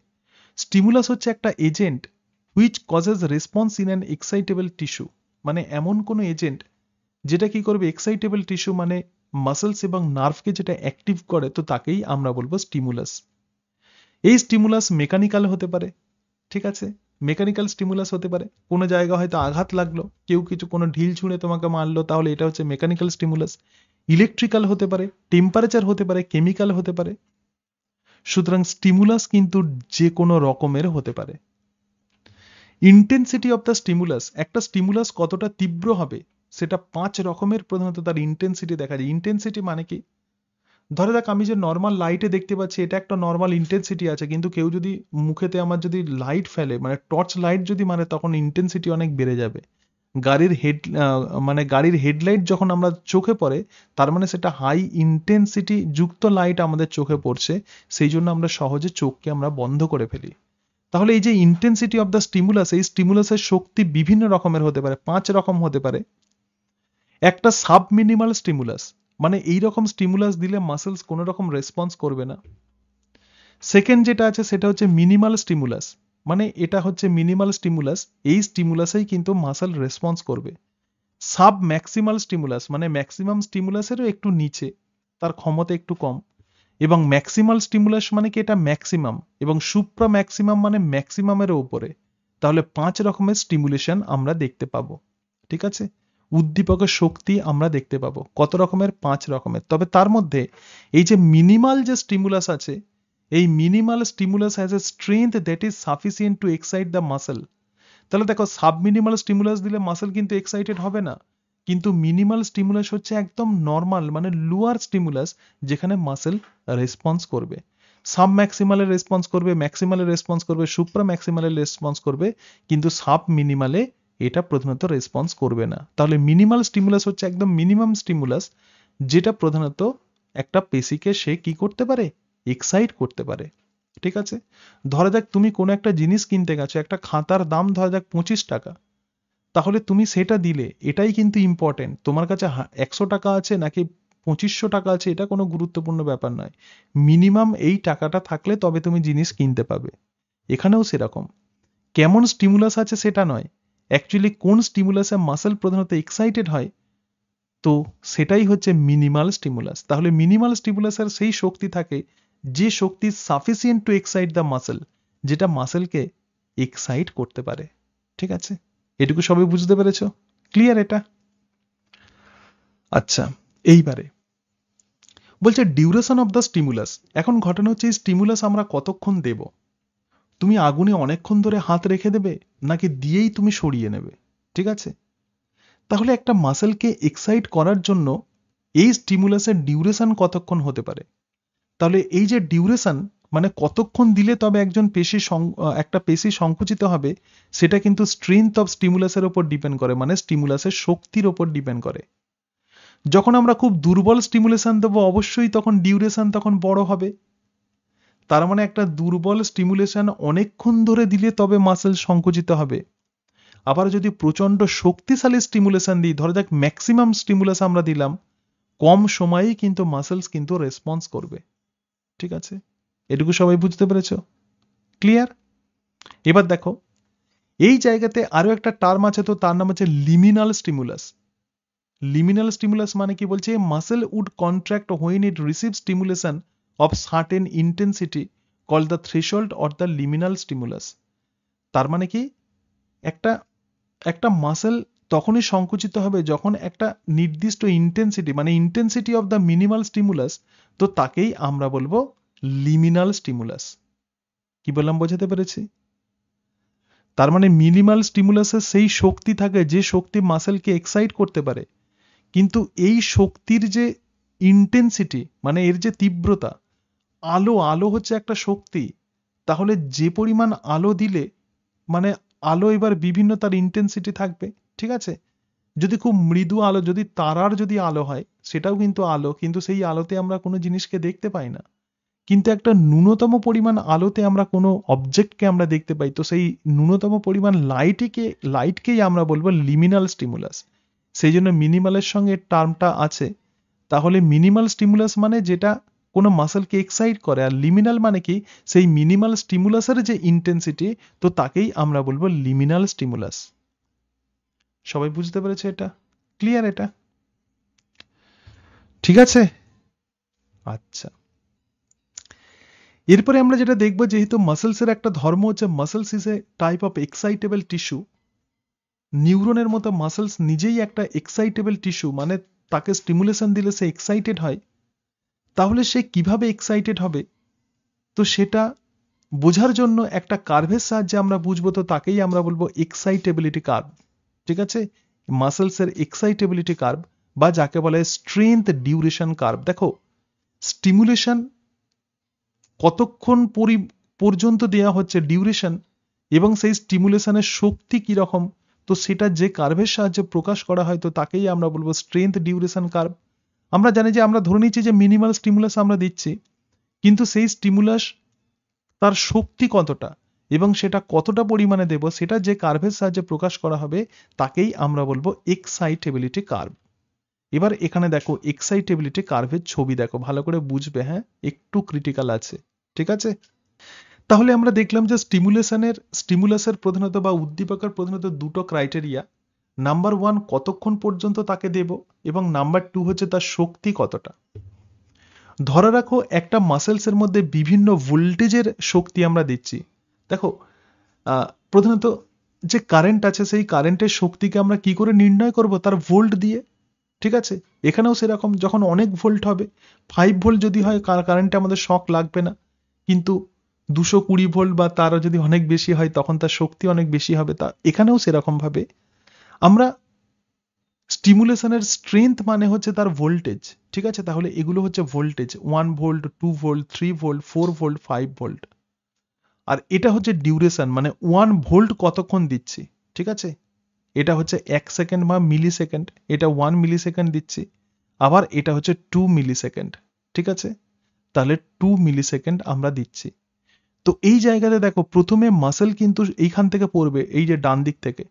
স্টিমুলাস হচ্ছে একটা agent which causes response in an excitable tissue. মানে এমন কোনো এজেন্ট যেটা কি করবে এক্সাইটেবল টিস্যু মানে মাসেলস এবং নার্ভকে যেটা অ্যাক্টিভ করে, তো তাকেই আমরা বলবো স্টিমুলাস। এই স্টিমুলাস মেকানিক্যাল হতে পারে। ঠিক আছে? মেকানিক্যাল স্টিমুলাস হতে পারে, কোনো জায়গা হয়তো আঘাত লাগলো, কেউ কিছু কোনো ঢিল ছুঁড়ে তোমাকে মারলো, তাহলে এটা হচ্ছে মেকানিক্যাল স্টিমুলাস। ইলেকট্রিক্যাল হতে পারে, টেম্পারেচার হতে পারে, কেমিক্যাল হতে পারে। সুতরাং স্টিমুলাস কিন্তু যে কোনো রকমের হতে পারে। ইন্টেন্সিটি অফ দ্য স্টিমুলাস, একটা স্টিমুলাস কতটা তীব্র হবে সেটা 5 রকমের প্রধানত তার ইন্টেন্সিটি দেখা যায়। ইন্টেন্সিটি মানে কি? ধরে যাক আমি যে নর্মাল লাইটে দেখতে পাচ্ছি এটা একটা নর্মাল ইন্টেন্সিটি আছে, কিন্তু কেউ যদি মুখেতে আমার যদি লাইট ফেলে মানে টর্চ লাইট যদি মানে তখন ইন্টেন্সিটি অনেক বেড়ে যাবে। গাড়ির মানে গাড়ির হেডলাইট যখন আমরা চোখে পড়ে তার মানে সেটা হাই ইন্টেন্সিটি যুক্ত লাইট আমাদের চোখে পড়ছে, সেই জন্য আমরা সহজে চোখকে আমরা বন্ধ করে ফেলি। তাহলে এই যে ইন্টেন্সিটি অফ দ্য স্টিমুলাস, এই স্টিমুলাসের শক্তি বিভিন্ন রকমের হতে পারে, 5 রকম হতে পারে। একটা সাব মিনিমাল স্টিমুলাস, মানে এই রকম স্টিমুলাস দিলে মাসেলস কোনো রকম রেসপন্স করবে না। সেকেন্ড যেটা আছে সেটা হচ্ছে মিনিমাল স্টিমুলাস, মানে এটা হচ্ছে মিনিমাল স্টিমুলাস, এই স্টিমুলাসেই কিন্তু মাসেল রেসপন্স করবে। সাব ম্যাক্সিমাল স্টিমুলাস মানে ম্যাক্সিমাম স্টিমুলাসেরও একটু নিচে, তার ক্ষমতা একটু কম। এবং ম্যাক্সিমাল স্টিমুলাস মানে কি এটা ম্যাক্সিমাম, এবং সুপ্রা ম্যাক্সিমাম মানে ম্যাক্সিমামেরও উপরে। তাহলে 5 রকমের স্টিমুলেশন আমরা দেখতে পাবো। ঠিক আছে? উদ্দীপকের শক্তি আমরা দেখতে পাবো কত রকমের? 5 রকমের। তবে তার মধ্যে এই যে মিনিমাল যে স্টিমুলাস আছে, এই minimal stimulus has a strength that is sufficient to excite the muscle. তাহলে দেখো সাব মিনিমাল স্টিমুলাস দিলে মাসেল কিন্তু এক্সাইটেড হবে না, কিন্তু মিনিমাল স্টিমুলাস হচ্ছে একদম নর্মাল মানে লোয়ার স্টিমুলাস যেখানে মাসেল রেসপন্স করবে। সাব ম্যাক্সিমালে রেসপন্স করবে, ম্যাক্সিমালে রেসপন্স করবে, সুপ্রা ম্যাক্সিমালে রেসপন্স করবে, কিন্তু সাব মিনিমালে এটা প্রধানত রেসপন্স করবে না। তাহলে মিনিমাল স্টিমুলাস হচ্ছে একদম মিনিমাম স্টিমুলাস যেটা প্রধানত একটা পেশিকে সে কি করতে পারে? এক্সাইট করতে পারে। ঠিক আছে? ধরা যাক তুমি কোনো একটা জিনিস কিনতে গেছো, একটা খাতার দাম ধরা যাক 25 টাকা, তাহলে তুমি সেটা দিলে, এটাই কিন্তু ইম্পর্টেন্ট, তোমার কাছে 100 টাকা আছে নাকি 2500 টাকা আছে এটা কোনো গুরুত্বপূর্ণ ব্যাপার নয়। মিনিমাম এই টাকাটা থাকলে তবে তুমি জিনিস কিনতে পাবে। এখানেও সেরকম কেমন স্টিমুলাস আছে সেটা নয়, অ্যাকচুয়ালি কোন স্টিমুলাসে মাসেল প্রধানত এক্সাইটেড হয়, তো সেটাই হচ্ছে মিনিমাল স্টিমুলাস। তাহলে মিনিমাল স্টিমুলাসের সেই শক্তি থাকে যে শক্তি sufficient to excite the muscle, যেটা মাসেলকে এক্সাইট করতে পারে। ঠিক আছে? এটুকু সবাই বুঝতে পেরেছো? ক্লিয়ার এটা? আচ্ছা, এইবারে বলছে ডিউরেশন অফ দ্য স্টিমুলাস। এখন ঘটনা হচ্ছে এই স্টিমুলাস আমরা কতক্ষণ দেব। তুমি আগুনে অনেকক্ষণ ধরে হাত রেখে দেবে নাকি দিয়েই তুমি সরিয়ে নেবে। ঠিক আছে? তাহলে একটা মাসেলকে এক্সাইট করার জন্য এই স্টিমুলাসের ডিউরেশন কতক্ষণ হতে পারে। তাহলে এই যে ডিউরেশন মানে কতক্ষণ দিলে তবে একজন একটা পেশি সংকুচিত হবে, সেটা কিন্তু স্ট্রেংথ অফ স্টিমুলাসের উপর ডিপেন্ড করে, মানে স্টিমুলাসের শক্তির উপর ডিপেন্ড করে। যখন আমরা খুব দুর্বল স্টিমুলেশন দেবো অবশ্যই তখন ডিউরেশন তখন বড় হবে। তার মানে একটা দুর্বল স্টিমুলেশন অনেকক্ষণ ধরে দিলে তবে মাসেল সংকুচিত হবে। আবার যদি প্রচন্ড শক্তিশালী স্টিমুলেশন দিই, ধরা যাক ম্যাক্সিমাম স্টিমুলাস আমরা দিলাম, কম সময়েই কিন্তু মাসেলস কিন্তু রেসপন্স করবে। ঠিক আছে? এটুকু সবাই বুঝতে পেরেছো? ক্লিয়ার? এবার দেখো এই জায়গাতে আরো একটা টার্ম আছে, তো তার নাম হচ্ছে লিমিনাল স্টিমুলাস। লিমিনাল স্টিমুলাস মানে কি বলছে? Muscle would contract when it receive stimulation of certain intensity called the threshold or the liminal stimulus. তার মানে কি একটা একটা মাসেল তখনই সংকুচিত হবে যখন একটা নির্দিষ্ট ইন্টেন্সিটি, মানে intensity of the minimal stimulus, তো তাকেই আমরা বলবো লিমিনাল স্টিমুলাস। কি বললাম বোঝাতে পেরেছি? তার মানে মিনিমাল স্টিমুলাসের সেই শক্তি থাকে যে শক্তি মাসেলকে এক্সাইট করতে পারে, কিন্তু এই শক্তির যে ইন্টেন্সিটি, মানে এর যে তীব্রতা, আলো হচ্ছে একটা শক্তি, তাহলে যে পরিমাণ আলো দিলে, মানে আলো এবার বিভিন্ন তার ইন্টেন্সিটি থাকবে, ঠিক আছে? যদি খুব মৃদু আলো, যদি তারার যদি আলো হয়, সেটাও কিন্তু আলো, কিন্তু সেই আলোতে আমরা কোনো জিনিসকে দেখতে পাই না। কিন্তু একটা ন্যূনতম পরিমাণ আলোতে আমরা কোনো অবজেক্টকে আমরা দেখতে পাই, তো সেই ন্যূনতম পরিমাণ লাইটকেই আমরা বলবো লিমিনাল স্টিমুলাস। সেই জন্য মিনিমালের সঙ্গে টার্মটা আছে। তাহলে মিনিমাল স্টিমুলাস মানে যেটা কোনো মাসেলকে এক্সাইট করে, আর লিমিনাল মানে কি, সেই মিনিমাল স্টিমুলাসের যে ইন্টেন্সিটি, তো তাকেই আমরা বলবো লিমিনাল স্টিমুলাস। সবাই বুঝতে পেরেছে? এটা ক্লিয়ার? এটা ঠিক আছে? আচ্ছা, এরপরে আমরা যেটা দেখব, যেহেতু মাসেলসের একটা ধর্ম হচ্ছে muscles is a type of excitable tissue, নিউরনের মতো মাসেলস নিজেই একটা এক্সাইটেবল টিস্যু, মানে তাকে স্টিমুলেশন দিলে সে এক্সাইটেড হয়। তাহলে সে কিভাবে এক্সাইটেড হবে, তো সেটা বোঝার জন্য একটা কার্ভের সাহায্যে আমরা বুঝবো, তো তাকেই আমরা বলবো এক্সাইটেবিলিটি কার্ভ। ঠিক আছে? মাসেলসের এক্সাইটেবিলিটি কার্ভ, বা যাকে বলে স্ট্রেংথ ডিউরেশন কার্ভ। দেখো, স্টিমুলেশন কতক্ষণ পর্যন্ত দেওয়া হচ্ছে ডিউরেশন, এবং সেই স্টিমুলেশনের শক্তি কি রকম, তো সেটা যে কার্ভের সাহায্যে প্রকাশ করা হয়, তো তাকেই আমরা বলবো স্ট্রেংথ ডিউরেশন কার্ভ। আমরা জানি যে আমরা ধরে নিচ্ছি যে মিনিমাল স্টিমুলাস আমরা দিচ্ছি, কিন্তু সেই স্টিমুলাস তার শক্তি কতটা এবং সেটা কতটা পরিমাণে দেব, সেটা যে কার্ভের সাহায্যে প্রকাশ করা হবে, তাকেই আমরা বলবো এক্সাইটেবিলিটি কার্ভ। এবার এখানে দেখো এক্সাইটেবিলিটি কার্ভের ছবি দেখো, ভালো করে বুঝবে, হ্যাঁ, একটু ক্রিটিক্যাল আছে। ঠিক আছে? তাহলে আমরা দেখলাম যে স্টিমুলাসের প্রধানত বা উদ্দীপকের প্রধানত দুটো ক্রাইটেরিয়া। নাম্বার 1, কতক্ষণ পর্যন্ত তাকে দেব, এবং নাম্বার 2 হচ্ছে তার শক্তি কতটা। ধরে রাখো একটা মাসেলসের মধ্যে বিভিন্ন ভোল্টেজের শক্তি আমরা দিচ্ছি। দেখো, প্রধানত যে কারেন্ট আছে, সেই কারেন্টের শক্তিকে আমরা কি করে নির্ণয় করব, তার ভোল্ট দিয়ে। ঠিক আছে? এখানেও সেরকম, যখন অনেক ভোল্ট হবে, 5 ভোল্ট যদি হয়, কারেন্টে আমাদের শক লাগবে না, কিন্তু 220 ভোল্ট বা তারও যদি অনেক বেশি হয়, তখন তার শক্তি অনেক বেশি হবে। তা এখানেও সেরকম ভাবে আমরা স্টিমুলেশনের স্ট্রেংথ মানে হচ্ছে তার ভোল্টেজ। ঠিক আছে? তাহলে এগুলো হচ্ছে voltage, 1 volt, 2 volt, 3 volt, 4 volt, 5 volt. আর এটা হচ্ছে ডিউরেশন, মানে 1 ভোল্ট কতক্ষণ দিচ্ছি। ঠিক আছে? এটা হচ্ছে 1 সেকেন্ড বা মিলি সেকেন্ড, এটা 1 মিলি সেকেন্ড দিচ্ছি, আবার এটা হচ্ছে 2 মিলি সেকেন্ড। ঠিক আছে? তাহলে 2 মিলি সেকেন্ড আমরা দিচ্ছি। তো এই জায়গাতে দেখো, প্রথমে মাসেল কিন্তু এইখান থেকে পড়বে, এই যে ডান দিক থেকে,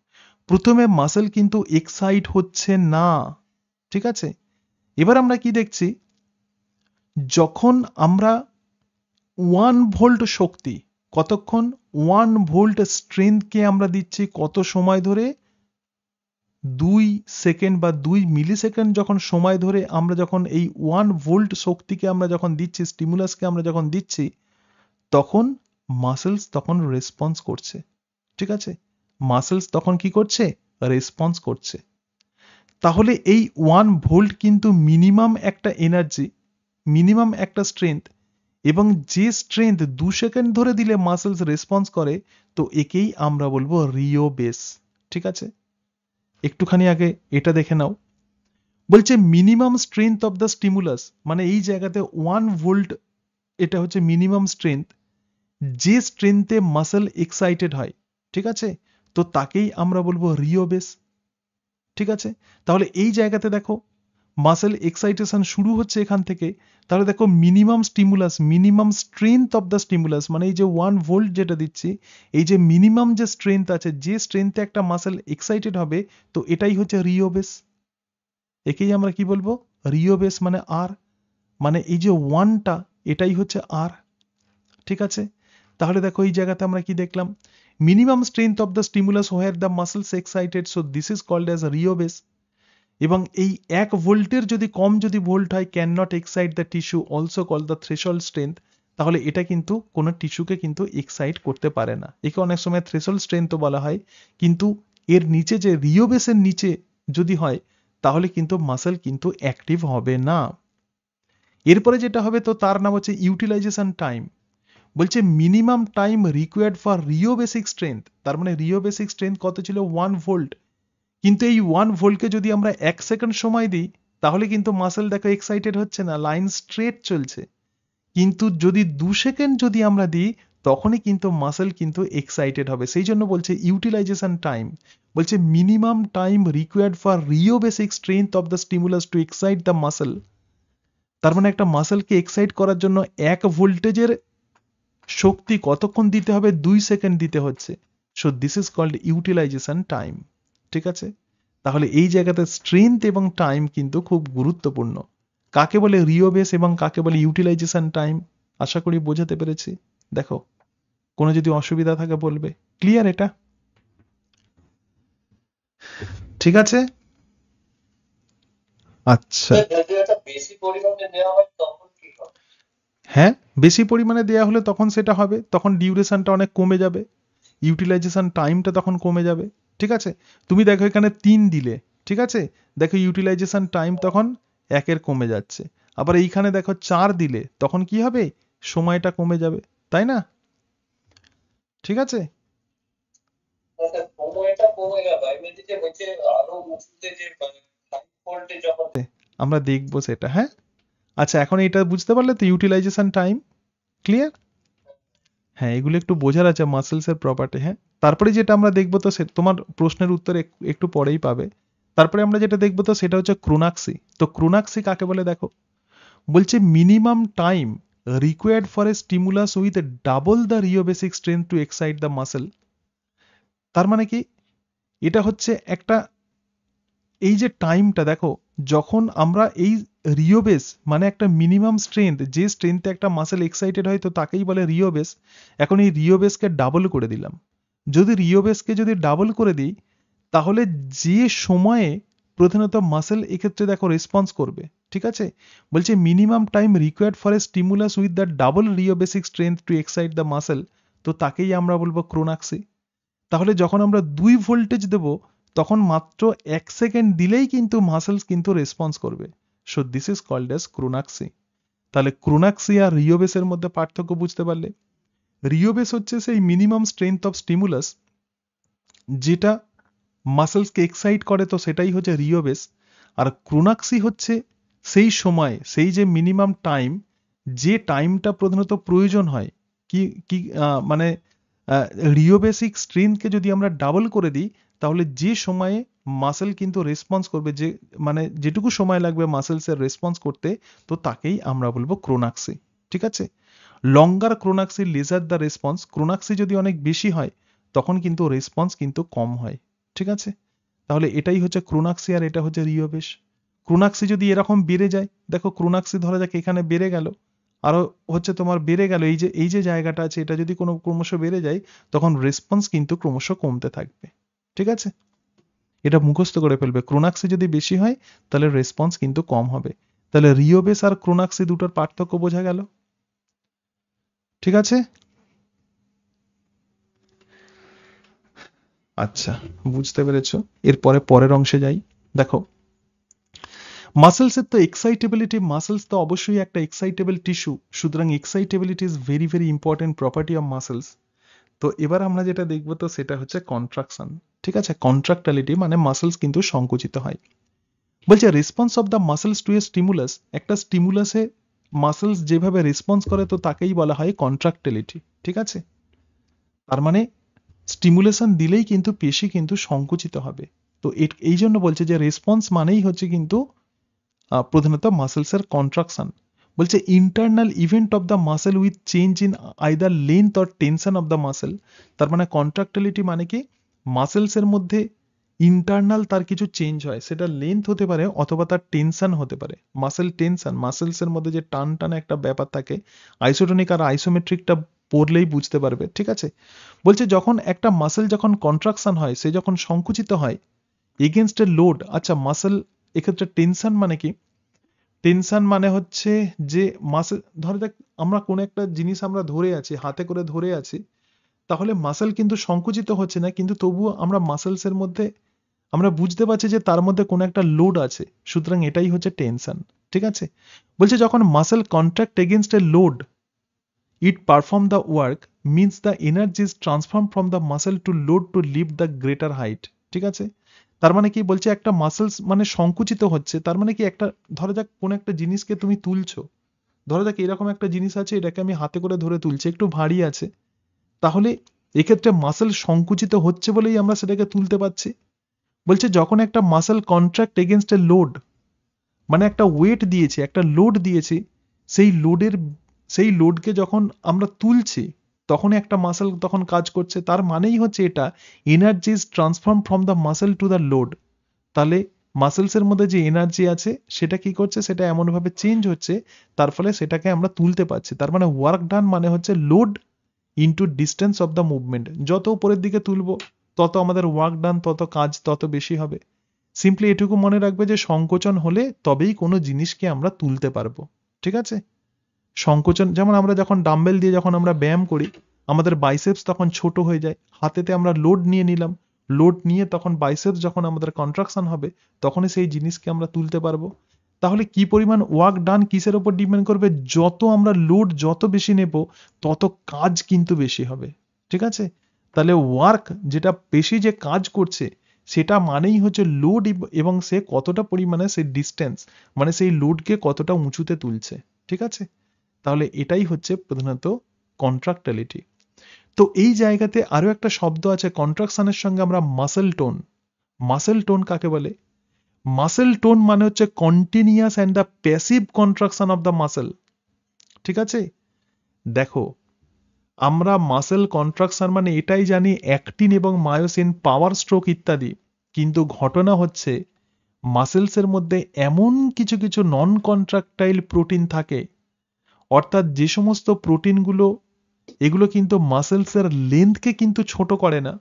প্রথমে মাসেল কিন্তু এক্সাইট হচ্ছে না। ঠিক আছে? এবার আমরা কি দেখছি, যখন আমরা 1 ভোল্ট শক্তি, কতক্ষণ, 1 ভোল্ট স্ট্রেংথকে আমরা দিচ্ছি কত সময় ধরে, 2 সেকেন্ড বা 2 মিলি সেকেন্ড যখন সময় ধরে আমরা যখন এই 1 ভোল্ট শক্তিকে আমরা যখন দিচ্ছি, স্টিমুলাসকে আমরা যখন দিচ্ছি, তখন মাসেলস তখন রেসপন্স করছে। ঠিক আছে? মাসেলস তখন কি করছে, রেসপন্স করছে। তাহলে এই 1 ভোল্ট কিন্তু মিনিমাম একটা এনার্জি, মিনিমাম একটা স্ট্রেংথ, এবং যে স্ট্রেংথ 2 সেকেন্ড ধরে দিলে মাসেলস রেসপন্স করে, তো একেই আমরা বলবো রিও বেস। ঠিক আছে? একটুখানি আগে এটা দেখে নাও, বলছে minimum strength of the stimulus, মানে এই জায়গাতে 1 ভোল্ট, এটা হচ্ছে মিনিমাম স্ট্রেংথ, যে স্ট্রেংথে মাসেল এক্সাইটেড হয়। ঠিক আছে? তো তাকেই আমরা বলবো রিও বেস। ঠিক আছে? তাহলে এই জায়গাতে দেখো, মাসেল এক্সাইটেশন শুরু হচ্ছে এখান থেকে। তাহলে দেখো, minimum stimulus, minimum strength of the stimulus, মানে এই যে 1 ভোল্ট যেটা দিচ্ছি, এই যে মিনিমাম যে স্ট্রেংথ আছে, যে স্ট্রেংথে একটা মাসেল এক্সাইটেড হবে, তো এটাই হচ্ছে রিও বেস। একেই আমরা কি বলবো, রিও বেস, মানে আর, মানে এই যে 1টা, এটাই হচ্ছে আর। ঠিক আছে? তাহলে দেখো এই জায়গাতে আমরা কি দেখলাম, minimum strength of the stimulus where the muscles excited, so this is called as rheobase. এবং এই 1 ভোল্টের যদি কম যদি ভোল্ট হয়, can not excite the tissue, also called the threshold strength, তাহলে এটা কিন্তু কোনো টিস্যুকে কিন্তু এক্সাইট করতে পারে না। একে অনেক সময় থ্রেশহোল্ড স্ট্রেংথও বলা হয়, কিন্তু এর নিচে যে রিওবেসের নিচে যদি হয় তাহলে কিন্তু মাসেল কিন্তু অ্যাক্টিভ হবে না। এরপরে যেটা হবে তো তার নাম হচ্ছে ইউটিলাইজেশন টাইম। বলছে minimum time required for rheobasic strength, তার মানে রিওবেসিক স্ট্রেংথ কত ছিল 1 ভোল্ট, কিন্তু এই 1 ভোল্টকে যদি আমরা 1 সেকেন্ড সময় দিই তাহলে কিন্তু মাসেল দেখো এক্সাইটেড হচ্ছে না, লাইন স্ট্রেট চলছে। কিন্তু যদি 2 সেকেন্ড যদি আমরা দিই তখনই কিন্তু মাসেল কিন্তু এক্সাইটেড হবে। সেই জন্য বলছে ইউটিলাইজেশন টাইম, বলছে minimum time required for rheobasic strength of the stimulus to excite the muscle. তার মানে একটা মাসেলকে এক্সাইট করার জন্য 1 ভোল্টেজের শক্তি কতক্ষণ দিতে হবে, 2 সেকেন্ড দিতে হচ্ছে। So this is called utilization time. ঠিক আছে, তাহলে এই জায়গাতে স্ট্রেংথ এবং টাইম কিন্তু খুব গুরুত্বপূর্ণ। কাকে বলে রিওবেস এবং কাকে বলে ইউটিলাইজেশন টাইম, আশা করি বোঝাতে পেরেছি। দেখো কোনো যদি অসুবিধা থাকে বলবে। ক্লিয়ার এটা? ঠিক আছে, আচ্ছা। হ্যাঁ, বেশি পরিমাণে দেওয়া হলে তখন সেটা হবে, তখন ডিউরেশনটা অনেক কমে যাবে, ইউটিলাইজেশন টাইমটা তখন কমে যাবে। ঠিক আছে, তুমি দেখো এখানে 3 দিলে, ঠিক আছে, দেখো ইউটিলাইজেশন টাইম তখন 1 কমে যাচ্ছে। আবার এইখানে দেখো 4 দিলে তখন কি হবে, সময়টা কমে যাবে, তাই না? ঠিক আছে, আমরা দেখবো সেটা। হ্যাঁ, আচ্ছা, এখন এটা বুঝতে পারলে তো ইউটিলাইজেশন টাইম? ক্লিয়ার? হ্যাঁ, এগুলো একটু বোঝার আছে মাসেলস এর প্রপার্টি। হ্যাঁ, তারপরে যেটা আমরা দেখবো তো তোমার প্রশ্নের উত্তর একটু পরেই পাবে। তারপরে আমরা যেটা দেখবো তো সেটা হচ্ছে ক্রোনাক্সি। তো ক্রোনাক্সি কাকে বলে দেখো, বলছে minimum time required for a stimulus with double the rheobasic strength to excite the muscle. তার মানে কি, এটা হচ্ছে একটা, এই যে টাইমটা দেখো, যখন আমরা এই রিওবেস মানে একটা মিনিমাম স্ট্রেংথ, যে স্ট্রেংথে একটা মাসেল এক্সাইটেড হয় তো তাকেই বলে রিওবেস। এখন এই রিওবেসকে ডাবল করে দিলাম। যদি রিওবেসকে যদি ডাবল করে দিই তাহলে যে সময়ে প্রধানত মাসেল এক্ষেত্রে দেখো রেসপন্স করবে। ঠিক আছে, বলছে minimum time required for a stimulus with the double rheobasic strength to excite the muscle, তো তাকেই আমরা বলবো ক্রোনাক্সি। তাহলে যখন আমরা 2 ভোল্টেজ দেব তখন মাত্র 1 সেকেন্ড দিলেই কিন্তু মাসেলস কিন্তু রেসপন্স করবে। So this is called as chronaxie. তাহলে ক্রোনাক্সি আর রিওবেসের মধ্যে পার্থক্য বুঝতে পারলে, রিওবেস হচ্ছে সেই মিনিমাম স্ট্রেংথ অফ স্টিমুলাস যেটা মাসেলসকে এক্সাইট করে, তো সেটাই হচ্ছে রিওবেস। আর ক্রোনাক্সি হচ্ছে সেই সময়, সেই যে মিনিমাম টাইম, যে টাইমটা প্রধানত প্রয়োজন হয় কি কি মানে রিওবেসিক স্ট্রেংথকে যদি আমরা ডাবল করে দিই তাহলে যে সময়ে মাসেল কিন্তু রেসপন্স করবে, যে মানে যেটুকু সময় লাগবে মাসেলসের রেসপন্স করতে, তো তাকেই আমরা বলবো ক্রোনাক্সি। ঠিক আছে, লঙ্গার ক্রোনাক্সি লেজার দ্য রেসপন্স, ক্রোনাক্সি যদি অনেক বেশি হয় তখন কিন্তু রেসপন্স কিন্তু কম হয়। ঠিক আছে, তাহলে এটাই হচ্ছে ক্রোনাক্সি আর এটা হচ্ছে রিওবেস। ক্রোনাক্সি যদি এরকম বেড়ে যায়, দেখো ক্রোনাক্সি ধরা যাক এখানে বেড়ে গেল, আরো হচ্ছে তোমার বেড়ে গেল, এই যে জায়গাটা আছে এটা যদি কোনো ক্রমশ বেড়ে যায় তখন রেসপন্স কিন্তু ক্রমশ কমতে থাকবে। ঠিক আছে, এটা মুখস্থ করে ফেলবে, ক্রোনাক্সি যদি বেশি হয় তাহলে রেসপন্স কিন্তু কম হবে। তাহলে রিওবেস আর ক্রোনাক্সি দুটোর পার্থক্য বোঝা গেল। ঠিক আছে, আচ্ছা, বুঝতে পেরেছো। এরপরে পরের অংশে যাই। দেখো মাসেলসের তো এক্সাইটেবিলিটি, মাসেলস তো অবশ্যই একটা এক্সাইটেবল টিস্যু, সুতরাং excitability is very very important property of muscles. তো এবার আমরা যেটা দেখবো তো সেটা হচ্ছে কন্ট্রাকশন। ঠিক আছে, কন্ট্রাক্টালিটি মানে মাসেলস কিন্তু সংকুচিত হয়। বলছে response of the muscles to a stimulus, একটা স্টিমুলাসে মাসেলস যেভাবে রেসপন্স করে তো তাকেই বলা হয় কন্ট্রাক্টিলিটি। ঠিক আছে, তার মানে স্টিমুলেশন দিলেই কিন্তু পেশি কিন্তু সংকুচিত হবে। তো এই জন্য বলছে যে রেসপন্স মানেই হচ্ছে কিন্তু প্রধানত মাসেলসের কন্ট্রাকশন। বলছে internal event of the muscle with change in either length or tension of the muscle. তার মানে কন্ট্রাক্টিলিটি মানে কি, মাসেলসের মধ্যে ইন্টারনাল তার কিছু চেঞ্জ হয়, সেটা লেন্থ হতে পারে অথবা তার টেনশন হতে পারে। মাসেল টেনশন, মাসেলসের মধ্যে যে টান টানা একটা ব্যাপার থাকে, আইসোটনিক আর আইসোমেট্রিকটা পড়লেই বুঝতে পারবে। ঠিক আছে, বলছে যখন একটা মাসেল যখন কন্ট্রাকশন হয়, সে যখন সংকুচিত হয় এগেনস্ট এ লোড। আচ্ছা, মাসেল এক্ষেত্রে টেনশন মানে কি, টেনশন মানে হচ্ছে যে মাসেল, ধরে দেখ আমরা কোন একটা জিনিস আমরা ধরে আছি, হাতে করে ধরে আছি, তাহলে মাসেল কিন্তু সংকুচিত হচ্ছে না, কিন্তু তবুও আমরা মাসেলসের মধ্যে আমরা বুঝতে পারছি যে তার মধ্যে কোনো একটা লোড আছে, সুতরাং এটাই হচ্ছে টেনশন। ঠিক আছে, বলছে যখন muscle contract against A load it perform the work means the energy is transformed from the muscle to load to lift the greater height। ঠিক আছে, তার মানে কি বলছে, একটা মাসেলস মানে সংকুচিত হচ্ছে, তার মানে কি একটা, ধরো যাক কোন একটা জিনিসকে তুমি তুলছো, ধরো যাক এরকম একটা জিনিস আছে, এটাকে আমি হাতে করে ধরে তুলছি, একটু ভারী আছে, তাহলে এক্ষেত্রে মাসেল সংকুচিত হচ্ছে বলেই আমরা সেটাকে তুলতে পারছি। বলছে যখন একটা মাসেল কন্ট্রাক্ট এগেনস্ট এ লোড, মানে একটা ওয়েট দিয়েছে, একটা লোড দিয়েছি, সেই লোডের সেই লোডকে যখন আমরা তুলছি তখন একটা মাসেল তখন কাজ করছে, তার মানেই হচ্ছে এটা energy is transform from the muscle to the load. তাহলে মাসেলসের মধ্যে যে এনার্জি আছে সেটা কি করছে, সেটা এমনভাবে চেঞ্জ হচ্ছে, তার ফলে সেটাকে আমরা তুলতে পারছি। তার মানে ওয়ার্ক ডান মানে হচ্ছে load into distance of the movement. যত উপরের দিকে তুলবো তত আমাদের ওয়ার্ক ডান, তত কাজ তত বেশি হবে। সিম্পলি এটুকু মনে রাখবে যে সংকোচন হলে তবেই কোনো জিনিসকে আমরা তুলতে পারবো। ঠিক আছে, সংকোচন, যেমন আমরা যখন ডাম্বেল দিয়ে যখন আমরা ব্যায়াম করি, আমাদের বাইসেপস তখন ছোট হয়ে যায়, হাতেতে আমরা লোড নিয়ে নিলাম, লোড নিয়ে তখন বাইসেপস যখন আমাদের কন্ট্রাকশন হবে তখনই সেই জিনিসকে আমরা তুলতে পারবো। তাহলে কি পরিমাণ ওয়ার্ক ডান কিসের উপর ডিপেন্ড করবে, যত আমরা লোড যত বেশি নেব তত কাজ কিন্তু বেশি হবে। ঠিক আছে, তাহলে ওয়ার্ক যেটা বেশি যে কাজ করছে সেটা মানেই হচ্ছে লোড, এবং সে কতটা পরিমাণে সেই ডিস্টেন্স মানে সেই লোডকে কতটা উঁচুতে তুলছে। ঠিক আছে, তাহলে এটাই হচ্ছে প্রধানত কন্ট্রাক্টালিটি। তো এই জায়গাতে আরো একটা শব্দ আছে কন্ট্রাকশনের সঙ্গে, আমরা মাসেল টোন। মাসেল টোন কাকে বলে? মাসেল টোন মানে হচ্ছে continuous and the passive contraction of the muscle. ঠিক আছে, দেখো আমরা মাসেল কন্ট্রাকশন মানে এটাই জানি অ্যাক্টিন এবং মায়োসিন, পাওয়ার স্ট্রোক ইত্যাদি, কিন্তু ঘটনা হচ্ছে মাসেলসের মধ্যে এমন কিছু কিছু নন কন্ট্রাকটাইল প্রোটিন থাকে, অর্থাৎ যে সমস্ত প্রোটিনগুলো, এগুলো কিন্তু মাসেলসের লেন্থকে কিন্তু ছোট করে না,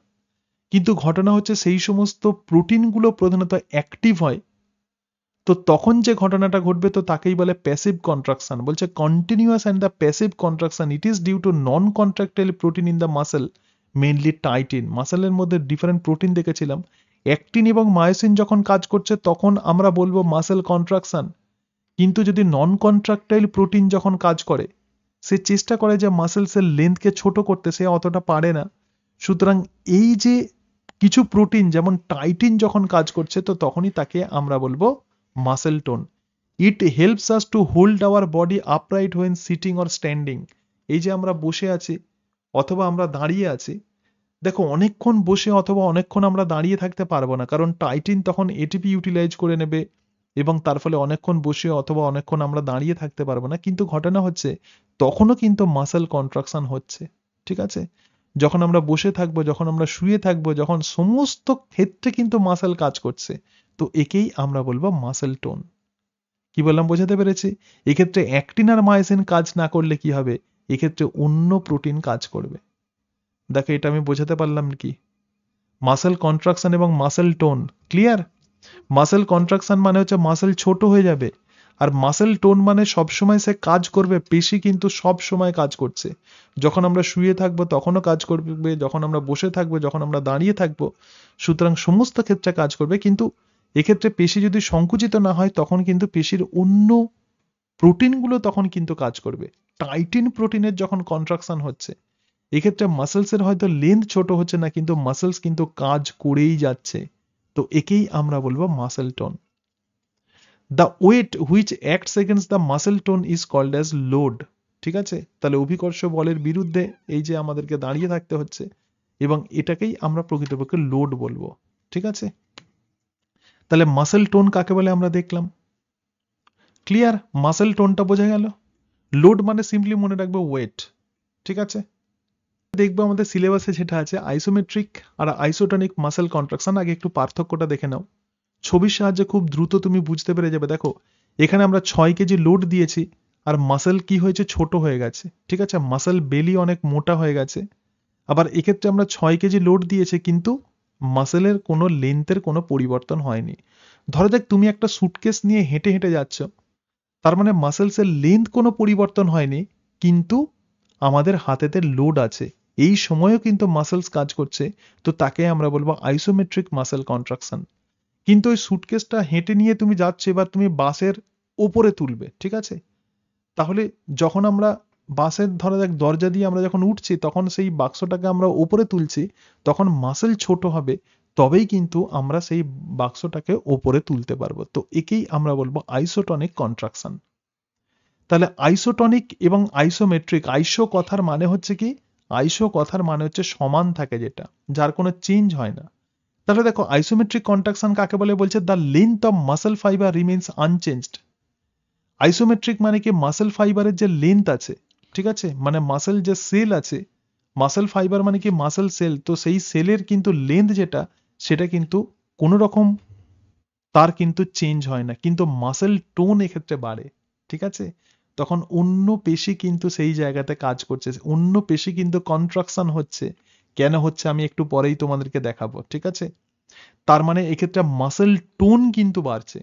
কিন্তু ঘটনা হচ্ছে সেই সমস্ত প্রোটিনগুলো প্রধানত অ্যাক্টিভ হয়। তো তখন যে ঘটনাটা ঘটবে তো তাকেই বলে প্যাসিভ কন্ট্রাকশন। বলছে continuous and the passive contraction it is due to non contractile protein in the muscle, mainly titin. মাসেলের মধ্যে ডিফারেন্ট প্রোটিন দেখেছিলাম, অ্যাক্টিন এবং মায়োসিন যখন কাজ করছে তখন আমরা বলবো মাসেল কন্ট্রাকশন, কিন্তু যদি নন কন্ট্রাক্টাইল প্রোটিন যখন কাজ করে, সে চেষ্টা করে যে মাসেলসের লেন্থকে ছোট করতে, সে অতটা পারে না। সুতরাং এই যে কিছু প্রোটিন যেমন টাইটিন যখন কাজ করছে তো তখনই তাকে আমরা বলবো muscle tone. It helps us to hold our body upright when sitting or standing. এই যে আমরা বসে আছি অথবা আমরা দাঁড়িয়ে আছি, দেখো অনেকক্ষণ বসে অথবা অনেকক্ষণ আমরা দাঁড়িয়ে থাকতে পারবো না, কারণ টাইটিন তখন এটিপি ইউটিলাইজ করে নেবে এবং তার ফলে অনেকক্ষণ বসে অথবা অনেকক্ষণ আমরা দাঁড়িয়ে থাকতে পারবো না। কিন্তু ঘটনা হচ্ছে তখনও কিন্তু মাসেল কন্ট্রাকশন হচ্ছে। ঠিক আছে, যখন আমরা বসে থাকবো, যখন আমরা শুয়ে থাকবো, যখন সমস্ত ক্ষেত্রে কিন্তু মাসেল কাজ করছে, তো একেই আমরা বলবো মাসেল টোন। কি বললাম বোঝাতে পেরেছি? এক্ষেত্রে অ্যাক্টিন আর মায়োসিন কাজ না করলে কি হবে, এক্ষেত্রে অন্য প্রোটিন কাজ করবে। দেখো এটা আমি বোঝাতে পারলাম কি? মাসেল কন্ট্রাকশন এবং muscle tone clear? Muscle contraction মানে হচ্ছে মাসেল ছোট হয়ে যাবে, আর মাসেল টোন মানে সবসময় সে কাজ করবে, পেশি কিন্তু সব সময় কাজ করছে। যখন আমরা শুয়ে থাকবো তখনও কাজ করবে, যখন আমরা বসে থাকবো, যখন আমরা দাঁড়িয়ে থাকবো, সুতরাং সমস্ত ক্ষেত্রে কাজ করবে। কিন্তু এক্ষেত্রে পেশি যদি সংকুচিত না হয় তখন কিন্তু পেশির অন্য প্রোটিনগুলো তখন কিন্তু কাজ করবে। টাইটিন প্রোটিনের যখন কন্ট্রাকশন হচ্ছে, এক্ষেত্রে মাসেলসের হয়তো লেন্থ ছোট হচ্ছে না, কিন্তু মাসেলস কিন্তু কাজ করেই যাচ্ছে, তো একেই আমরা বলবো muscle tone. The weight which acts against the muscle tone is called as load. ঠিক আছে, তাহলে অভিকর্ষ বলের বিরুদ্ধে এই যে আমাদেরকে দাঁড়িয়ে থাকতে হচ্ছে, এবং এটাকেই আমরা প্রকৃতপক্ষে লোড বলবো। ঠিক আছে, তাহলে মাসেল টোন কাকে বলে আমরা দেখলাম। ক্লিয়ার? মাসেল টোনটা বোঝা গেল। লোড মানে সিম্পলি মনে রাখবে ওয়েট। ঠিক আছে, দেখবো আমাদের সিলেবাসে যেটা আছে আইসোমেট্রিক আর আইসোটনিক মাসেল কন্ট্রাকশন। আগে একটু পার্থক্যটা দেখে নাও, ছবির সাহায্যে খুব দ্রুত তুমি বুঝতে পেরে যাবে। দেখো এখানে আমরা 6 কেজি লোড দিয়েছি আর মাসেল কি হয়েছে, ছোট হয়ে গেছে। ঠিক আছে, মাসেল বেলি অনেক মোটা হয়ে গেছে। আবার এক্ষেত্রে আমরা 6 কেজি লোড দিয়েছি কিন্তু মাসেলের কোনো লেন্থের কোনো পরিবর্তন হয়নি। ধরো যাক তুমি একটা সুটকেস নিয়ে হেঁটে হেঁটে যাচ্ছ, তার মানে মাসেলসের লেন্থ কোনো পরিবর্তন হয়নি, কিন্তু আমাদের হাতেতে লোড আছে, এই সময়ও কিন্তু মাসেলস কাজ করছে, তো তাকে আমরা বলবো আইসোমেট্রিক মাসেল কন্ট্রাকশন। কিন্তু ওই সুটকেসটা হেঁটে নিয়ে তুমি যাচ্ছে, এবার তুমি বাসের ওপরে তুলবে, ঠিক আছে? তাহলে যখন আমরা বাসের ধরা যাক দরজা দিয়ে আমরা যখন উঠছি, তখন সেই বাক্সটাকে আমরা উপরে তুলছি, তখন মাসেল ছোট হবে, তবেই কিন্তু আমরা সেই বাক্সটাকে ওপরে তুলতে পারবো। তো একেই আমরা বলবো আইসোটনিক কন্ট্রাকশন। তাহলে আইসোটনিক এবং আইসোমেট্রিক, আইসো কথার মানে হচ্ছে কি, আইসো কথার মানে হচ্ছে সমান থাকে যেটা, যার কোনো চেঞ্জ হয় না। তাহলে দেখো আইসোমেট্রিক কন্ট্রাকশন কাকে বলে, বলছে the length of muscle fibre remains unchanged. Isometric মানে কি, মাসেল ফাইবারের যে লেন্থ আছে, ঠিক আছে, মানে মাসেল যে সেল আছে, মাসেল ফাইবার মানে কি মাসেল সেল, তো সেই সেলের কিন্তু লেন্থ যেটা, সেটা কিন্তু কোনো রকম তার কিন্তু চেঞ্জ হয় না, কিন্তু মাসেল টোন এক্ষেত্রে বাড়ে, ঠিক আছে? তখন অন্য পেশি কিন্তু সেই জায়গাতে কাজ করছে, অন্য পেশি কিন্তু কন্ট্রাকশন হচ্ছে। কেন হচ্ছে আমি একটু পরেই তোমাদেরকে দেখাবো, ঠিক আছে? তার মানে এক্ষেত্রে মাসেল টোন কিন্তু বাড়ছে,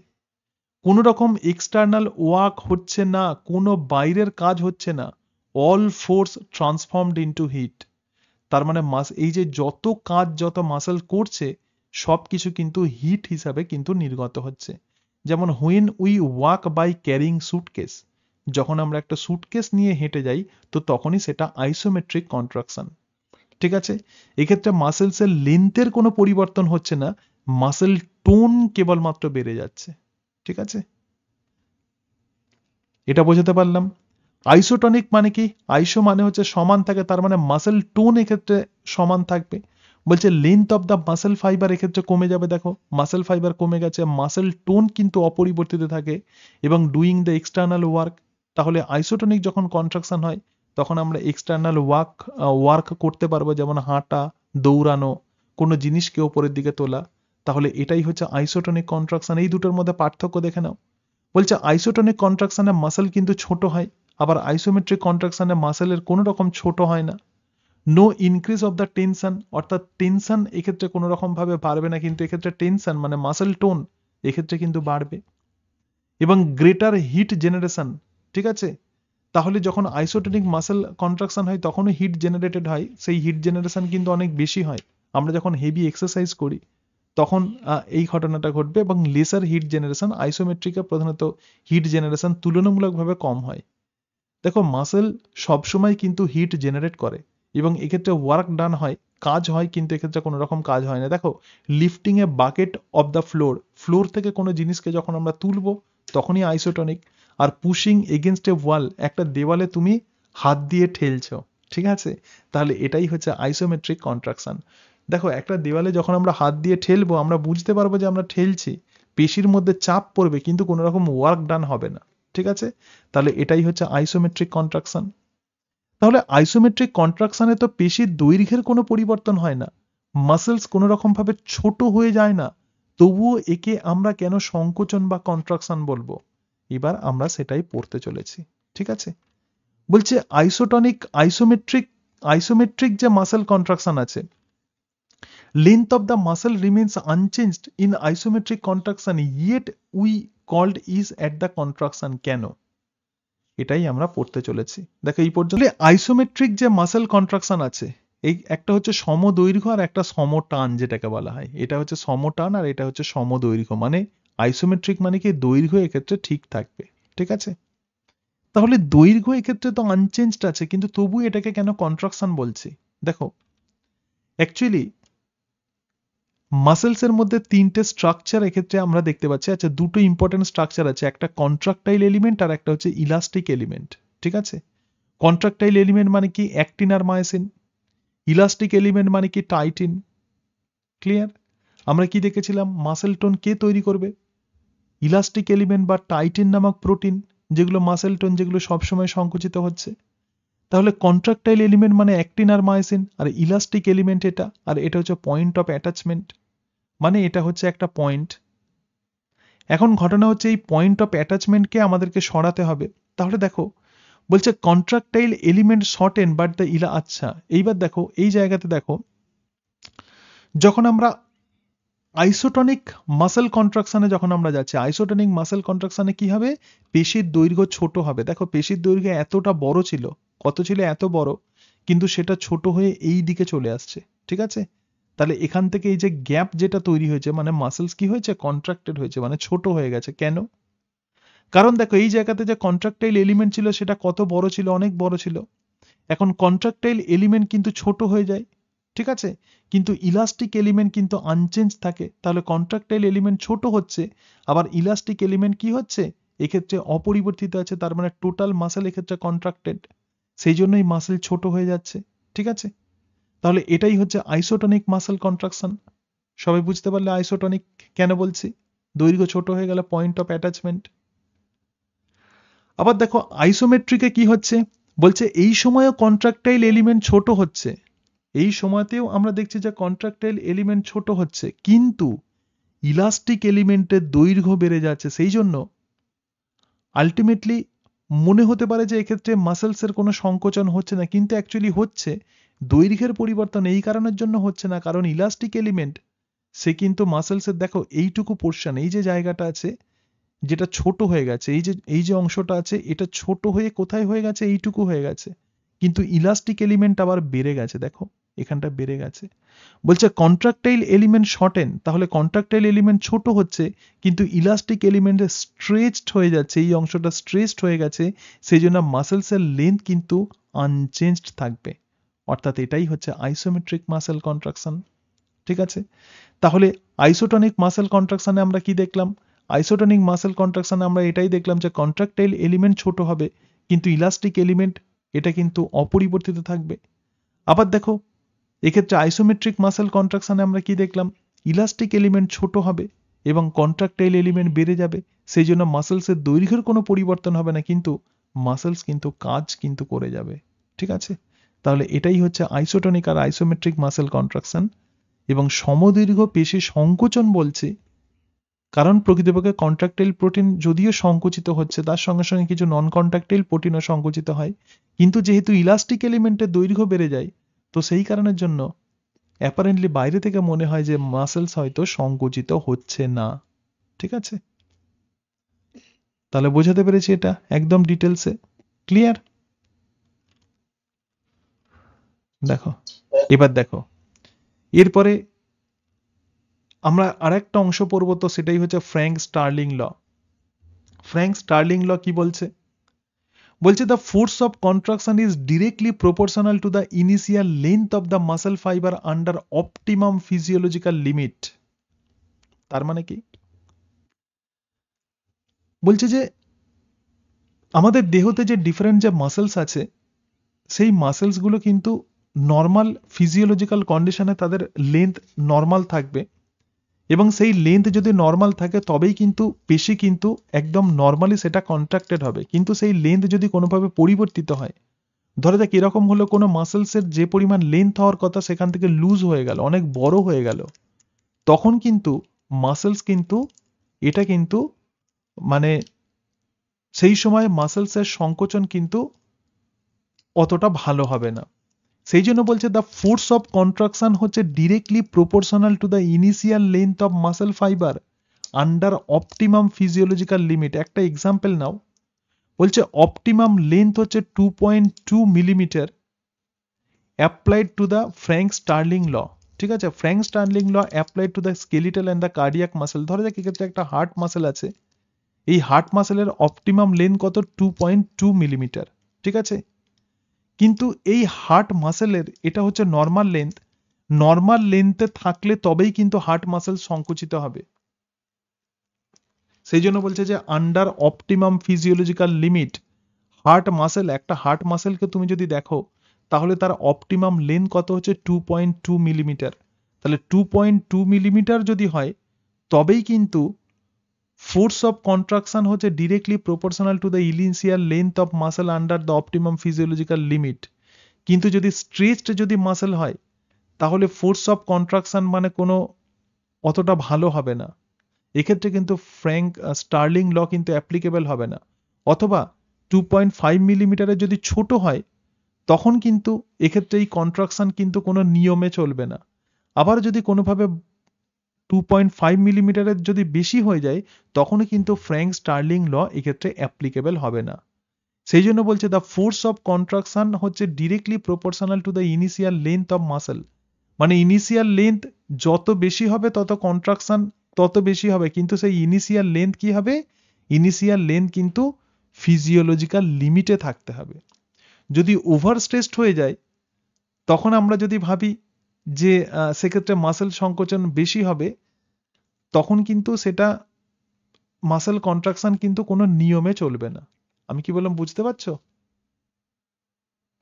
কোনো রকম এক্সটার্নাল ওয়ার্ক হচ্ছে না, কোনো বাইরের কাজ হচ্ছে না, all force transformed into heat. তার মানে এই যে যত কাজ যত মাসেল করছে, সবকিছু কিন্তু হিট হিসাবে কিন্তু নির্গত হচ্ছে। যেমন when we walk by carrying suitcase, যখন আমরা একটা সুটকেস নিয়ে হেঁটে যাই, তো তখনই সেটা আইসোমেট্রিক কন্ট্রাকশন, ঠিক আছে? এক্ষেত্রে মাসেলসের লেন্থের কোনো পরিবর্তন হচ্ছে না, মাসেল টোন কেবলমাত্র বেড়ে যাচ্ছে, ঠিক আছে? এটা বোঝাতে পারলাম। আইসোটনিক মানে কি, আইসো মানে হচ্ছে সমান থাকে, তার মানে মাসেল টোন এক্ষেত্রে সমান থাকবে। বলছে length of the muscle fibre এক্ষেত্রে কমে যাবে, দেখো মাসেল ফাইবার কমে গেছে, মাসেল টোন কিন্তু অপরিবর্তিত থাকে এবং ডুইং দ্য এক্সটার্নাল ওয়ার্ক। তাহলে আইসোটনিক যখন কন্ট্রাকশন হয়, তখন আমরা এক্সটার্নাল ওয়ার্ক করতে পারবো, যেমন হাঁটা, দৌড়ানো, কোনো জিনিসকে ওপরের দিকে তোলা। তাহলে এটাই হচ্ছে আইসোটনিক কন্ট্রাকশন। এই দুটোর মধ্যে পার্থক্য দেখে নাও। বলছে আইসোটনিক কন্ট্রাকশনে মাসেল কিন্তু ছোট হয়, আবার আইসোমেট্রিক কন্ট্রাকশনে মাসেলের কোনো রকম ছোট হয় না। No increase of the tension, অর্থাৎ টেনশন এক্ষেত্রে কোনো রকম ভাবে বাড়বে না, কিন্তু এক্ষেত্রে টেনশন মানে মাসেল টোন এক্ষেত্রে কিন্তু বাড়বে। এবং গ্রেটার হিট জেনারেশন, ঠিক আছে? তাহলে যখন আইসোটনিক মাসেল কন্ট্রাকশন হয়, তখনও হিট জেনারেটেড হয়, সেই হিট জেনারেশন কিন্তু অনেক বেশি হয়। আমরা যখন হেভি এক্সারসাইজ করি, তখন এই ঘটনাটা ঘটবে, এবং লেসার হিট জেনারেশন, আইসোমেট্রিকে প্রধানত হিট জেনারেশন তুলনামূলকভাবে কম হয়। দেখো মাসেল সবসময় কিন্তু হিট জেনারেট করে, এবং এক্ষেত্রে ওয়ার্ক ডান হয়, কাজ হয়, কিন্তু এক্ষেত্রে কোনো রকম কাজ হয় না। দেখো lifting a bucket off the floor থেকে কোনো জিনিসকে যখন আমরা তুলবো, তখনই আইসোটনিক। আর পুশিং এগেনস্ট এ ওয়াল, একটা দেওয়ালে তুমি হাত দিয়ে ঠেলছো, ঠিক আছে, তাহলে এটাই হচ্ছে আইসোমেট্রিক কন্ট্রাকশন। দেখো একটা দেওয়ালে যখন আমরা হাত দিয়ে ঠেলবো, আমরা বুঝতে পারবো যে আমরা ঠেলছি, পেশির মধ্যে চাপ পড়বে, কিন্তু কোনো রকম ওয়ার্ক ডান হবে না, ঠিক আছে? তাহলে এটাই হচ্ছে আইসোমেট্রিক কন্ট্রাকশন। তাহলে আইসোমেট্রিক কন্ট্রাকশনে তো পেশির দৈর্ঘ্যের কোনো পরিবর্তন হয় না, মাসেলস কোনো রকম ভাবে ছোট হয়ে যায় না, তবুও একে আমরা কেন সংকোচন বা কন্ট্রাকশন বলবো? এবার আমরা সেটাই পড়তে চলেছি, ঠিক আছে? বলছে আইসোমেট্রিক যে মাসেল কন্ট্রাকশন আছে, length of the muscle remains unchanged in isometric contraction, yet we called is at the contraction. কেন? এটাই আমরা পড়তে চলেছি। দেখো এই পর্যন্ত আইসোমেট্রিক যে মাসেল কন্ট্রাকশন আছে, এই একটা হচ্ছে সমদৈর্ঘ্য আর একটা সমটান যেটাকে বলা হয়। এটা হচ্ছে সমটান আর এটা হচ্ছে সমদৈর্ঘ্য। মানে আইসোমেট্রিক মানে কি, দৈর্ঘ্য এক্ষেত্রে ঠিক থাকবে, ঠিক আছে? তাহলে দৈর্ঘ্য এক্ষেত্রে তো আনচেঞ্জড আছে, কিন্তু তবু এটাকে কেন কন্ট্রাকশন বলছি? দেখো অ্যাকচুয়ালি মাসেলস এর মধ্যে তিনটে স্ট্রাকচার এক্ষেত্রে আমরা দেখতে পাচ্ছি। আচ্ছা, দুটো ইম্পর্টেন্ট স্ট্রাকচার আছে, একটা কন্ট্রাকটাইল এলিমেন্ট আর একটা হচ্ছে ইলাস্টিক এলিমেন্ট, ঠিক আছে? কন্ট্রাকটাইল এলিমেন্ট মানে কি, অ্যাক্টিন আর মায়োসিন। ইলাস্টিক এলিমেন্ট মানে কি, টাইটিন। ক্লিয়ার? আমরা কি দেখেছিলাম, মাসেল টোন কে তৈরি করবে? ইলাস্টিক এলিমেন্ট বা টাইটিন নামক প্রোটিন, যেগুলো মাসেল টোন, যেগুলো সবসময় সংকুচিত হচ্ছে। তাহলে কন্ট্রাকটাইল এলিমেন্ট মানে অ্যাক্টিন আর মায়োসিন, আর ইলাস্টিক এলিমেন্ট এটা, আর এটা হচ্ছে পয়েন্ট অফ অ্যাটাচমেন্ট, মানে এটা হচ্ছে একটা পয়েন্ট। এখন ঘটনা হচ্ছে এই পয়েন্ট অফ অ্যাটাচমেন্টকে আমাদেরকে সরাতে হবে। তাহলে দেখো বলছে কন্ট্রাকটাইল এলিমেন্ট শর্টেন বাট দ্য আচ্ছা, এইবার দেখো এই জায়গাতে দেখো, যখন আমরা আইসোটনিক মাসেল কন্ট্রাকশনে যখন আমরা যাচ্ছি, আইসোটনিক মাসেল কন্ট্রাকশনে কি হবে, পেশির দৈর্ঘ্য ছোট হবে। দেখো পেশির দৈর্ঘ্য এতটা বড় ছিল, কত ছিল, এত বড়, কিন্তু সেটা ছোট হয়ে এই দিকে চলে আসছে, ঠিক আছে? তাহলে এখান থেকে এই যে গ্যাপ যেটা তৈরি হয়েছে মানে মাসেলস কি হয়েছে, কন্ট্রাক্টেড হয়েছে, মানে ছোট হয়ে গেছে। কেন? কারণ দেখো এই জায়গাতে যে কন্ট্রাক্টাইল এলিমেন্ট ছিল সেটা কত বড় ছিল, অনেক বড় ছিল। এখন কন্ট্রাক্টাইল এলিমেন্ট কিন্তু ছোট হয়ে যায়, ঠিক আছে? কিন্তু ইলাস্টিক এলিমেন্ট কিন্তু আনচেঞ্জ থাকে। তাহলে কন্ট্রাক্টাইল এলিমেন্ট ছোট হচ্ছে, আবার ইলাস্টিক এলিমেন্ট কি হচ্ছে, এক্ষেত্রে অপরিবর্তিত আছে। তার মানে টোটাল মাসেল এক্ষেত্রে কন্ট্রাক্টেড, সেই জন্যই মাসেল ছোট হয়ে যাচ্ছে, ঠিক আছে? তাহলে এটাই হচ্ছে আইসোটনিক মাসেল কন্ট্রাকশন। সবাই বুঝতে পারলে আইসোটনিক কেন বলছি? দৈর্ঘ্য ছোট হয়ে গেল, পয়েন্ট অফ অ্যাটাচমেন্ট। আবার দেখো আইসোমেট্রিকে কি হচ্ছে, বলছে এই সময়ও কন্ট্রাক্টাইল এলিমেন্ট ছোট হচ্ছে। এই সময়তেও আমরা দেখছি যে কন্ট্রাক্টাইল এলিমেন্ট ছোট হচ্ছে, কিন্তু ইলাস্টিক এলিমেন্টের দৈর্ঘ্য বেড়ে যাচ্ছে। সেই জন্য আলটিমেটলি মনে হতে পারে যে এক্ষেত্রে মাসেলসের কোনো সংকোচন হচ্ছে না, কিন্তু অ্যাকচুয়ালি হচ্ছে। দৈর্ঘ্যের পরিবর্তন এই কারণের জন্য হচ্ছে না, কারণ ইলাস্টিক এলিমেন্ট সে কিন্তু মাসেলসের দেখো এইটুকু পোর্শন, এই যে জায়গাটা আছে যেটা ছোট হয়ে গেছে, এই যে অংশটা আছে এটা ছোট হয়ে কোথায় হয়ে গেছে, এইটুকু হয়ে গেছে। কিন্তু ইলাস্টিক এলিমেন্ট আবার বেড়ে গেছে, দেখো এখানটা বেড়ে গেছে। বলছে কন্ট্রাক্টাইল এলিমেন্ট শর্টেন, তাহলে কন্ট্রাক্টাইল এলিমেন্ট ছোট হচ্ছে কিন্তু ইলাস্টিক এলিমেন্টে স্ট্রেচড হয়ে যাচ্ছে, এই অংশটা স্ট্রেচড হয়ে গেছে। সেই জন্য মাসেলসের লেন্থ কিন্তু আনচেঞ্জড থাকবে। অর্থাৎ এটাই হচ্ছে আইসোমেট্রিক মাসেল কন্ট্রাকশন, ঠিক আছে? তাহলে আইসোটনিক মাসেল কন্ট্রাকশনে আমরা কি দেখলাম? আইসোটনিক মাসেল কন্ট্রাকশনে আমরা এটাই দেখলাম যে কন্ট্রাক্টাইল এলিমেন্ট ছোট হবে কিন্তু ইলাস্টিক এলিমেন্ট এটা কিন্তু অপরিবর্তিত থাকবে। আবার দেখো এক্ষেত্রে আইসোমেট্রিক মাসেল কন্ট্রাকশনে আমরা কি দেখলাম? ইলাস্টিক এলিমেন্ট ছোট হবে এবং কন্ট্রাক্টাইল এলিমেন্ট বেড়ে যাবে। সেই জন্য মাসেলসের দৈর্ঘ্যের কোনো পরিবর্তন হবে না, কিন্তু মাসেলস কিন্তু কাজ কিন্তু করে যাবে, ঠিক আছে? তাহলে এটাই হচ্ছে আইসোটনিক আর আইসোমেট্রিক মাসেল কন্ট্রাকশন। এবং সমদৈর্ঘ্য পেশি সংকোচন বলছে, কারণ প্রকৃতপক্ষে কন্ট্রাক্টাইল প্রোটিন যদিও সংকুচিত হচ্ছে তার সঙ্গে সঙ্গে কিছু নন কন্ট্রাক্টাইল প্রোটিনও সংকুচিত হয়, কিন্তু যেহেতু ইলাস্টিক এলিমেন্টের দৈর্ঘ্য বেড়ে যায় তো সেই কারণের জন্য অ্যাপারেন্টলি বাইরে থেকে মনে হয় যে মাসেলস হয়তো সংকুচিত হচ্ছে না, ঠিক আছে? তাহলে বোঝাতে পেরেছি এটা একদম ডিটেলসে, ক্লিয়ার? দেখো এবার দেখো এরপরে আমরা আরেকটা অংশ পড়বো, তো সেটাই হচ্ছে ফ্র্যাঙ্ক স্টার্লিং ল। ফ্র্যাঙ্ক স্টার্লিং ল কি বলছে? বলছে the force of contraction is directly proportional to the initial length of the muscle fibre under optimum physiological limit. তার মানে কি বলছে? যে আমাদের দেহতে যে ডিফারেন্ট যে মাসেলস আছে সেই মাসেলসগুলো কিন্তু নর্মাল ফিজিওলজিক্যাল কন্ডিশনে তাদের লেন্থ নর্মাল থাকবে, এবং সেই লেন্থ যদি নর্মাল থাকে তবেই কিন্তু পেশি কিন্তু একদম নর্মালি সেটা কন্ট্রাক্টেড হবে। কিন্তু সেই লেন্থ যদি কোনোভাবে পরিবর্তিত হয়, ধরে যাক এরকম হলো কোনো মাসেলসের যে পরিমাণ লেন্থ হওয়ার কথা সেখান থেকে লুজ হয়ে গেল, অনেক বড় হয়ে গেল, তখন কিন্তু মাসেলস কিন্তু এটা কিন্তু মানে সেই সময় মাসেলসের সংকোচন কিন্তু অতটা ভালো হবে না। সেই জন্য বলছে দ্য ফোর্স অফ কন্ট্রাকশন হচ্ছে directly proportional to the initial length of muscle fibre under optimum physiological limit. একটা এক্সাম্পল নাও, বলছে অপটিমাম লেন্থ হচ্ছে 2.2 millimetre applied to the Frank Starling law, ঠিক আছে? Frank Starling law applied to the skeletal and the cardiac muscle. ধরে যাক এক্ষেত্রে একটা হার্ট মাসেল আছে, এই হার্ট মাসেলের অপটিমাম লেন্থ কত? 2.2 মিলিমিটার, ঠিক আছে? কিন্তু এই হার্ট মাসেলের এটা হচ্ছে নর্মাল লেন্থ, নর্মাল লেন্থে থাকলে তবেই কিন্তু হার্ট মাসেল সংকুচিত হবে। সেই জন্য বলছে যে under optimum physiological limit heart muscle, একটা হার্ট মাসেলকে তুমি যদি দেখো তাহলে তার অপটিমাম লেন্থ কত হচ্ছে? 2.2 মিলিমিটার। তাহলে 2.2 মিলিমিটার যদি হয় তবেই কিন্তু ফোর্স অফ কন্ট্রাকশন হচ্ছে directly proportional to the initial length of muscle under the optimum physiological limit. কিন্তু যদি স্ট্রেচড যদি মাসেল হয় তাহলে ফোর্স অফ কন্ট্রাকশন মানে কোনো অতটা ভালো হবে না, এক্ষেত্রে কিন্তু ফ্র্যাঙ্ক স্টার্লিং ল কিন্তু অ্যাপ্লিকেবল হবে না। অথবা 2.5 মিলিমিটারের যদি ছোট হয় তখন কিন্তু এক্ষেত্রে এই কন্ট্রাকশন কিন্তু কোনো নিয়মে চলবে না। আবার যদি কোনোভাবে 2.5 মিলিমিটারের যদি বেশি হয়ে যায় তখনও কিন্তু ফ্র্যাঙ্ক স্টার্লিং ল এক্ষেত্রে অ্যাপ্লিকেবল হবে না। সেই জন্য বলছে দ্য ফোর্স অফ কন্ট্রাকশন হচ্ছে directly proportional to the initial length of muscle. মানে ইনিশিয়াল লেন্থ যত বেশি হবে তত কন্ট্রাকশন তত বেশি হবে, কিন্তু সেই ইনিশিয়াল লেন্থ কি হবে? ইনিশিয়াল লেন্থ কিন্তু ফিজিওলজিক্যাল লিমিটে থাকতে হবে। যদি ওভার স্ট্রেসড হয়ে যায় তখন আমরা যদি ভাবি যে সেক্ষেত্রে মাসেল সংকোচন বেশি হবে, তখন কিন্তু সেটা মাসেল কন্ট্রাকশন কিন্তু কোনো নিয়মে চলবে না। আমি কি বললাম বুঝতে পারছো?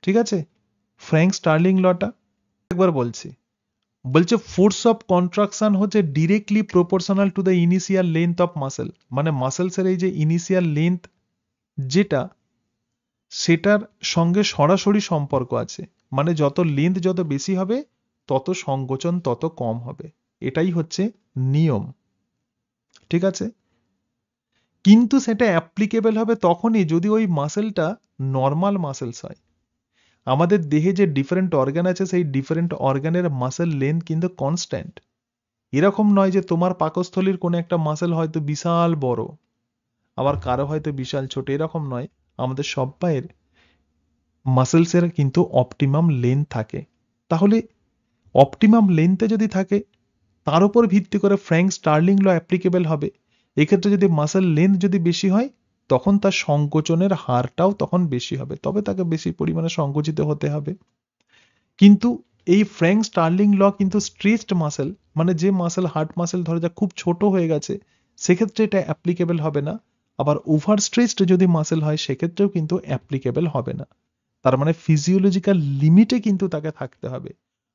ঠিক আছে, ফ্র্যাঙ্ক স্টার্লিং লটা একবার বলছি। বলছে ফোর্স অফ কন্ট্রাকশন হচ্ছে directly proportional to the initial length of muscle. মানে মাসেলসের এই যে ইনিশিয়াল লেন্থ যেটা, সেটার সঙ্গে সরাসরি সম্পর্ক আছে। মানে যত লেন্থ যত বেশি হবে তত সংকোচন তত কম হবে, এটাই হচ্ছে নিয়ম। ঠিক আছে, কিন্তু সেটা অ্যাপ্লিকেবল হবে তখনই যদি ওই মাসেলটা নর্মাল মাসেলস হয়। আমাদের দেহে যে ডিফারেন্ট অর্গান আছে সেই ডিফারেন্ট অর্গানের মাসেল লেন্থ কিন্তু কনস্ট্যান্ট। এরকম নয় যে তোমার পাকস্থলীর কোনো একটা মাসেল হয়তো বিশাল বড়, আবার কারো হয়তো বিশাল ছোট, এরকম নয়। আমাদের সবাইয়ের মাসেলসের কিন্তু অপটিমাম লেন্থ থাকে। তাহলে অপটিমাম লেন্থে যদি থাকে তার উপর ভিত্তি করে ফ্র্যাঙ্ক স্টার্লিং ল অ্যাপ্লিকেবল হবে। এক্ষেত্রে যদি মাসেল লেন্থ যদি বেশি হয় তখন তার সংকোচনের হারটাও তখন বেশি হবে, তবে তাকে বেশি পরিমাণে সংকুচিত হতে হবে। কিন্তু এই ফ্র্যাঙ্ক স্টার্লিং ল কিন্তু স্ট্রেচড মাসেল, মানে যে মাসেল হার্ট মাসেল ধরে যা খুব ছোট হয়ে গেছে সেক্ষেত্রে এটা অ্যাপ্লিকেবল হবে না। আবার ওভার স্ট্রেচড যদি মাসেল হয় সেক্ষেত্রেও কিন্তু অ্যাপ্লিকেবল হবে না। তার মানে ফিজিওলজিক্যাল লিমিটে কিন্তু তাকে থাকতে হবে,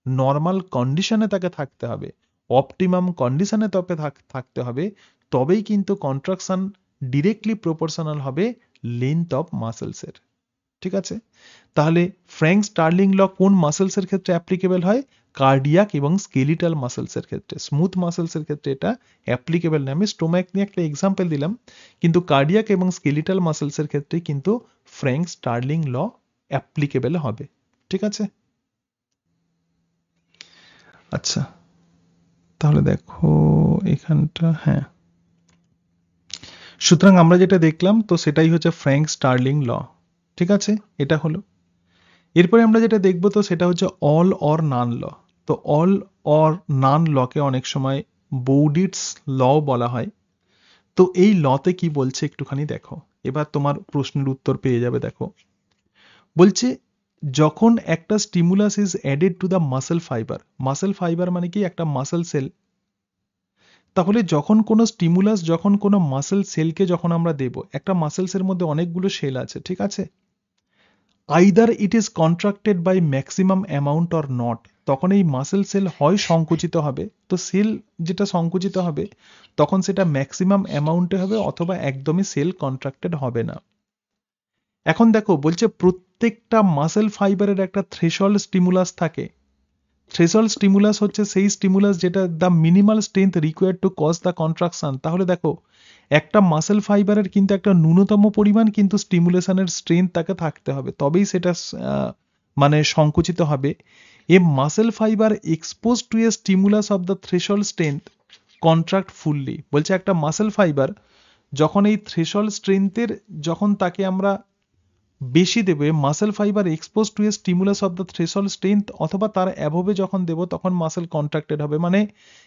নর্মাল কন্ডিশনে তাকে থাকতে হবে, অপটিমাম কন্ডিশনে তবে থাকতে হবে, তবেই কিন্তু কন্ট্রাকশন ডিরেক্টলি প্রপোর্শনাল হবে লেন্থ অফ মাসেলসের। ঠিক আছে, তাহলে ফ্র্যাঙ্ক স্টার্লিং ল কোন মাসেলসের ক্ষেত্রে অ্যাপ্লিকেবল হয়? কার্ডিয়াক এবং স্কেলিটাল মাসেলসের ক্ষেত্রে। স্মুথ মাসেলসের ক্ষেত্রে এটা অ্যাপ্লিকেবল না। আমি স্টোম্যাক নিয়ে একটা এক্সাম্পল দিলাম, কিন্তু কার্ডিয়াক এবং স্কেলিটাল মাসেলসের ক্ষেত্রে কিন্তু ফ্র্যাঙ্ক স্টার্লিং ল অ্যাপ্লিকেবল হবে। ঠিক আছে, আচ্ছা তাহলে দেখো এখানটা, হ্যাঁ, সুতরাং আমরা যেটা দেখলাম তো সেটাই হচ্ছে ফ্র্যাঙ্ক স্টার্লিং ল। ঠিক আছে, এটা হলো। এরপরে আমরা যেটা দেখব তো সেটা হচ্ছে অল অর নান ল। তো অল অর নান লকে অনেক সময় বৌডিটস ল বলা হয়। তো এই লতে কি বলছে একটুখানি দেখো, এবার তোমার প্রশ্নের উত্তর পেয়ে যাবে। দেখো বলছে যখন একটা stimulus is added to the muscle fibre, muscle fibre মানে কি একটা মাসেল সেল, তাহলে যখন কোনো স্টিমুলাস যখন কোনো মাসেল সেলকে যখন আমরা দেব, একটা মাসেলসের মধ্যে অনেকগুলো সেল আছে, ঠিক আছে, either it is contracted by maximum amount or not, তখন এই মাসেল সেল হয় সংকুচিত হবে, তো সেল যেটা সংকুচিত হবে তখন সেটা ম্যাক্সিমাম অ্যামাউন্টে হবে অথবা একদমই সেল কন্ট্রাক্টেড হবে না। এখন দেখো বলছে প্রত্যেকটা মাসেল ফাইবারের একটা থ্রেশহোল্ড স্টিমুলাস থাকে। থ্রেশহোল্ড স্টিমুলাস হচ্ছে সেই স্টিমুলাস যেটা the minimal strength required to cause the contraction. তাহলে দেখো একটা মাসেল ফাইবারের কিন্তু একটা ন্যূনতম পরিমাণ কিন্তু স্টিমুলেশনের স্ট্রেংথ তাকে থাকতে হবে, তবেই সেটা মানে সংকুচিত হবে। A muscle fibre expose to a stimulus of the threshold strength contract fully. বলছে একটা মাসেল ফাইবার যখন এই থ্রেশহোল্ড স্ট্রেংথের যখন তাকে আমরা বেশি দেবে, muscle fibre expose to a stimulus of the threshold strength অথবা তার অ্যাভোভে যখন দেব তখন মাসেল কন্ট্রাক্টেড হবে। মানে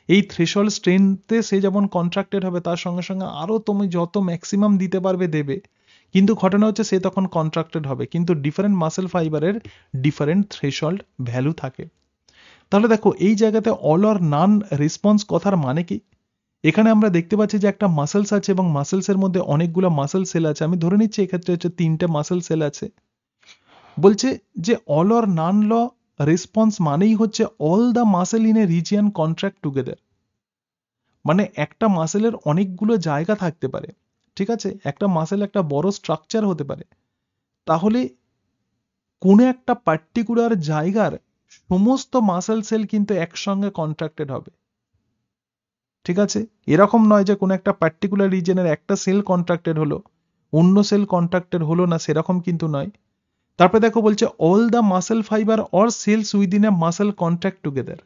এই থ্রেশহোল্ড স্ট্রেংথে সে যেমন কন্ট্রাক্টেড হবে তার সঙ্গে সঙ্গে আরো তুমি যত ম্যাক্সিমাম দিতে পারবে দেবে, কিন্তু ঘটনা হচ্ছে সে তখন কন্ট্রাক্টেড হবে। কিন্তু ডিফারেন্ট মাসেল ফাইবারের ডিফারেন্ট থ্রেশহোল্ড ভ্যালু থাকে। তাহলে দেখো এই জায়গাতে অল অর নান রেসপন্স কথার মানে কি? এখানে আমরা দেখতে পাচ্ছি যে একটা মাসেলস আছে এবং মাসেলসের মধ্যে অনেকগুলো মাসেল সেল আছে। আমি ধরে নিচ্ছি এক্ষেত্রে হচ্ছে 3টে মাসেল সেল আছে। বলছে যে all or none law response মানেই হচ্ছে all the muscle in a region contract together. মানে একটা মাসেলের অনেকগুলো জায়গা থাকতে পারে, ঠিক আছে, একটা মাসেল একটা বড় স্ট্রাকচার হতে পারে, তাহলে কোনো একটা পার্টিকুলার জায়গার সমস্ত মাসেল সেল কিন্তু একসঙ্গে কন্ট্রাক্টেড হবে। ঠিক আছে, এরকম নয় যে কোনো একটা পার্টিকুলার রিজনের একটা সেল কন্ট্রাক্টেড হলো অন্য সেল কন্ট্রাক্টেড হলো না, সেরকম কিন্তু নয়। তারপরে দেখো বলছে all the muscle fibre or cells within a muscle contract together.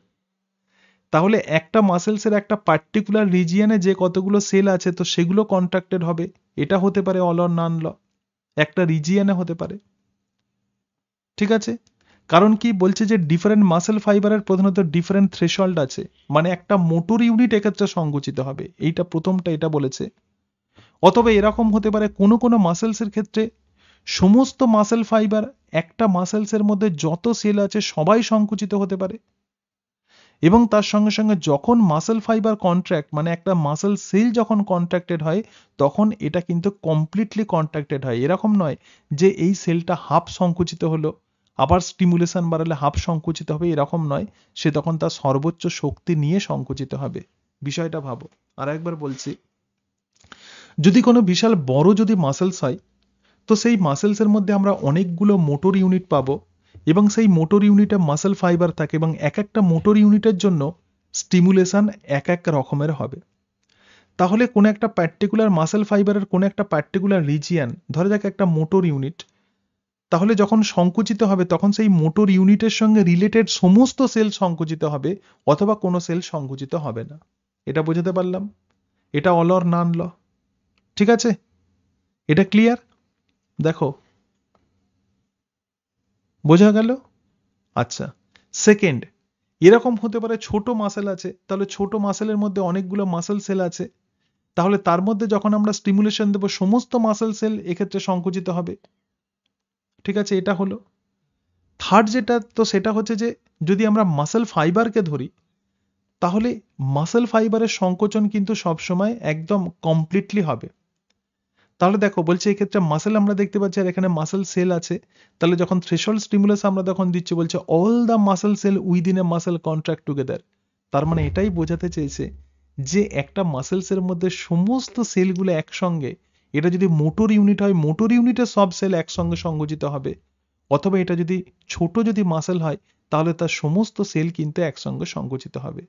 তাহলে একটা মাসেলসের একটা পার্টিকুলার রিজিয়নে যে কতগুলো সেল আছে তো সেগুলো কন্ট্রাক্টেড হবে, এটা হতে পারে অল অর নান ল। একটা রিজিয়নে হতে পারে। ঠিক আছে, কারণ কি বলছে যে ডিফারেন্ট মাসেল ফাইবারের প্রধানত ডিফারেন্ট থ্রেশহোল্ড আছে, মানে একটা মোটর ইউনিট এক্ষেত্রে সংকুচিত হবে, এইটা প্রথমটা এটা বলেছে। অথবা এরকম হতে পারে কোনো কোনো মাসেলসের ক্ষেত্রে সমস্ত মাসেল ফাইবার, একটা মাসেলসের মধ্যে যত সেল আছে সবাই সংকুচিত হতে পারে। এবং তার সঙ্গে সঙ্গে যখন মাসেল ফাইবার কন্ট্রাক্ট, মানে একটা মাসেল সেল যখন কন্ট্রাক্টেড হয়, তখন এটা কিন্তু কমপ্লিটলি কন্ট্রাক্টেড হয়। এরকম নয় যে এই সেলটা হাফ সংকুচিত হলো, আবার স্টিমুলেশন বাড়ালে হাফ সংকুচিত হবে, এরকম নয়। সে তখন তার সর্বোচ্চ শক্তি নিয়ে সংকুচিত হবে। বিষয়টা ভাবো। আর একবার বলছি, যদি কোনো বিশাল বড় যদি মাসেলস হয়, তো সেই মাসেলসের মধ্যে আমরা অনেকগুলো মোটর ইউনিট পাবো, এবং সেই মোটর ইউনিটে মাসেল ফাইবার থাকে, এবং এক একটা মোটর ইউনিটের জন্য স্টিমুলেশন এক এক রকমের হবে। তাহলে কোনো একটা পার্টিকুলার মাসেল ফাইবারের কোনো একটা পার্টিকুলার রিজিয়ন, ধরে যাক একটা মোটর ইউনিট, তাহলে যখন সংকুচিত হবে তখন সেই মোটর ইউনিটের সঙ্গে রিলেটেড সমস্ত সেল সংকুচিত হবে, অথবা কোনো সেল সংকুচিত হবে না। এটা বোঝাতে পারলাম? এটা অল অর নান ল। ঠিক আছে, এটা ক্লিয়ার? দেখো, বোঝা গেল? আচ্ছা, সেকেন্ড, এরকম হতে পারে ছোট মাসেল আছে, তাহলে ছোট মাসেলের মধ্যে অনেকগুলো মাসেল সেল আছে, তাহলে তার মধ্যে যখন আমরা স্টিমুলেশন দেব সমস্ত মাসেল সেল এক্ষেত্রে সংকুচিত হবে। ঠিক আছে, এটা হলো থার্ড যেটা, তো সেটা হচ্ছে যে যদি আমরা মাসেল ফাইবারকে ধরি, তাহলে মাসেল ফাইবারের সংকোচন কিন্তু সবসময় একদম কমপ্লিটলি হবে। তাহলে দেখো বলছে এক্ষেত্রে মাসেল আমরা দেখতে পাচ্ছি, আর এখানে মাসেল সেল আছে, তাহলে যখন থ্রেশহোল্ড স্টিমুলাস আমরা তখন দিচ্ছি, বলছে all the muscle sell within a muscle contract together. তার মানে এটাই বোঝাতে চেয়েছে যে একটা মাসেলসের মধ্যে সমস্ত সেলগুলো একসঙ্গে, এটা যদি মোটর ইউনিট হয় মোটর ইউনিটের সব সেল একসঙ্গে সংযোজিত হবে, অথবা এটা যদি ছোট যদি মাসেল হয় তাহলে তার সমস্ত সেল কিন্তু একসঙ্গে সংকুচিত হবে।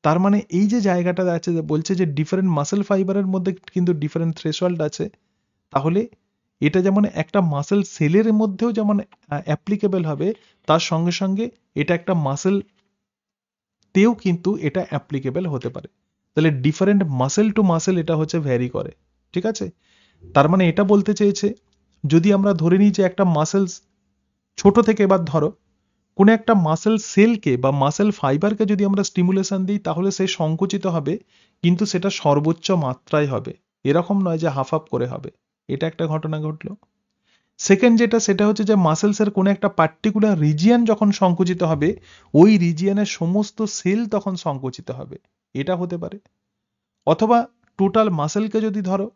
তার মানে এই যে জায়গাটা আছে, বলছে যে ডিফারেন্ট মাসেল ফাইবারের মধ্যে কিন্তু ডিফারেন্ট থ্রেশহোল্ড আছে, তাহলে এটা যেমন একটা মাসেল সেলের মধ্যেও যেমন অ্যাপ্লিকেবল হবে, তার সঙ্গে সঙ্গে এটা একটা মাসেল তেও কিন্তু এটা অ্যাপ্লিকেবল হতে পারে। তাহলে ডিফারেন্ট মাসেল টু মাসেল এটা হচ্ছে ভ্যারি করে। ঠিক আছে, তার মানে এটা বলতে চেয়েছে যদি আমরা ধরে নিই যে একটা মাসেলস ছোট থেকে, এবার ধরো কোনো একটা মাসেল সেলকে বা মাসেল ফাইবারকে যদি আমরা স্টিমুলেশন দিই তাহলে সে সংকুচিত হবে, কিন্তু সেটা সর্বোচ্চ মাত্রায় হবে, এরকম নয় যে হাফ হাফ করে হবে। এটা একটা ঘটনা ঘটলো। সেকেন্ড যেটা, সেটা হচ্ছে যে মাসেলসের কোনো একটা পার্টিকুলার রিজিয়ন যখন সংকুচিত হবে, ওই রিজিয়নের সমস্ত সেল তখন সংকুচিত হবে, এটা হতে পারে। অথবা টোটাল মাসেলকে যদি ধরো,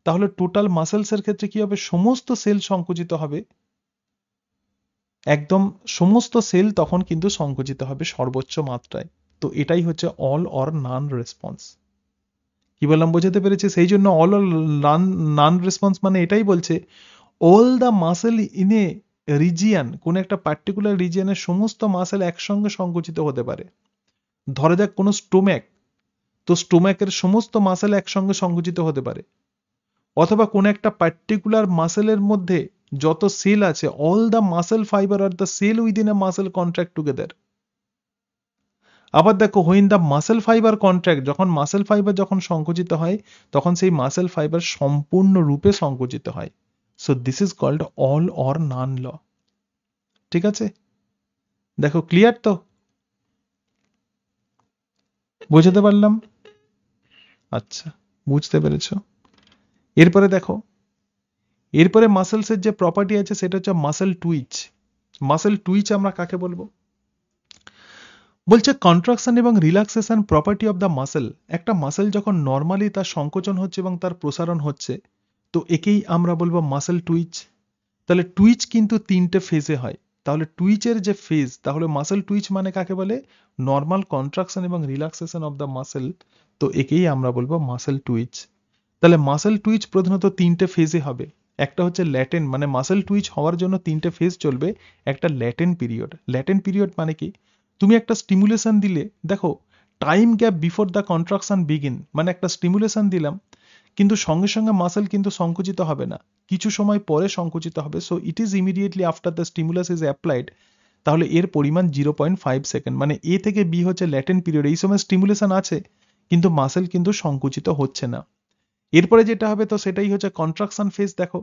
তাহলে টোটাল মাসেলসের ক্ষেত্রে কি হবে, সমস্ত সেল সংকুচিত হবে, একদম সমস্ত সেল তখন কিন্তু সংকুচিত হবে সর্বোচ্চ মাত্রায়। তো এটাই হচ্ছে অল অর নান রেসপন্স। কি বললাম বোঝাতে পেরেছি? সেই জন্য অল অর নান রেসপন্স মানে এটাই বলছে all the muscle in a region, কোন একটা পার্টিকুলার রিজিয়নের সমস্ত মাসেল একসঙ্গে সংকুচিত হতে পারে। ধরা যাক কোনো স্টোম্যাক, তো স্টোম্যাকের সমস্ত মাসেল একসঙ্গে সংকুচিত হতে পারে। অথবা কোন একটা পার্টিকুলার মাসেলের মধ্যে যত সেল আছে, অল দ্য মাসেল ফাইবার আর the cell within a muscle contract together. আবার দেখো when the muscle fibre contract, যখন মাসেল ফাইবার যখন সংকুচিত হয় তখন সেই মাসেল ফাইবার সম্পূর্ণরূপে সংকুচিত হয়। So this is called all or none law. ঠিক আছে, দেখো ক্লিয়ার তো? বুঝতে পারলাম? আচ্ছা, বুঝতে পেরেছো? এরপরে দেখো, এরপরে মাসেলসের যে প্রপার্টি আছে সেটা হচ্ছে মাসেল টুইচ। মাসেল টুইচ আমরা কাকে বলবো? বলছে কন্ট্রাকশন এবং relaxation property of the muscle. একটা মাসেল যখন নর্মালি তার সংকোচন হচ্ছে এবং তার প্রসারণ হচ্ছে, তো একেই আমরা বলবো মাসেল টুইচ। তাহলে টুইচ কিন্তু তিনটে ফেজে হয়। তাহলে টুইচের যে ফেজ, তাহলে মাসেল টুইচ মানে কাকে বলে? নর্মাল কন্ট্রাকশন এবং রিল্যাক্সেশন অফ দ্য মাসেল। তো একেই আমরা বলবো মাসেল টুইচ। তাহলে মাসেল টুইচ প্রধানত তিনটে ফেজে হবে। একটা হচ্ছে ল্যাটেন, মানে মাসেল টুইচ হওয়ার জন্য তিনটে ফেজ চলবে। একটা ল্যাটেন পিরিয়ড। ল্যাটেন পিরিয়ড মানে কি? তুমি একটা স্টিমুলেশন দিলে, দেখো time gap before the contraction begin, মানে একটা স্টিমুলেশন দিলাম কিন্তু সঙ্গে সঙ্গে মাসেল কিন্তু সংকুচিত হবে না, কিছু সময় পরে সংকুচিত হবে। So it is immediately after the stimulus is applied. তাহলে এর পরিমাণ 0.5 সেকেন্ড, মানে এ থেকে বি হচ্ছে ল্যাটেন পিরিয়ড। এই সময় স্টিমুলেশন আছে কিন্তু মাসেল কিন্তু সংকুচিত হচ্ছে না। এরপরে যেটা হবে তো সেটাই হচ্ছে কন্ট্রাকশন ফেজ। দেখো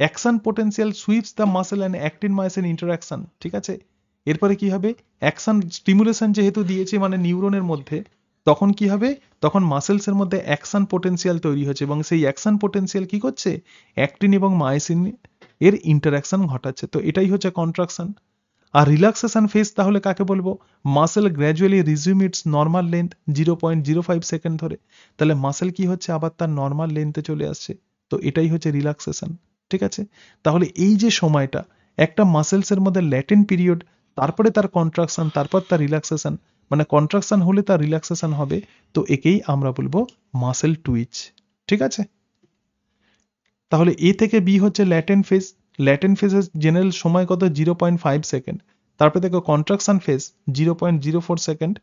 action potential sweeps the muscle and actin myosin interaction, ঠিক আছে। এরপরে কি হবে, অ্যাকশন স্টিমুলেশন যেহেতু দিয়েছে মানে নিউরনের মধ্যে, তখন কি হবে, তখন মাসেলসের মধ্যে অ্যাকশন পোটেনশিয়াল তৈরি হচ্ছে এবং সেই অ্যাকশন পোটেনশিয়াল কি করছে, অ্যাক্টিন এবং মায়োসিন এর ইন্টারাকশন ঘটাচ্ছে। তো এটাই হচ্ছে কন্ট্রাকশন। আর রিল্যাক্সেশন ফেজ তাহলে কাকে বলবো, muscle gradually resume it's normal length 0.05 second ধরে, তাহলে মাসেল কি হচ্ছে আবার তার নর্মাল লেন্থে চলে আসছে। তো এটাই হচ্ছে রিল্যাক্সেশন, ঠিক আছে। তাহলে এই যে সময়টা একটা মাসেলসের মধ্যে ল্যাটেন্ট পিরিয়ড, তারপরে তার কন্ট্রাকশন, তারপর তার রিল্যাক্সেশন, মানে কন্ট্রাকশন হলে তার রিল্যাক্সেশন হবে, তো একেই আমরা বলবো মাসেল টুইচ, ঠিক আছে। তাহলে এ থেকে বি হচ্ছে ল্যাটেন্ট ফেজ, ল্যাটেন্ট ফেজের জেনারেল সময় কত 0.5 সেকেন্ড, তারপরে দেখো কন্ট্রাকশন ফেজ 0.04 সেকেন্ড,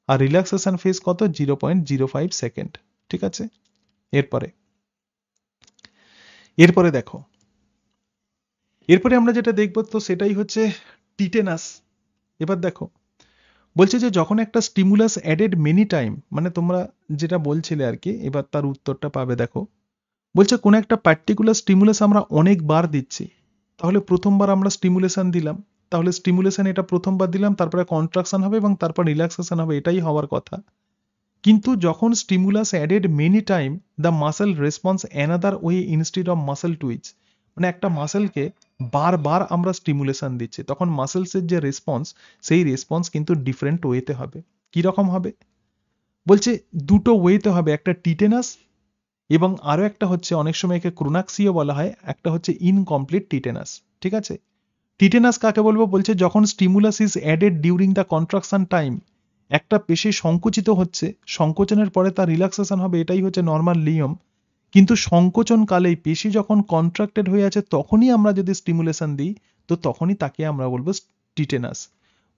আর রিল্যাক্সেশন ফেজ কত 0.05 সেকেন্ড, ঠিক আছে। এরপরে এরপরে দেখো, এরপরে আমরা যেটা দেখবো তো সেটাই হচ্ছে টিটেনাস। এবার দেখো বলছে যে যখন একটা স্টিমুলাস অ্যাডেড মেনি টাইম, মানে তোমরা যেটা বলছিলে আর কি, এবার তার উত্তরটা পাবে। দেখো বলছে কোন একটা পার্টিকুলার স্টিমুলাস আমরা অনেকবার দিচ্ছি, তাহলে প্রথমবার আমরা স্টিমুলেশন দিলাম, তাহলে স্টিমুলেশন এটা প্রথমবার দিলাম, তারপরে কন্ট্রাকশন হবে এবং তারপর রিল্যাক্সেশন হবে, এটাই হওয়ার কথা। কিন্তু যখন stimulus added many time the muscle response another way instead of muscle Twitch, মানে একটা মাসেলকে বারবার আমরা স্টিমুলেশন দিচ্ছি, তখন মাসেলসের যে রেসপন্স, সেই রেসপন্স কিন্তু ডিফারেন্ট ওয়েতে হবে। কি রকম হবে, বলছে দুটো ওয়েতে হবে, একটা টিটেনাস এবং আরো একটা হচ্ছে অনেক সময় একে ক্রোনাক্সিও বলা হয়, একটা হচ্ছে ইনকমপ্লিট টিটেনাস, ঠিক আছে। টিটেনাস কাকে বলবো, বলছে যখন stimulus is added during the contraction time, একটা পেশি সংকুচিত হচ্ছে, সংকোচনের পরে তার রিল্যাক্সেশন হবে, এটাই হচ্ছে নর্মাল নিয়ম। কিন্তু সংকোচন কালেই পেশি যখন কন্ট্রাক্টেড হয়ে আছে তখনই আমরা যদি স্টিমুলেশন দিই, তো তখনই তাকে আমরা বলবো টিটেনাস।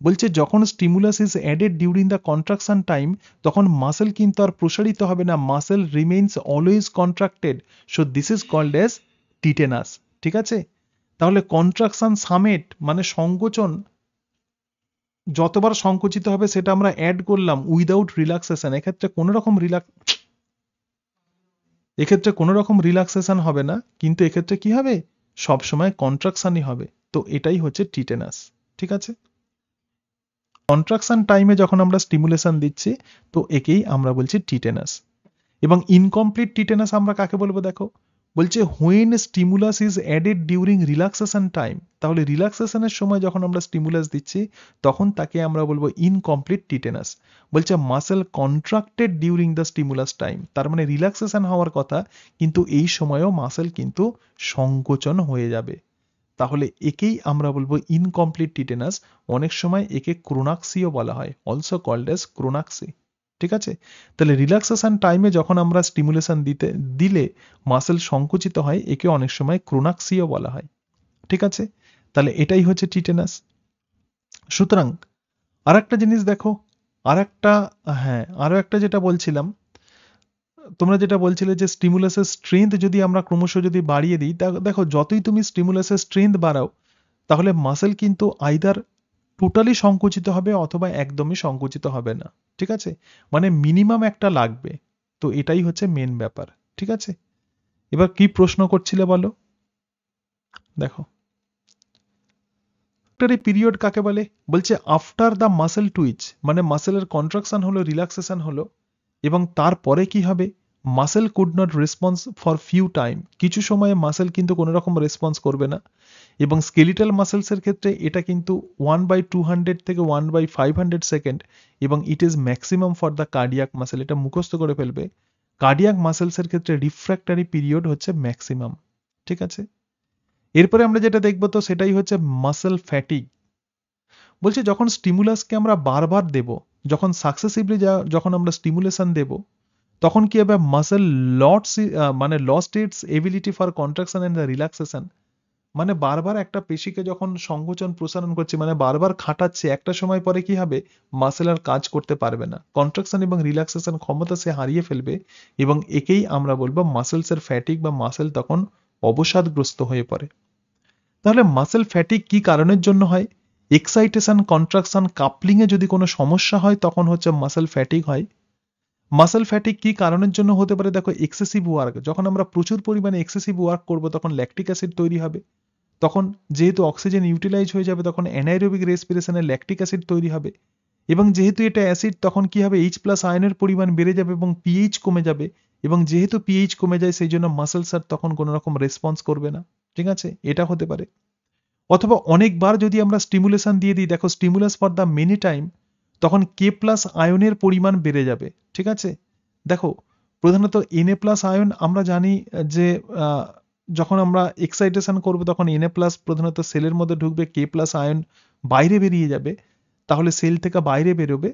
বলছে যখন stimulus is added during the contraction time, তখন মাসেল কিন্তু আর প্রসারিত হবে না, muscle remains always contracted, so this is called as tetanus, ঠিক আছে। তাহলে কন্ট্রাকশন সামেট মানে সংকোচন, যতবার সংকুচিত হবে সেটা আমরা অ্যাড করলাম উইদাউট রিল্যাক্সেশন, এক্ষেত্রে কোনো রকম রিল্যাক্সেশন হবে না, কিন্তু এক্ষেত্রে কি হবে, সবসময় কন্ট্রাকশনই হবে। তো এটাই হচ্ছে টিটেনাস, ঠিক আছে। কন্ট্রাকশন টাইমে যখন আমরা স্টিমুলেশন দিচ্ছি, তো একেই আমরা বলছি টিটেনাস। এবং ইনকমপ্লিট টিটেনাস আমরা কাকে বলবো, দেখো বলছে when stimulus is added during relaxation time, তাহলে রিল্যাক্সেশনের সময় যখন আমরা স্টিমুলাস দিচ্ছি তখন তাকে আমরা বলবো ইনকমপ্লিট টিটেনাস। বলছে muscle contracted during the stimulus time, তার মানে রিল্যাক্সেশন হওয়ার কথা কিন্তু এই সময়েও মাসেল কিন্তু সংকোচন হয়ে যাবে, তাহলে একেই আমরা বলবো ইনকমপ্লিট টিটেনাস। অনেক সময় একে ক্রোনাক্সিও বলা হয়, অলসো কল্ড এজ ক্রোনাক্সি, ঠিক আছে। তাহলে রিল্যাক্সেশন টাইমে যখন আমরা স্টিমুলেশন দিলে মাসেল সংকুচিত হয়, একে অনেক সময় ক্রোনাক্সিও বলা হয়, ঠিক আছে। তাহলে এটাই হচ্ছে টিটেনাস। সুতরাং আরেকটা জিনিস দেখো, আরেকটা, হ্যাঁ আরো একটা যেটা বলছিলাম, তোমরা যেটা বলছিলে যে স্টিমুলাসের স্ট্রেংথ যদি আমরা ক্রমশ যদি বাড়িয়ে দিই, দেখো যতই তুমি স্টিমুলাসের স্ট্রেংথ বাড়াও, তাহলে মাসেল কিন্তু আইদার টোটালি সংকুচিত হবে অথবা একদমই সংকুচিত হবে না, ঠিক আছে। মানে মিনিমাম একটা লাগবে। তো এটাই হচ্ছে মেন ব্যাপার, ঠিক আছে। এবার কি প্রশ্ন করছিলে বলো, দেখো পিরিয়ড কাকে বলে, বলছে আফটার দ্য মাসেল টুইচ, মানে মাসেলের কন্ট্রাকশন হলো, রিল্যাক্সেশন হলো, এবং তারপরে কি হবে, muscle could not response for few time, কিছু সময়ে মাসেল কিন্তু কোনো রকম রেসপন্স করবে না। এবং স্কেলিটাল মাসেলসের ক্ষেত্রে এটা কিন্তু 1/200 থেকে 1/500 সেকেন্ড, এবং it is maximum for the cardiac muscle, এটা মুখস্থ করে ফেলবে। কার্ডিয়াক মাসেলসের ক্ষেত্রে রিফ্র্যাক্টরি পিরিয়ড হচ্ছে ম্যাক্সিমাম, ঠিক আছে। এরপরে আমরা যেটা দেখবো তো সেটাই হচ্ছে মাসেল ফ্যাটিগ। বলছে যখন স্টিমুলাসকে আমরা বারবার দেব, যখন সাকসেসিভলি যখন আমরা স্টিমুলেশন দেব, তখন কি হবে, muscle lost its ability for contraction and the relaxation, মানে বারবার একটা পেশিকে যখন সংকোচন প্রসারণ করছে, মানে বারবার খাটাচ্ছে, একটা সময় পরে কি হবে, মাসেল আর কাজ করতে পারবে না, কন্ট্রাকশন এবং রিল্যাক্সেশন ক্ষমতা সে হারিয়ে ফেলবে, এবং একেই আমরা বলবো মাসেলসের ফ্যাটিক বা মাসেল তখন অবসাদগ্রস্ত হয়ে পড়ে। তাহলে মাসেল ফ্যাটিক কি কারণের জন্য হয়, এক্সাইটেশন, কন্ট্রাকশন, কাপলিং এ যদি কোনো সমস্যা হয় তখন হচ্ছে মাসেল ফ্যাটিক হয়। মাসল ফ্যাটিক কি কারণের জন্য হতে পারে? দেখো, এক্সেসিভ ওয়ার্ক, যখন আমরা প্রচুর পরিমাণে এক্সেসিভ ওয়ার্ক করব তখন ল্যাকটিক অ্যাসিড তৈরি হবে। তখন যেহেতু অক্সিজেন ইউটিলাইজ হয়ে যাবে তখন অ্যানাইরোবিক রেসপিরেশনে ল্যাকটিক অ্যাসিড তৈরি হবে, এবং যেহেতু এটা অ্যাসিড তখন কি হবে, H+ আয়নের পরিমাণ বেড়ে যাবে এবং পিএইচ কমে যাবে, এবং যেহেতু পিএইচ কমে যায় সেই জন্য মাসলস আর তখন কোনো রকম রেসপন্স করবে না। ঠিক আছে, এটা হতে পারে। অথবা অনেকবার যদি আমরা স্টিমুলেশন দিয়ে দিই, দেখো stimulus for the many time, তখন K+ আয়নের পরিমাণ বেড়ে যাবে। ঠিক আছে, দেখো প্রধানত Na+ আয়ন আমরা জানি যে যখন আমরা এক্সাইটেশন করব তখন Na+ প্রধানত সেলের মধ্যে ঢুকবে, K+ আয়ন বাইরে বেরিয়ে যাবে, তাহলে সেল থেকে বাইরে বেরোবে,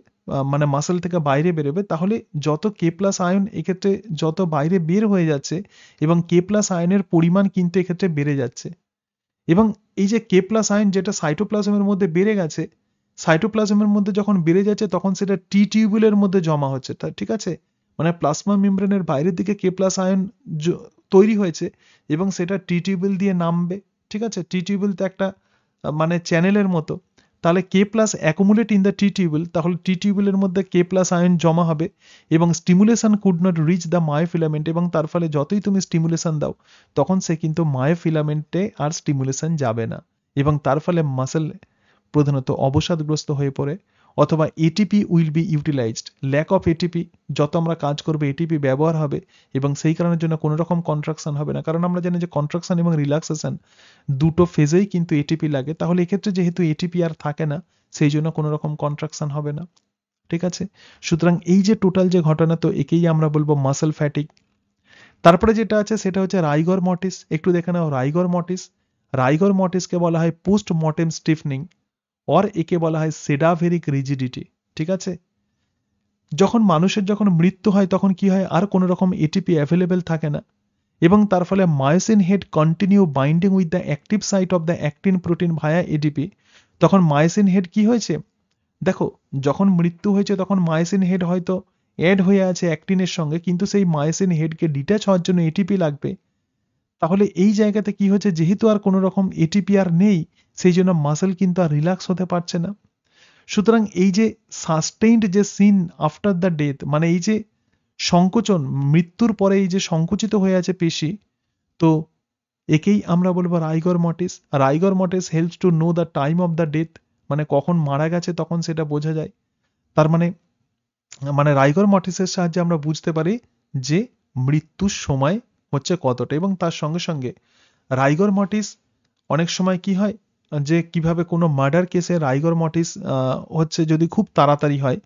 মানে মাসল থেকে বাইরে বেরোবে, তাহলে যত K+ আয়ন এক্ষেত্রে যত বাইরে বের হয়ে যাচ্ছে এবং K+ আয়নের পরিমাণ কিন্তু এক্ষেত্রে বেড়ে যাচ্ছে। এবং এই যে K+ আয়ন যেটা সাইটোপ্লাজমের মধ্যে বেড়ে গেছে, সাইটোপ্লাজমের মধ্যে যখন বেড়ে যাচ্ছে তখন সেটা টি টিউবুলের মধ্যে জমা হচ্ছে। ঠিক আছে, মানে প্লাজমা মেমব্রেনের বাইরের দিকে K+ আয়ন তৈরি হয়েছে এবং সেটা টি টিউবুল দিয়ে নামবে। ঠিক আছে, টি টিউবুল তো একটা মানে চ্যানেলের মতো, তাহলে K+ accumulate in the T tubule, তাহলে টি টিউবুলের মধ্যে K+ আয়ন জমা হবে এবং stimulation could not reach the myofilament, এবং তার ফলে যতই তুমি স্টিমুলেশন দাও তখন সে কিন্তু মায়োফিলামেন্টে আর স্টিমুলেশন যাবে না, এবং তার ফলে মাসল প্রধানত অবসাদগ্রস্ত হয়ে পড়ে, অথবা ATP will be utilised, lack of ATP, যত আমরা কাজ করবো এটিপি ব্যবহার হবে এবং সেই কারণের জন্য কোনো রকম কন্ট্রাকশন হবে না, কারণ আমরা জানি যে কন্ট্রাকশন এবং রিল্যাক্সেশন দুটো ফেজেই কিন্তু এটিপি লাগে, তাহলে এক্ষেত্রে যেহেতু এটিপি আর থাকে না সেই জন্য কোনো রকম কন্ট্রাকশন হবে না। ঠিক আছে, সুতরাং এই যে টোটাল যে ঘটনা, তো একেই আমরা বলবো মাসল ফ্যাটিক। তারপরে যেটা আছে সেটা হচ্ছে রাইগর মর্টিস। একটু দেখে নাও রাইগর মর্টিস। রাইগর মর্টিসকে বলা হয় পোস্ট মর্টেম স্টিফনিং, অর একে বলা হয় সেডাভেরিক রিজিডিটি। ঠিক আছে, যখন মানুষের যখন মৃত্যু হয় তখন কি হয়, আর কোনো রকম এটিপি অ্যাভেলেবেল থাকে না, এবং তার ফলে myosin head continue binding with the active site of the actin protein via ADP. তখন মায়োসিন হেড কি হয়েছে, দেখো যখন মৃত্যু হয়েছে তখন মায়োসিন হেড হয়তো অ্যাড হয়ে আছে অ্যাক্টিনের সঙ্গে, কিন্তু সেই মায়োসিন হেডকে ডিট্যাচ হওয়ার জন্য এটিপি লাগবে। তাহলে এই জায়গাতে কি হচ্ছে, যেহেতু আর কোনো রকম এটিপি আর নেই সেই জন্য মাসল কিন্তু আর রিল্যাক্স হতে পারছে না। সুতরাং এই যে সাস্টেইনড যে সিন আফটার দ্য ডেথ, মানে এই যে সংকোচন, মৃত্যুর পরে এই যে সংকুচিত হয়ে আছে পেশি, তো একেই আমরা বলবো rigor mortis. Rigor mortis helps to know the time of the death, মানে কখন মারা গেছে তখন সেটা বোঝা যায়। তার মানে মানে রাইগর মর্টিসের সাহায্যে আমরা বুঝতে পারি যে মৃত্যুর সময় হচ্ছে কতটা, এবং তার সঙ্গে সঙ্গে রাইগর মর্টিস অনেক সময় কি হয় যে কিভাবে কোনো মার্ডার কেসে রাইগর মর্টিস হচ্ছে যদি খুব তাড়াতাড়ি হয়,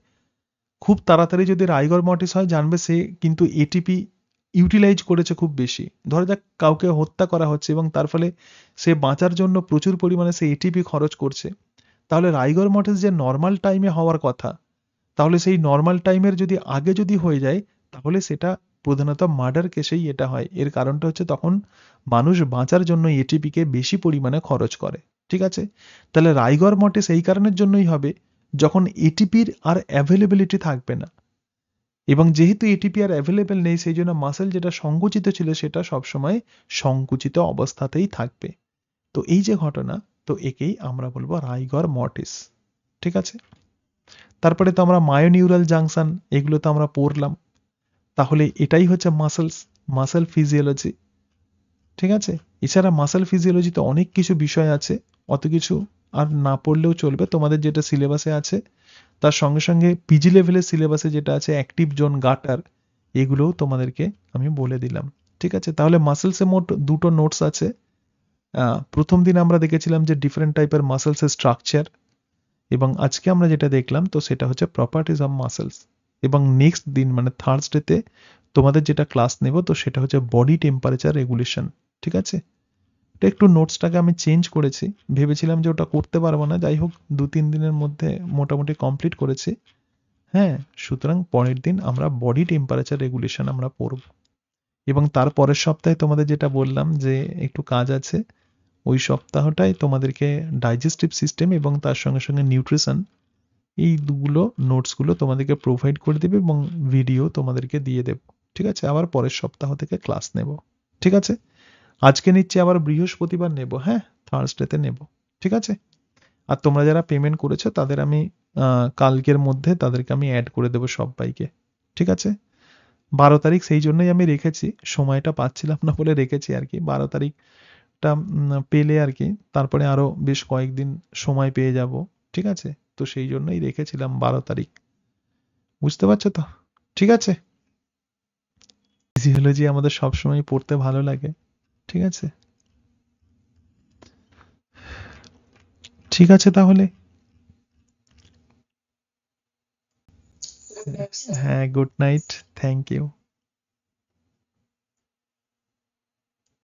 খুব তাড়াতাড়ি যদি রাইগর মর্টিস হয় জানবে সে কিন্তু এটিপি ইউটিলাইজ করেছে খুব বেশি। ধরা যাক কাউকে হত্যা করা হচ্ছে এবং তার ফলে সে বাঁচার জন্য প্রচুর পরিমাণে সে এটিপি খরচ করছে, তাহলে রাইগর মর্টিস যে নর্মাল টাইমে হওয়ার কথা, তাহলে সেই নর্মাল টাইমের যদি আগে যদি হয়ে যায় তাহলে সেটা প্রধানত মার্ডার কেসেই এটা হয়। এর কারণটা হচ্ছে তখন মানুষ বাঁচার জন্য এটিপিকে বেশি পরিমাণে খরচ করে। ঠিক আছে, তাহলে রাইগর মর্টিস এই কারণের জন্যই হবে যখন এটিপির আর অ্যাভেলেবিলিটি থাকবে না, এবং যেহেতু এটিপি আর অ্যাভেলেবেল নেই সেই জন্য মাসেল যেটা সংকুচিত ছিল সেটা সবসময় সংকুচিত অবস্থাতেই থাকবে। তো এই যে ঘটনা, তো একেই আমরা বলবো রাইগর মর্টিস। ঠিক আছে, তারপরে তো আমরা মায়োনিউরাল জাংশন এগুলো তো আমরা পড়লাম, তাহলে এটাই হচ্ছে মাসেলস, মাসেল ফিজিওলজি। ঠিক আছে, এছাড়া মাসেল ফিজিওলজিতে অনেক কিছু বিষয় আছে, অত কিছু আর না পড়লেও চলবে, তোমাদের যেটা সিলেবাসে আছে তার সঙ্গে সঙ্গে পিজি লেভেলের সিলেবাসে যেটা আছে অ্যাক্টিভ জোন গাটার, এগুলোও তোমাদেরকে আমি বলে দিলাম। ঠিক আছে, তাহলে মাসেলসে মোট দুটো নোটস আছে। প্রথম দিন আমরা দেখেছিলাম যে ডিফারেন্ট টাইপের মাসেলসের স্ট্রাকচার, এবং আজকে আমরা যেটা দেখলাম তো সেটা হচ্ছে প্রপার্টিজ অফ মাসেলস, এবং নেক্সট দিন মানে থার্সডেতে তোমাদের যেটা ক্লাস নেব তো সেটা হচ্ছে বডি টেম্পারেচার রেগুলেশন। ঠিক আছে, এটা একটু নোটসটাকে আমি চেঞ্জ করেছি, ভেবেছিলাম যে ওটা করতে পারবো না, যাই হোক 2-3 দিনের মধ্যে মোটামুটি কমপ্লিট করেছি। হ্যাঁ, সুতরাং পরের দিন আমরা বডি টেম্পারেচার রেগুলেশন আমরা পড়ব, এবং তার পরের সপ্তাহে তোমাদের যেটা বললাম যে একটু কাজ আছে, ওই সপ্তাহটাই তোমাদেরকে ডাইজেস্টিভ সিস্টেম এবং তার সঙ্গে সঙ্গে নিউট্রিশন এই দুগুলো নোটসগুলো তোমাদেরকে প্রোভাইড করে দেবে এবং ভিডিও তোমাদেরকে দিয়ে দেব। ঠিক আছে, আবার পরের সপ্তাহ থেকে ক্লাস নেব। ঠিক আছে, আজকে নিচ্ছি, আবার বৃহস্পতিবার নেব, হ্যাঁ থার্সডেতে নেব। ঠিক আছে, আর তোমরা যারা পেমেন্ট করেছো তাদের আমি কালকের মধ্যে তাদেরকে আমি অ্যাড করে দেবো সবাইকে। ঠিক আছে? 12 তারিখ সেই জন্যই আমি রেখেছি, সময়টা পাচ্ছিলাম না বলে রেখেছি আর কি। 12 তারিখটা পেলে আর কি তারপরে আরো বেশ কয়েকদিন সময় পেয়ে যাব। ঠিক আছে? তো সেই জন্যই রেখেছিলাম 12 তারিখ। বুঝতে পারছো তো? ঠিক আছে? ফিজিওলজি আমাদের সবসময় পড়তে ভালো লাগে। ঠিক আছে? ঠিক আছে তাহলে। হ্যাঁ, গুড নাইট। Thank you.